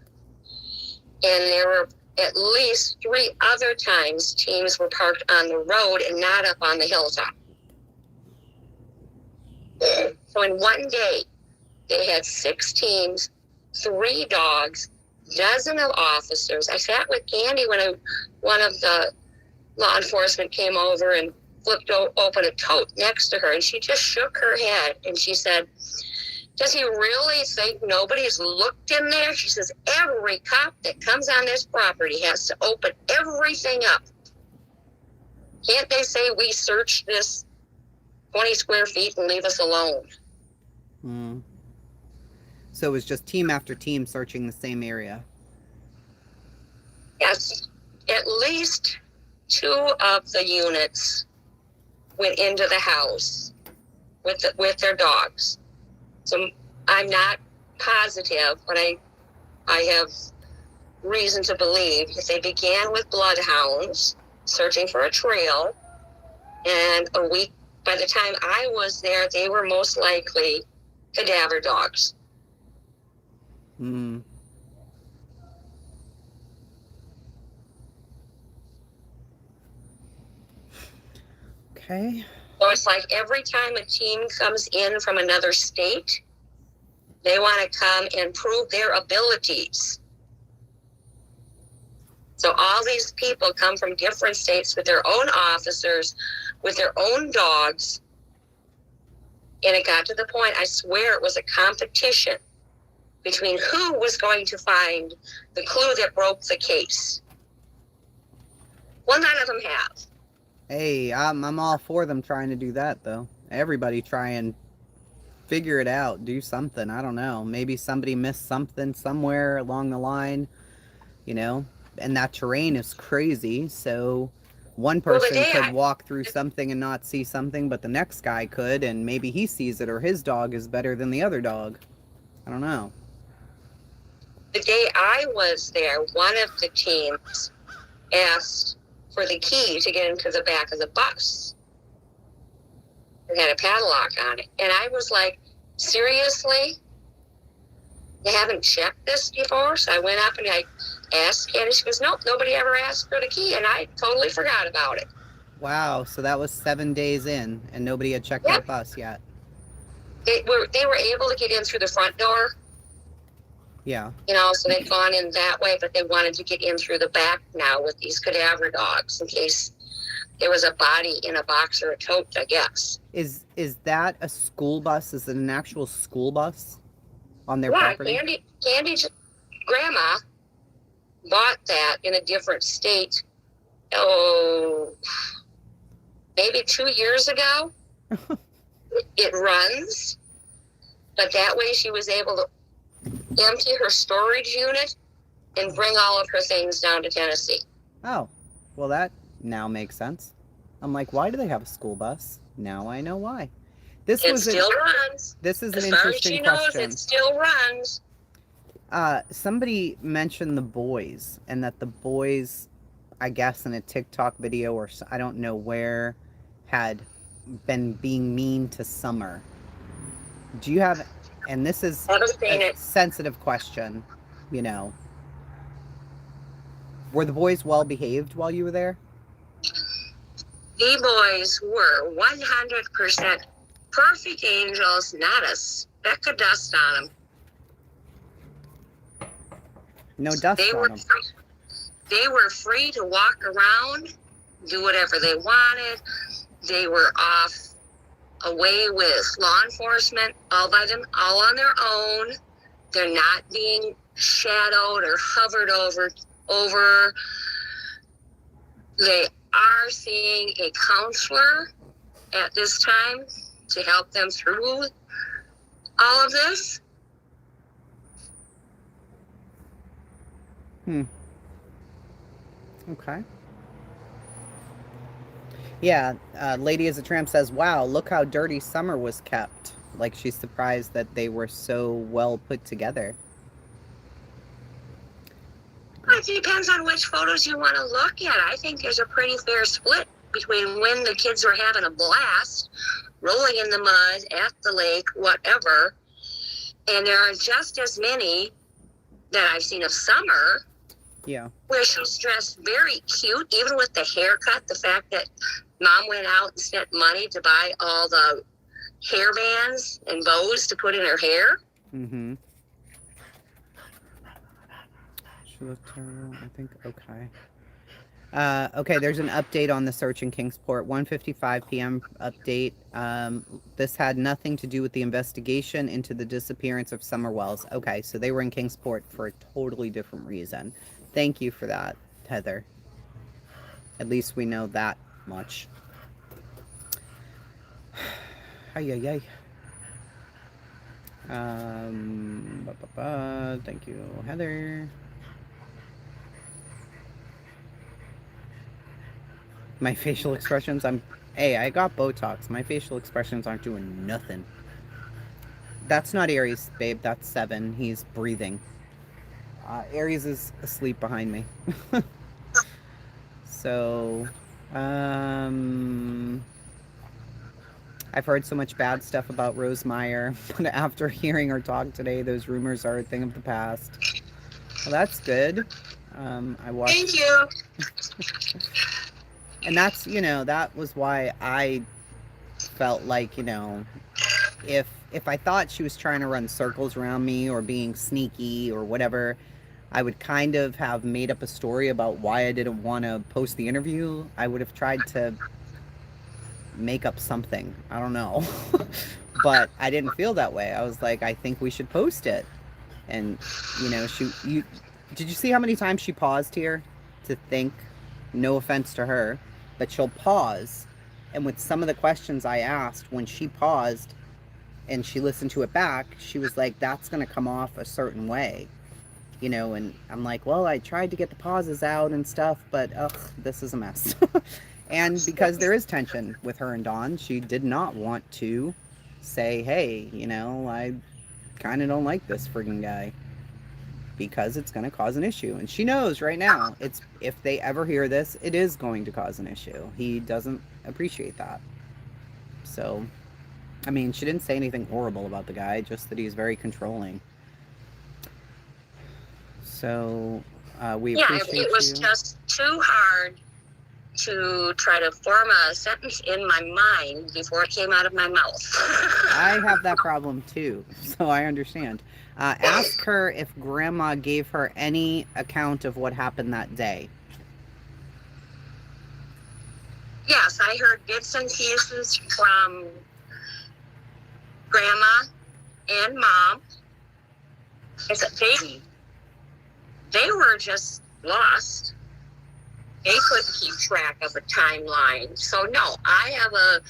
And there were at least 3 other times teams were parked on the road and not up on the hilltop. So in one day, they had 6 teams, 3 dogs, dozen of officers. I sat with Candy when one of the law enforcement came over and flipped open a tote next to her, and she just shook her head, and she said, does he really think nobody's looked in there? She says, every cop that comes on this property has to open everything up. Can't they say we searched this 20 square feet and leave us alone? Mm. So it was just team after team searching the same area. Yes, at least 2 of the units went into the house with their dogs. So I'm not positive, but I have reason to believe that they began with bloodhounds searching for a trail, and a week, by the time I was there, they were most likely cadaver dogs. Hmm. Okay. So it's like every time a team comes in from another state, they want to come and prove their abilities. So all these people come from different states with their own officers, with their own dogs. And it got to the point, I swear it was a competition between who was going to find the clue that broke the case. Well, none of them have. Hey, I'm all for them trying to do that, though. Everybody try and figure it out, do something. I don't know. Maybe somebody missed something somewhere along the line, you know? And that terrain is crazy, so one person could walk through something and not see something, but the next guy could, and maybe he sees it, or his dog is better than the other dog. I don't know. The day I was there, one of the teams asked for the key to get into the back of the bus. It had a padlock on it. And I was like, seriously? You haven't checked this before? So I went up and I asked Candy. She goes, nope, nobody ever asked for the key. And I totally forgot about it. Wow, so that was 7 days in, and nobody had checked that bus yet. They were able to get in through the front door. Yeah. You know, so they'd gone in that way, but they wanted to get in through the back now with these cadaver dogs in case there was a body in a box or a tote, I guess. Is that a school bus? Is it an actual school bus on their property? Yeah, Candy's grandma bought that in a different state, maybe 2 years ago. It runs, but that way she was able to empty her storage unit and bring all of her things down to Tennessee. Oh, well, that now makes sense. I'm like, why do they have a school bus? Now I know why. It still runs. This is an interesting question. As far as she knows, it still runs. Somebody mentioned the boys, and that the boys, I guess in a TikTok video or I don't know where, had been being mean to Summer. Do you have, and this is a sensitive question, you know, were the boys well behaved while you were there? The boys were 100% perfect angels, not a speck of dust on them. No dust on them. They were free to walk around, do whatever they wanted. They were off away with law enforcement, all on their own. They're not being shadowed or hovered over. They are seeing a counselor at this time to help them through all of this. Okay. Yeah, Lady as a Tramp says, wow, look how dirty summer was kept. Like she's surprised that they were so well put together. It depends on which photos you want to look at. I think there's a pretty fair split between when the kids were having a blast, rolling in the mud, at the lake, whatever. And there are just as many that I've seen of Summer Yeah. where she's dressed very cute, even with the haircut, the fact that Mom went out and spent money to buy all the hair bands and bows to put in her hair. Mm-hmm. She looked terrible, I think. Okay. Okay, there's an update on the search in Kingsport. 1:55 p.m. update. This had nothing to do with the investigation into the disappearance of Summer Wells. Okay, so they were in Kingsport for a totally different reason. Thank you for that, Heather. At least we know that much. Ay, ay, ay. Thank you, Heather. My facial expressions, hey, I got Botox. My facial expressions aren't doing nothing. That's not Aries, babe. That's 7. He's breathing. Aries is asleep behind me. So, I've heard so much bad stuff about Rose Meyer, but after hearing her talk today, those rumors are a thing of the past. Well, that's good. I watched. Thank you. And that's, that was why I felt like, if I thought she was trying to run circles around me or being sneaky or whatever, I would kind of have made up a story about why I didn't want to post the interview. I would have tried to make up something. I don't know. But I didn't feel that way. I was like, I think we should post it. And, did you see how many times she paused here to think? No offense to her, but she'll pause. And with some of the questions I asked, when she paused and she listened to it back, she was like, that's going to come off a certain way. And I'm like, well, I tried to get the pauses out and stuff, but this is a mess. And because there is tension with her and Dawn, she did not want to say, hey, I kind of don't like this friggin' guy, because it's going to cause an issue. And she knows right now, if they ever hear this, it is going to cause an issue. He doesn't appreciate that. So, I mean, she didn't say anything horrible about the guy, just that he's very controlling. So, we appreciate you. It was just too hard to try to form a sentence in my mind before it came out of my mouth. I have that problem too, so I understand. Ask her if Grandma gave her any account of what happened that day. Yes, I heard bits and pieces from Grandma and Mom. It's a baby. They were just lost. They couldn't keep track of a timeline. So no, I have a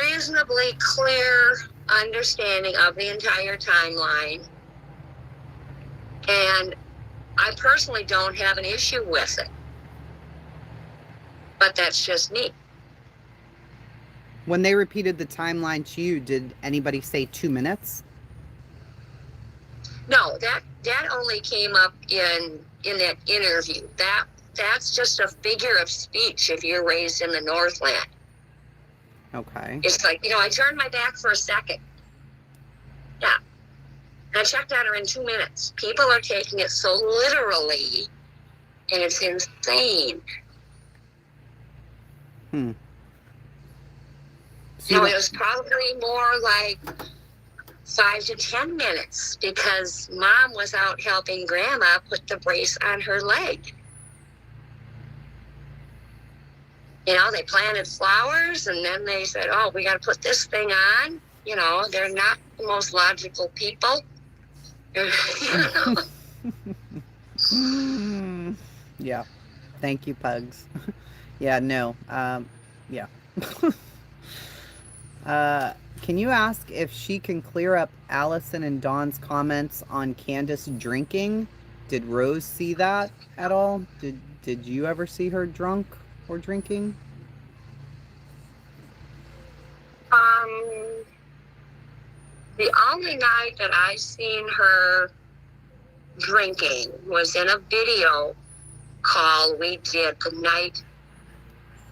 reasonably clear understanding of the entire timeline. And I personally don't have an issue with it. But that's just me. When they repeated the timeline to you, did anybody say 2 minutes? No, that only came up in that interview. That's just a figure of speech if you're raised in the Northland. Okay. It's like, I turned my back for a second. Yeah. And I checked on her in 2 minutes. People are taking it so literally, and it's insane. It was probably more like 5 to 10 minutes because Mom was out helping Grandma put the brace on her leg. They planted flowers and then they said, oh, we got to put this thing on. They're not the most logical people. Yeah. Thank you, Pugs. Yeah, no. Yeah. Can you ask if she can clear up Allison and Dawn's comments on Candace drinking? Did Rose see that at all? Did you ever see her drunk? or drinking? The only night that I seen her drinking was in a video call we did the night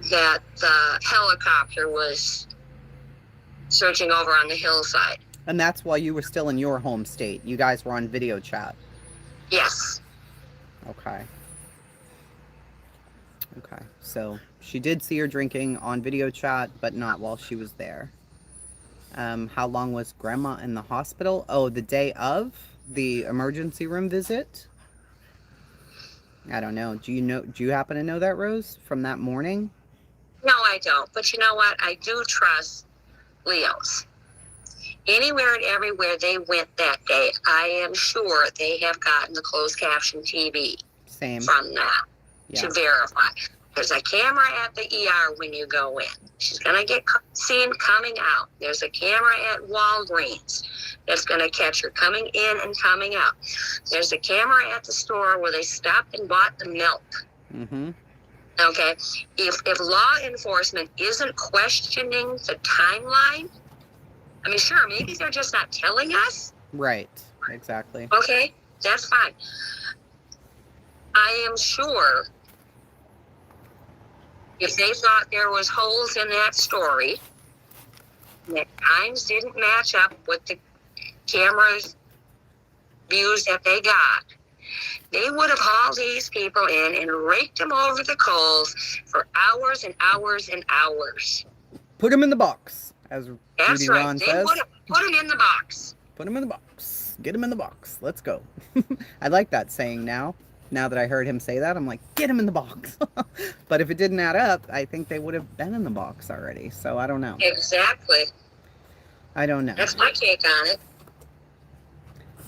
that the helicopter was searching over on the hillside. And that's while you were still in your home state. You guys were on video chat. Yes. Okay. Okay. So she did see her drinking on video chat, but not while she was there. How long was Grandma in the hospital? Oh, the day of the emergency room visit? I don't know. Do you happen to know that, Rose, from that morning? No, I don't. But you know what? I do trust Leos. Anywhere and everywhere they went that day, I am sure they have gotten the closed caption TV Same. from that Yeah. to verify. There's a camera at the ER when you go in. She's going to get seen coming out. There's a camera at Walgreens that's going to catch her coming in and coming out. There's a camera at the store where they stopped and bought the milk. Mm-hmm. Okay? If law enforcement isn't questioning the timeline, I mean, sure, maybe they're just not telling us. Right. Exactly. Okay? That's fine. I am sure if they thought there was holes in that story, that times didn't match up with the camera's views that they got, they would have hauled these people in and raked them over the coals for hours and hours and hours. Put them in the box, as That's Judy right. Ron They says. would have put them in the box. Put them in the box. Get them in the box. Let's go. I like that saying now. Now that I heard him say that, I'm like, get him in the box. But if it didn't add up, I think they would have been in the box already. So I don't know. Exactly. I don't know. That's my take on it.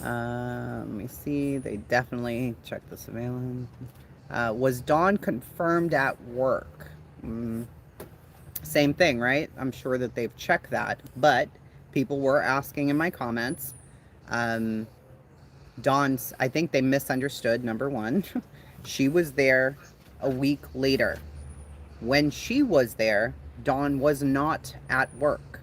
Let me see. They definitely checked the surveillance. Was Dawn confirmed at work? Same thing, right? I'm sure that they've checked that. But people were asking in my comments. Dawn's, I think they misunderstood, number one. She was there a week later. When she was there, Dawn was not at work.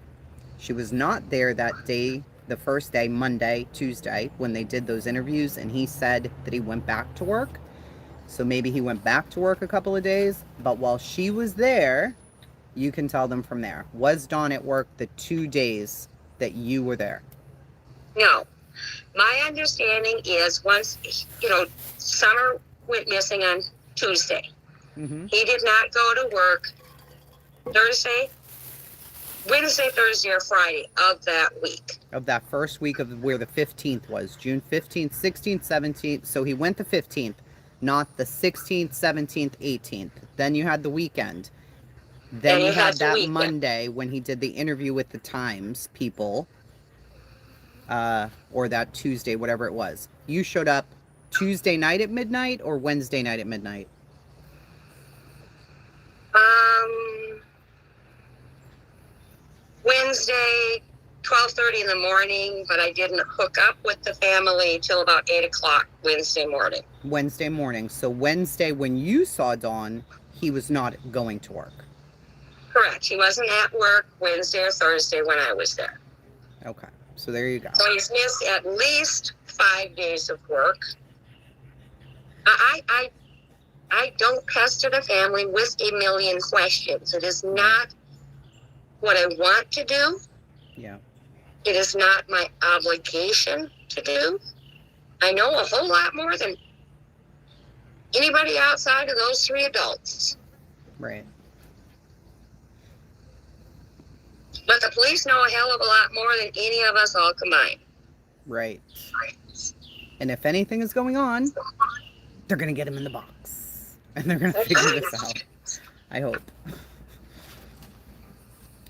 She was not there that day, the first day, Monday, Tuesday, when they did those interviews, and he said that he went back to work. So maybe he went back to work a couple of days, but while she was there, you can tell them from there. Was Dawn at work the 2 days that you were there? No. My understanding is once, Summer went missing on Tuesday. Mm-hmm. He did not go to work Wednesday, Thursday, or Friday of that week. Of that first week of where the 15th was. June 15th, 16th, 17th. So he went the 15th, not the 16th, 17th, 18th. Then you had the weekend. Then you had that Monday when he did the interview with the Times people. Or that Tuesday, whatever it was. You showed up Tuesday night at midnight or Wednesday night at midnight? Wednesday, 12:30 in the morning, but I didn't hook up with the family till about 8 o'clock Wednesday morning. Wednesday morning. So Wednesday when you saw Dawn, he was not going to work. Correct. He wasn't at work Wednesday or Thursday when I was there. Okay. So there you go. So he's missed at least 5 days of work. I don't pester the family with a million questions. It is not what I want to do. Yeah. It is not my obligation to do. I know a whole lot more than anybody outside of those three adults. Right. But the police know a hell of a lot more than any of us all combined. Right. And if anything is going on, they're going to get him in the box. And they're going to figure this out. I hope.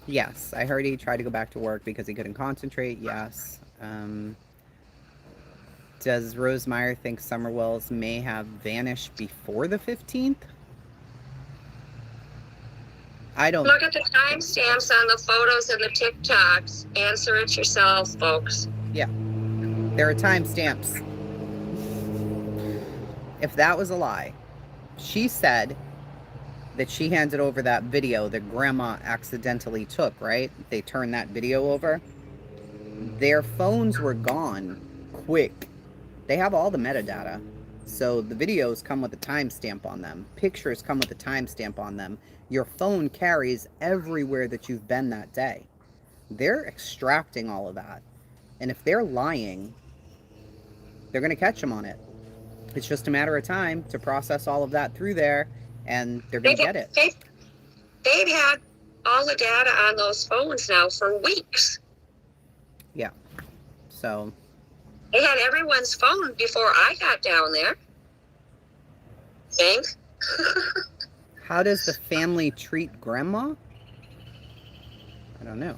Yes, I heard he tried to go back to work because he couldn't concentrate. Yes. Does Rose Meyer think Summer Wells may have vanished before the 15th? I don't. Look at the timestamps on the photos and the TikToks. Answer it yourself, folks. Yeah. There are timestamps. If that was a lie, she said that she handed over that video that grandma accidentally took, right? They turned that video over. Their phones were gone quick. They have all the metadata. So the videos come with a timestamp on them. Pictures come with a timestamp on them. Your phone carries everywhere that you've been that day. They're extracting all of that. And if they're lying, they're going to catch them on it. It's just a matter of time to process all of that through there, and they're going to get it. They've had all the data on those phones now for weeks. Yeah. So They had everyone's phone before I got down there. Think. how does the family treat grandma? I don't know.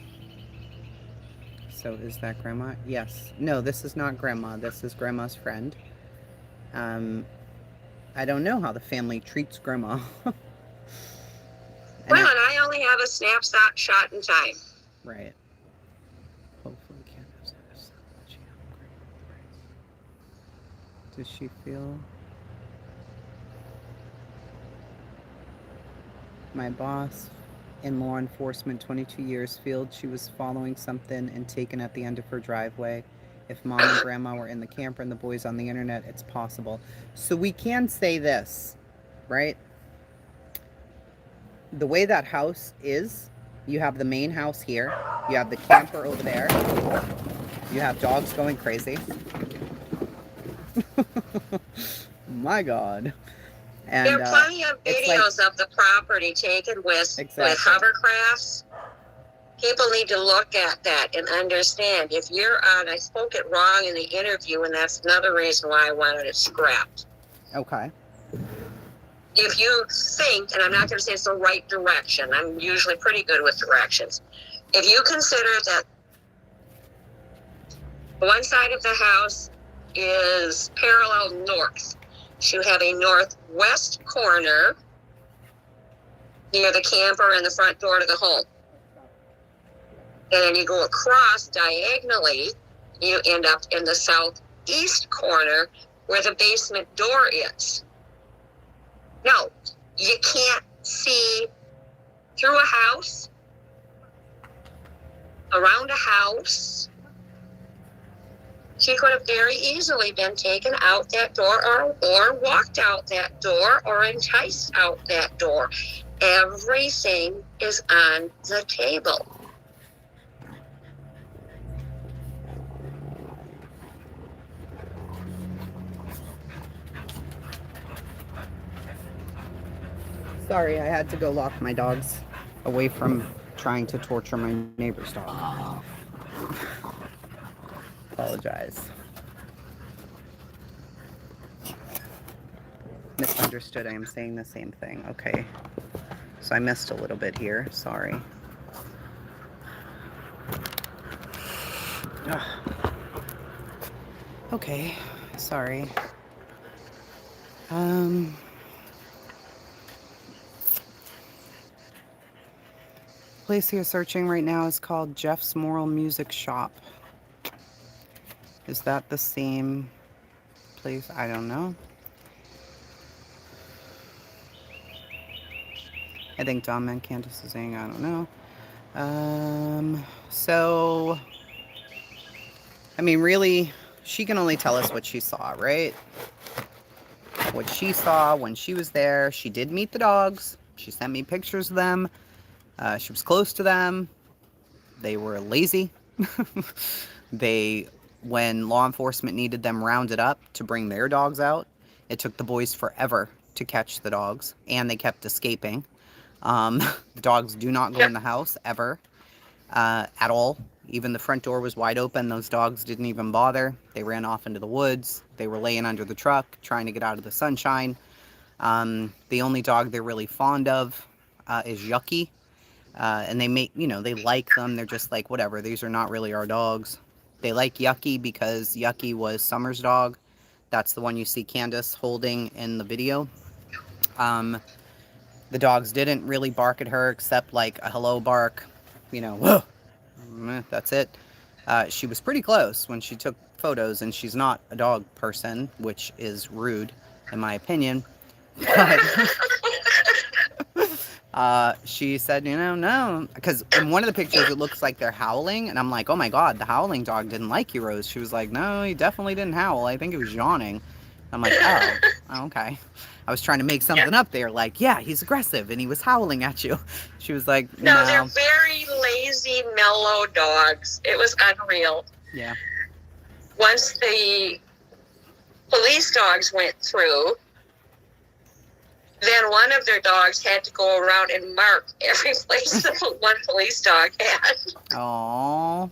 So is that grandma? Yes. No, this is not grandma. This is grandma's friend. I don't know how the family treats grandma. Well, and I only have a snapshot shot in time. Right. Hopefully Candace has she upgraded. Does she feel? My boss in law enforcement, 22 years, feels she was following something and taken at the end of her driveway. If mom and grandma were in the camper and the boys on the internet, it's possible. So we can say this, right? The way that house is, you have the main house here, you have the camper over there, you have dogs going crazy. My God. And, there are plenty of videos of the property taken with hovercrafts. People need to look at that and understand. If you're on, I spoke it wrong in the interview, and that's another reason why I wanted it scrapped. Okay. If you think, and I'm not going to say it's the right direction, I'm usually pretty good with directions. If you consider that one side of the house is parallel north, you have a northwest corner near the camper and the front door to the home. And then you go across diagonally, you end up in the southeast corner where the basement door is. No, you can't see through a house, around a house. She could have very easily been taken out that door or walked out that door or enticed out that door. Everything is on the table. Sorry, I had to go lock my dogs away from trying to torture my neighbor's dog. Apologize. Misunderstood. I am saying the same thing. Okay. So I missed a little bit here. Sorry. Ugh. Okay. Sorry. Place you're searching right now is called Jeff's Moral Music Shop. Is that the same place? I don't know. I think Dom and Candace is saying, I don't know. So, I mean, really, she can only tell us what she saw, right? What she saw when she was there. She did meet the dogs. She sent me pictures of them. She was close to them. They were lazy. When law enforcement needed them rounded up to bring their dogs out, it took the boys forever to catch the dogs, and they kept escaping. The dogs do not go in the house ever, at all. Even the front door was wide open. Those dogs didn't even bother. They ran off into the woods. They were laying under the truck, trying to get out of the sunshine. The only dog they're really fond of is Yucky. And they like them. They're just like, whatever, these are not really our dogs. They like Yucky because Yucky was Summer's dog. That's the one you see Candace holding in the video. The dogs didn't really bark at her except like a hello bark, whoa. That's it. She was pretty close when she took photos, and she's not a dog person, which is rude in my opinion. But She said, no. Because in one of the pictures, it looks like they're howling. And I'm like, oh my God, the howling dog didn't like you, Rose. She was like, no, he definitely didn't howl. I think he was yawning. I'm like, oh, okay. I was trying to make something up there. Like, yeah, he's aggressive and he was howling at you. She was like, No, they're no. very lazy, mellow dogs. It was unreal. Yeah. Once the police dogs went through, then one of their dogs had to go around and mark every place that one police dog had. Aww.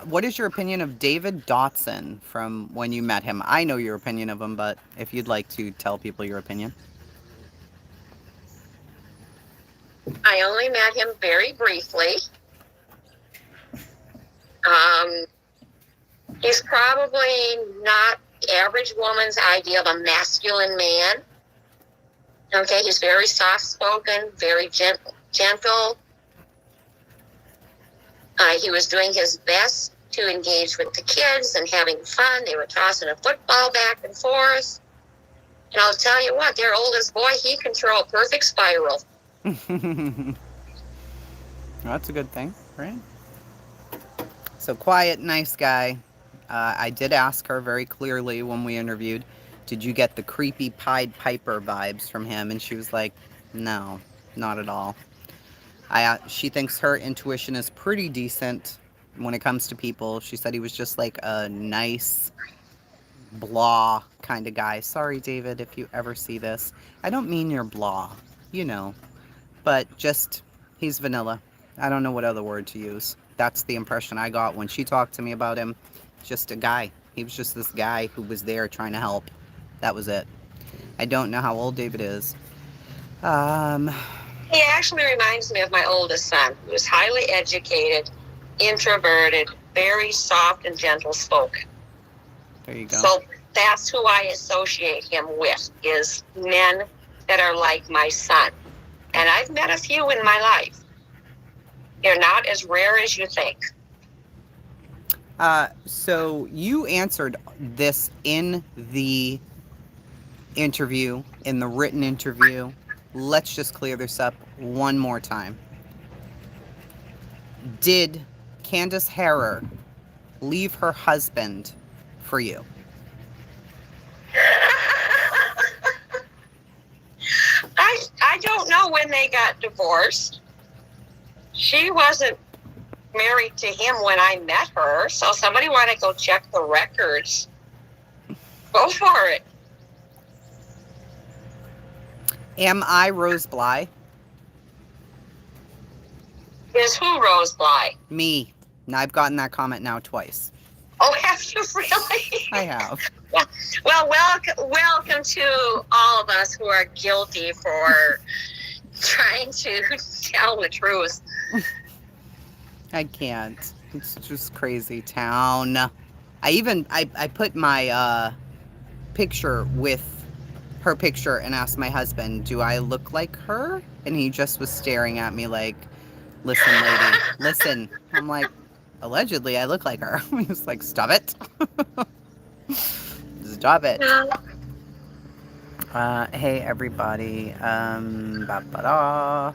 What is your opinion of David Dotson from when you met him? I know your opinion of him, but if you'd like to tell people your opinion. I only met him very briefly. He's probably not the average woman's idea of a masculine man. Okay, he's very soft-spoken, very gentle. He was doing his best to engage with the kids and having fun. They were tossing a football back and forth. And I'll tell you what, their oldest boy, he can throw a perfect spiral. That's a good thing, right? So quiet, nice guy. I did ask her very clearly when we interviewed, did you get the creepy Pied Piper vibes from him? And she was like, no, not at all. She thinks her intuition is pretty decent when it comes to people. She said he was just like a nice, blah kind of guy. Sorry, David, if you ever see this. I don't mean you're blah, but just, he's vanilla. I don't know what other word to use. That's the impression I got when she talked to me about him. Just a guy. He was just this guy who was there trying to help. That was it. I don't know how old David is. He actually reminds me of my oldest son, who was highly educated, introverted, very soft and gentle spoken. There you go. So that's who I associate him with, is men that are like my son. And I've met a few in my life. They're not as rare as you think. So you answered this in the interview, in the written interview. Let's just clear this up one more time. Did Candace Harrer leave her husband for you? I don't know when they got divorced. She wasn't married to him when I met her, so somebody want to go check the records. Go for it. Am I Rose Bly? Is who Rose Bly? Me. And I've gotten that comment now twice. Oh, have you really? I have. Well, welcome to all of us who are guilty for trying to tell the truth. I can't. It's just crazy town. I put my picture with her picture and asked my husband, do I look like her? And he just was staring at me like, listen, lady, listen. I'm like, allegedly I look like her. He was like, stop it. Stop it. Hey everybody. Ba-ba-da.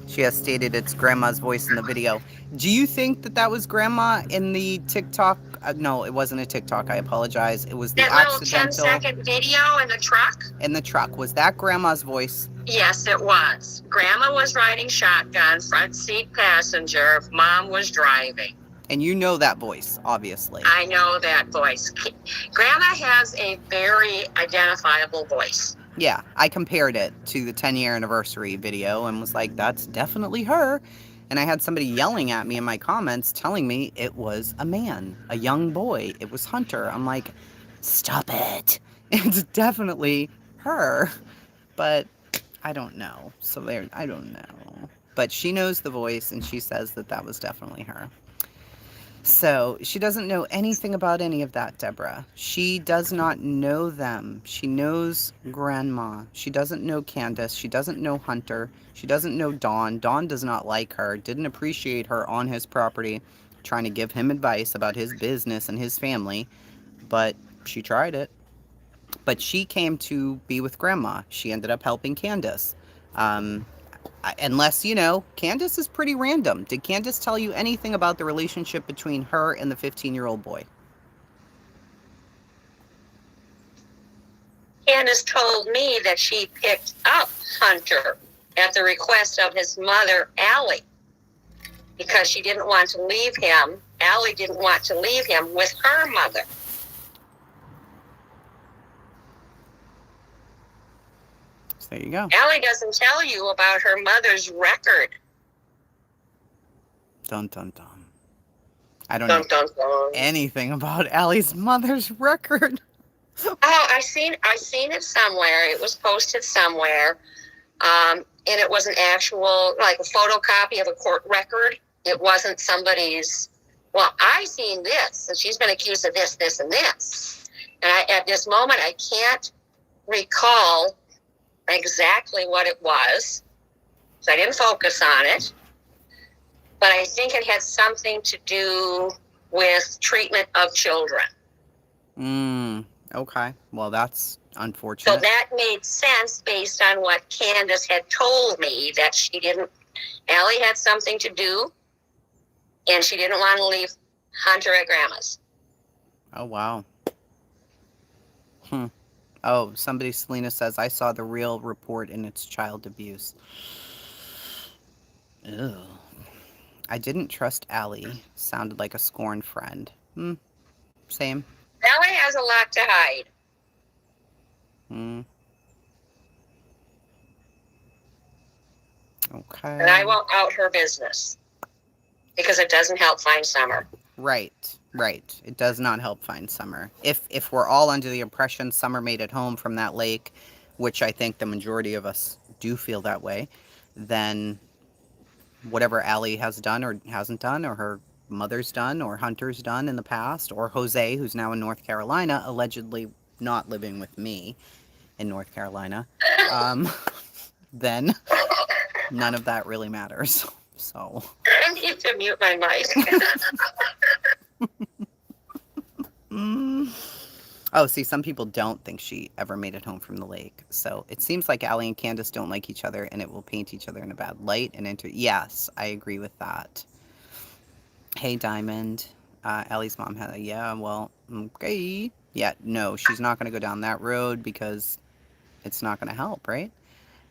She has stated it's grandma's voice in the video. Do you think that was grandma in the TikTok? No, it wasn't a TikTok. I apologize. It was the that little accidental 10-second video in the truck? in the truck. Was that grandma's voice? Yes, it was. Grandma was riding shotgun, front seat passenger. Mom was driving. And you know that voice, obviously. I know that voice. Grandma has a very identifiable voice. Yeah, I compared it to the 10-year anniversary video and was like, that's definitely her. And I had somebody yelling at me in my comments telling me it was a man, a young boy. It was Hunter. I'm like, stop it. It's definitely her. But I don't know. So there, I don't know. But she knows the voice and she says that was definitely her. So she doesn't know anything about any of that, Deborah. She does not know them. She knows Grandma. She doesn't know Candace. She doesn't know Hunter. She doesn't know Dawn. Dawn does not like her, didn't appreciate her on his property, trying to give him advice about his business and his family. But she tried it. But she came to be with Grandma. She ended up helping Candace. Unless, Candace is pretty random. Did Candace tell you anything about the relationship between her and the 15-year-old boy? Candace told me that she picked up Hunter at the request of his mother, Allie, because she didn't want to leave him. Allie didn't want to leave him with her mother. So there you go. Allie doesn't tell you about her mother's record. Dun, dun, dun. I don't know anything about Allie's mother's record. Oh, I seen it somewhere. It was posted somewhere. And it was an actual, like a photocopy of a court record. It wasn't somebody's, well, I seen this, and she's been accused of this, this, and this. And at this moment, I can't recall exactly what it was, so I didn't focus on it. But I think it had something to do with treatment of children. Okay. Well, that's unfortunate. So that made sense based on what Candace had told me, that she didn't, Allie had something to do, and she didn't want to leave Hunter at Grandma's. Oh, wow. Oh, Selena says, I saw the real report and it's child abuse. Ew. I didn't trust Allie. Sounded like a scorned friend. Same. Allie has a lot to hide. Okay. And I won't out her business, because it doesn't help find Summer. Right. It does not help find Summer. If we're all under the impression Summer made it home from that lake, which I think the majority of us do feel that way, then whatever Allie has done or hasn't done, or her mother's done, or Hunter's done in the past, or Jose, who's now in North Carolina, allegedly not living with me in North Carolina, then none of that really matters. So I need to mute my mic. Oh, see, some people don't think she ever made it home from the lake. So it seems like Allie and Candace don't like each other, and it will paint each other in a bad light. Yes, I agree with that. Hey, Diamond. Allie's mom had okay. Yeah, no, she's not going to go down that road because it's not going to help, right?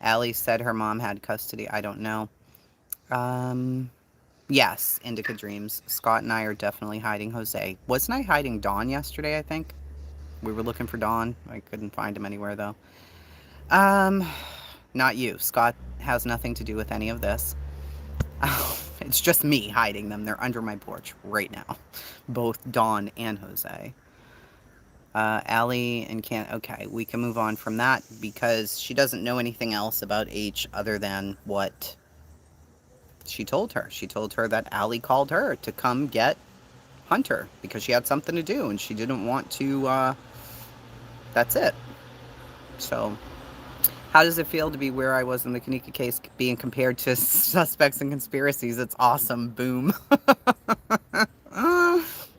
Allie said her mom had custody. I don't know. Yes, Indica Dreams. Scott and I are definitely hiding Jose. Wasn't I hiding Dawn yesterday, I think? We were looking for Dawn. I couldn't find him anywhere, though. Not you. Scott has nothing to do with any of this. It's just me hiding them. They're under my porch right now. Both Dawn and Jose. Allie and okay, we can move on from that because she doesn't know anything else about H other than what she told her. She told her that Allie called her to come get Hunter because she had something to do and she didn't want to, that's it. So, how does it feel to be where I was in the Kanika case being compared to suspects and conspiracies? It's awesome. Boom.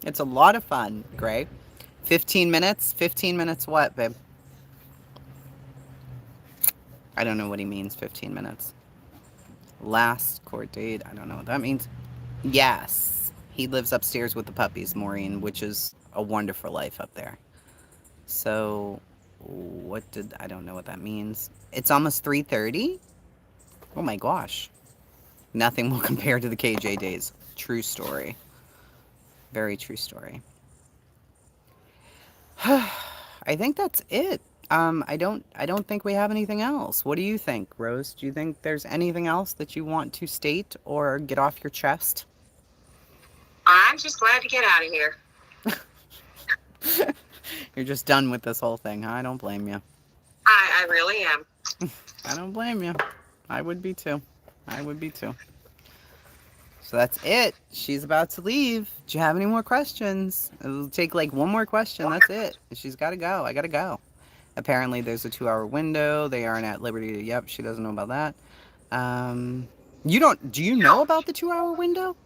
It's a lot of fun, Gray. 15 minutes? 15 minutes what, babe? I don't know what he means, 15 minutes. Last court date. I don't know what that means. Yes. He lives upstairs with the puppies, Maureen, which is a wonderful life up there. So, I don't know what that means. It's almost 3:30? Oh my gosh. Nothing will compare to the KJ days. True story. Very true story. I think that's it. I don't think we have anything else. What do you think, Rose? Do you think there's anything else that you want to state or get off your chest? I'm just glad to get out of here. You're just done with this whole thing, huh? I don't blame you. I really am. I don't blame you. I would be too. So that's it. She's about to leave. Do you have any more questions? It'll take like one more question. That's it. She's got to go. I got to go. Apparently there's a 2-hour window. They aren't at liberty to, yep, she doesn't know about that. Do you know about the 2-hour window?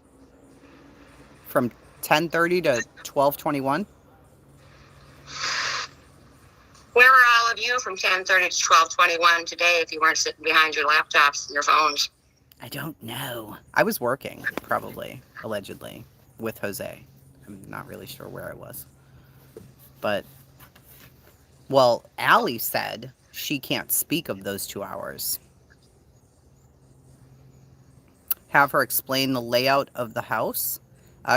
From 10:30 to 12:21? Where were all of you from 10:30 to 12:21 today if you weren't sitting behind your laptops and your phones? I don't know. I was working, probably, allegedly, with Jose. I'm not really sure where I was. But, well, Allie said she can't speak of those 2 hours. Have her explain the layout of the house.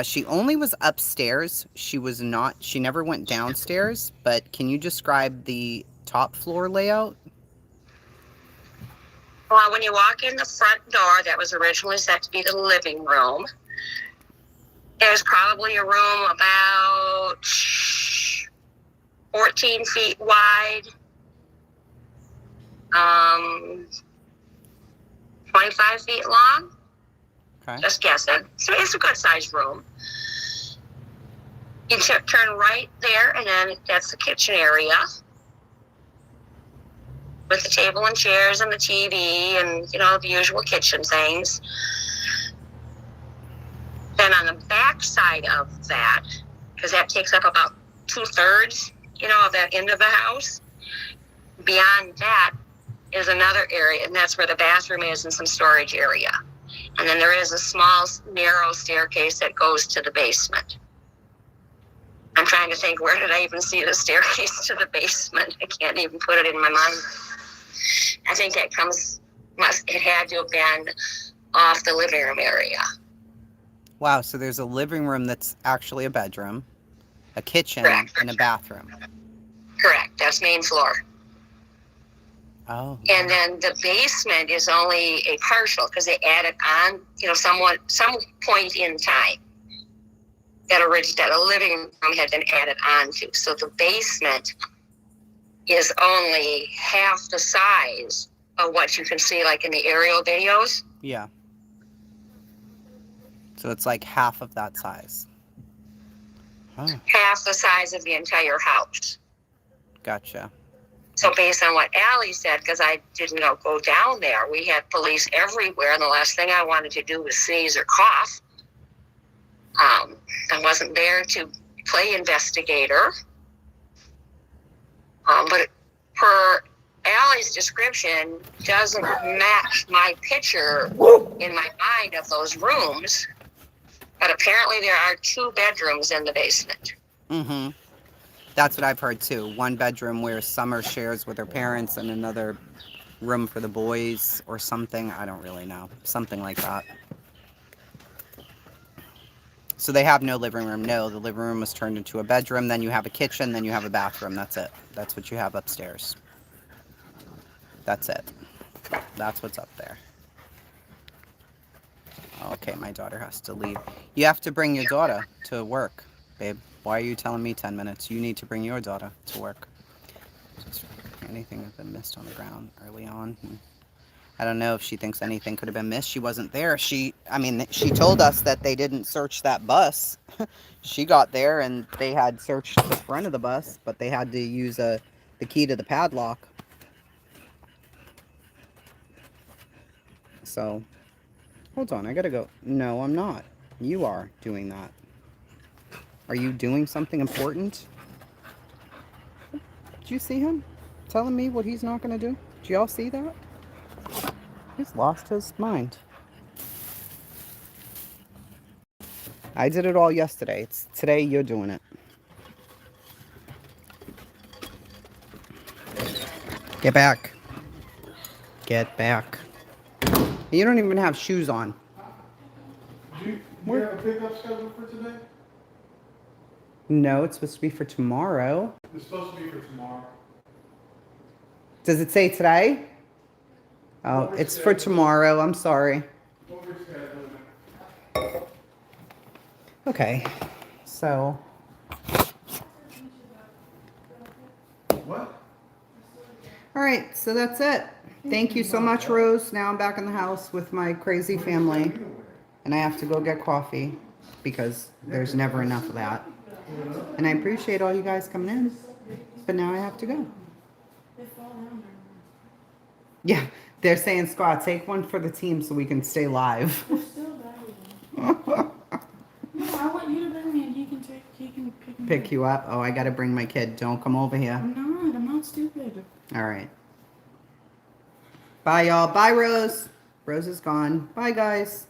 She only was upstairs. She never went downstairs. But can you describe the top floor layout? Well, when you walk in the front door that was originally set to be the living room, there's probably a room about 14 feet wide, 25 feet long. Okay. Just guessing. So it's a good sized room. You turn right there, and then that's the kitchen area with the table and chairs and the TV and, the usual kitchen things. Then on the back side of that, because that takes up about 2/3, of that end of the house, beyond that is another area, and that's where the bathroom is and some storage area. And then there is a small, narrow staircase that goes to the basement. I'm trying to think, where did I even see the staircase to the basement? I can't even put it in my mind. I think it had to have been off the living room area. Wow, so there's a living room that's actually a bedroom, a kitchen, Correct. and a bathroom. Correct. That's main floor. Oh. And then the basement is only a partial because they added on, some point in time that a living room had been added on to. So the basement is only half the size of what you can see like in the aerial videos. Yeah. So it's like half of that size. Oh, Half the size of the entire house. gotcha. So based on what Allie said, because I didn't go down there, we had police everywhere, and the last thing I wanted to do was sneeze or cough. I wasn't there to play investigator. But per Allie's description doesn't match my picture in my mind of those rooms. But apparently there are 2 bedrooms in the basement. Mm-hmm. That's what I've heard too. One bedroom where Summer shares with her parents and another room for the boys or something. I don't really know. Something like that. So they have no living room. No, the living room was turned into a bedroom. Then you have a kitchen. Then you have a bathroom. That's it. That's what you have upstairs. That's it. That's what's up there. Okay, my daughter has to leave. You have to bring your daughter to work, babe. Why are you telling me 10 minutes? You need to bring your daughter to work. Just anything that's been missed on the ground early on. I don't know if she thinks anything could have been missed. She wasn't there. She told us that they didn't search that bus. She got there and they had searched the front of the bus, but they had to use the key to the padlock. So, hold on. I gotta go. No, I'm not. You are doing that. Are you doing something important? Did you see him telling me what he's not going to do? Did y'all see that? He's lost his mind. I did it all yesterday. It's today you're doing it. Get back. Get back. You don't even have shoes on. Do you have a pickup schedule for today? No, it's supposed to be for tomorrow. It's supposed to be for tomorrow. Does it say today? Oh, it's for tomorrow. I'm sorry. What we're scheduling. Okay, so What? all right, so that's it. Thank you so much, Rose. Now I'm back in the house with my crazy family, and I have to go get coffee because there's never enough of that. And I appreciate all you guys coming in, but now I have to go. Yeah, they're saying, Scott, take one for the team so we can stay live. No, I want you to bring me and he can pick me Pick you up? Oh, I gotta bring my kid. Don't come over here. I'm not not stupid. All right. Bye, y'all. Bye, Rose. Rose is gone. Bye, guys.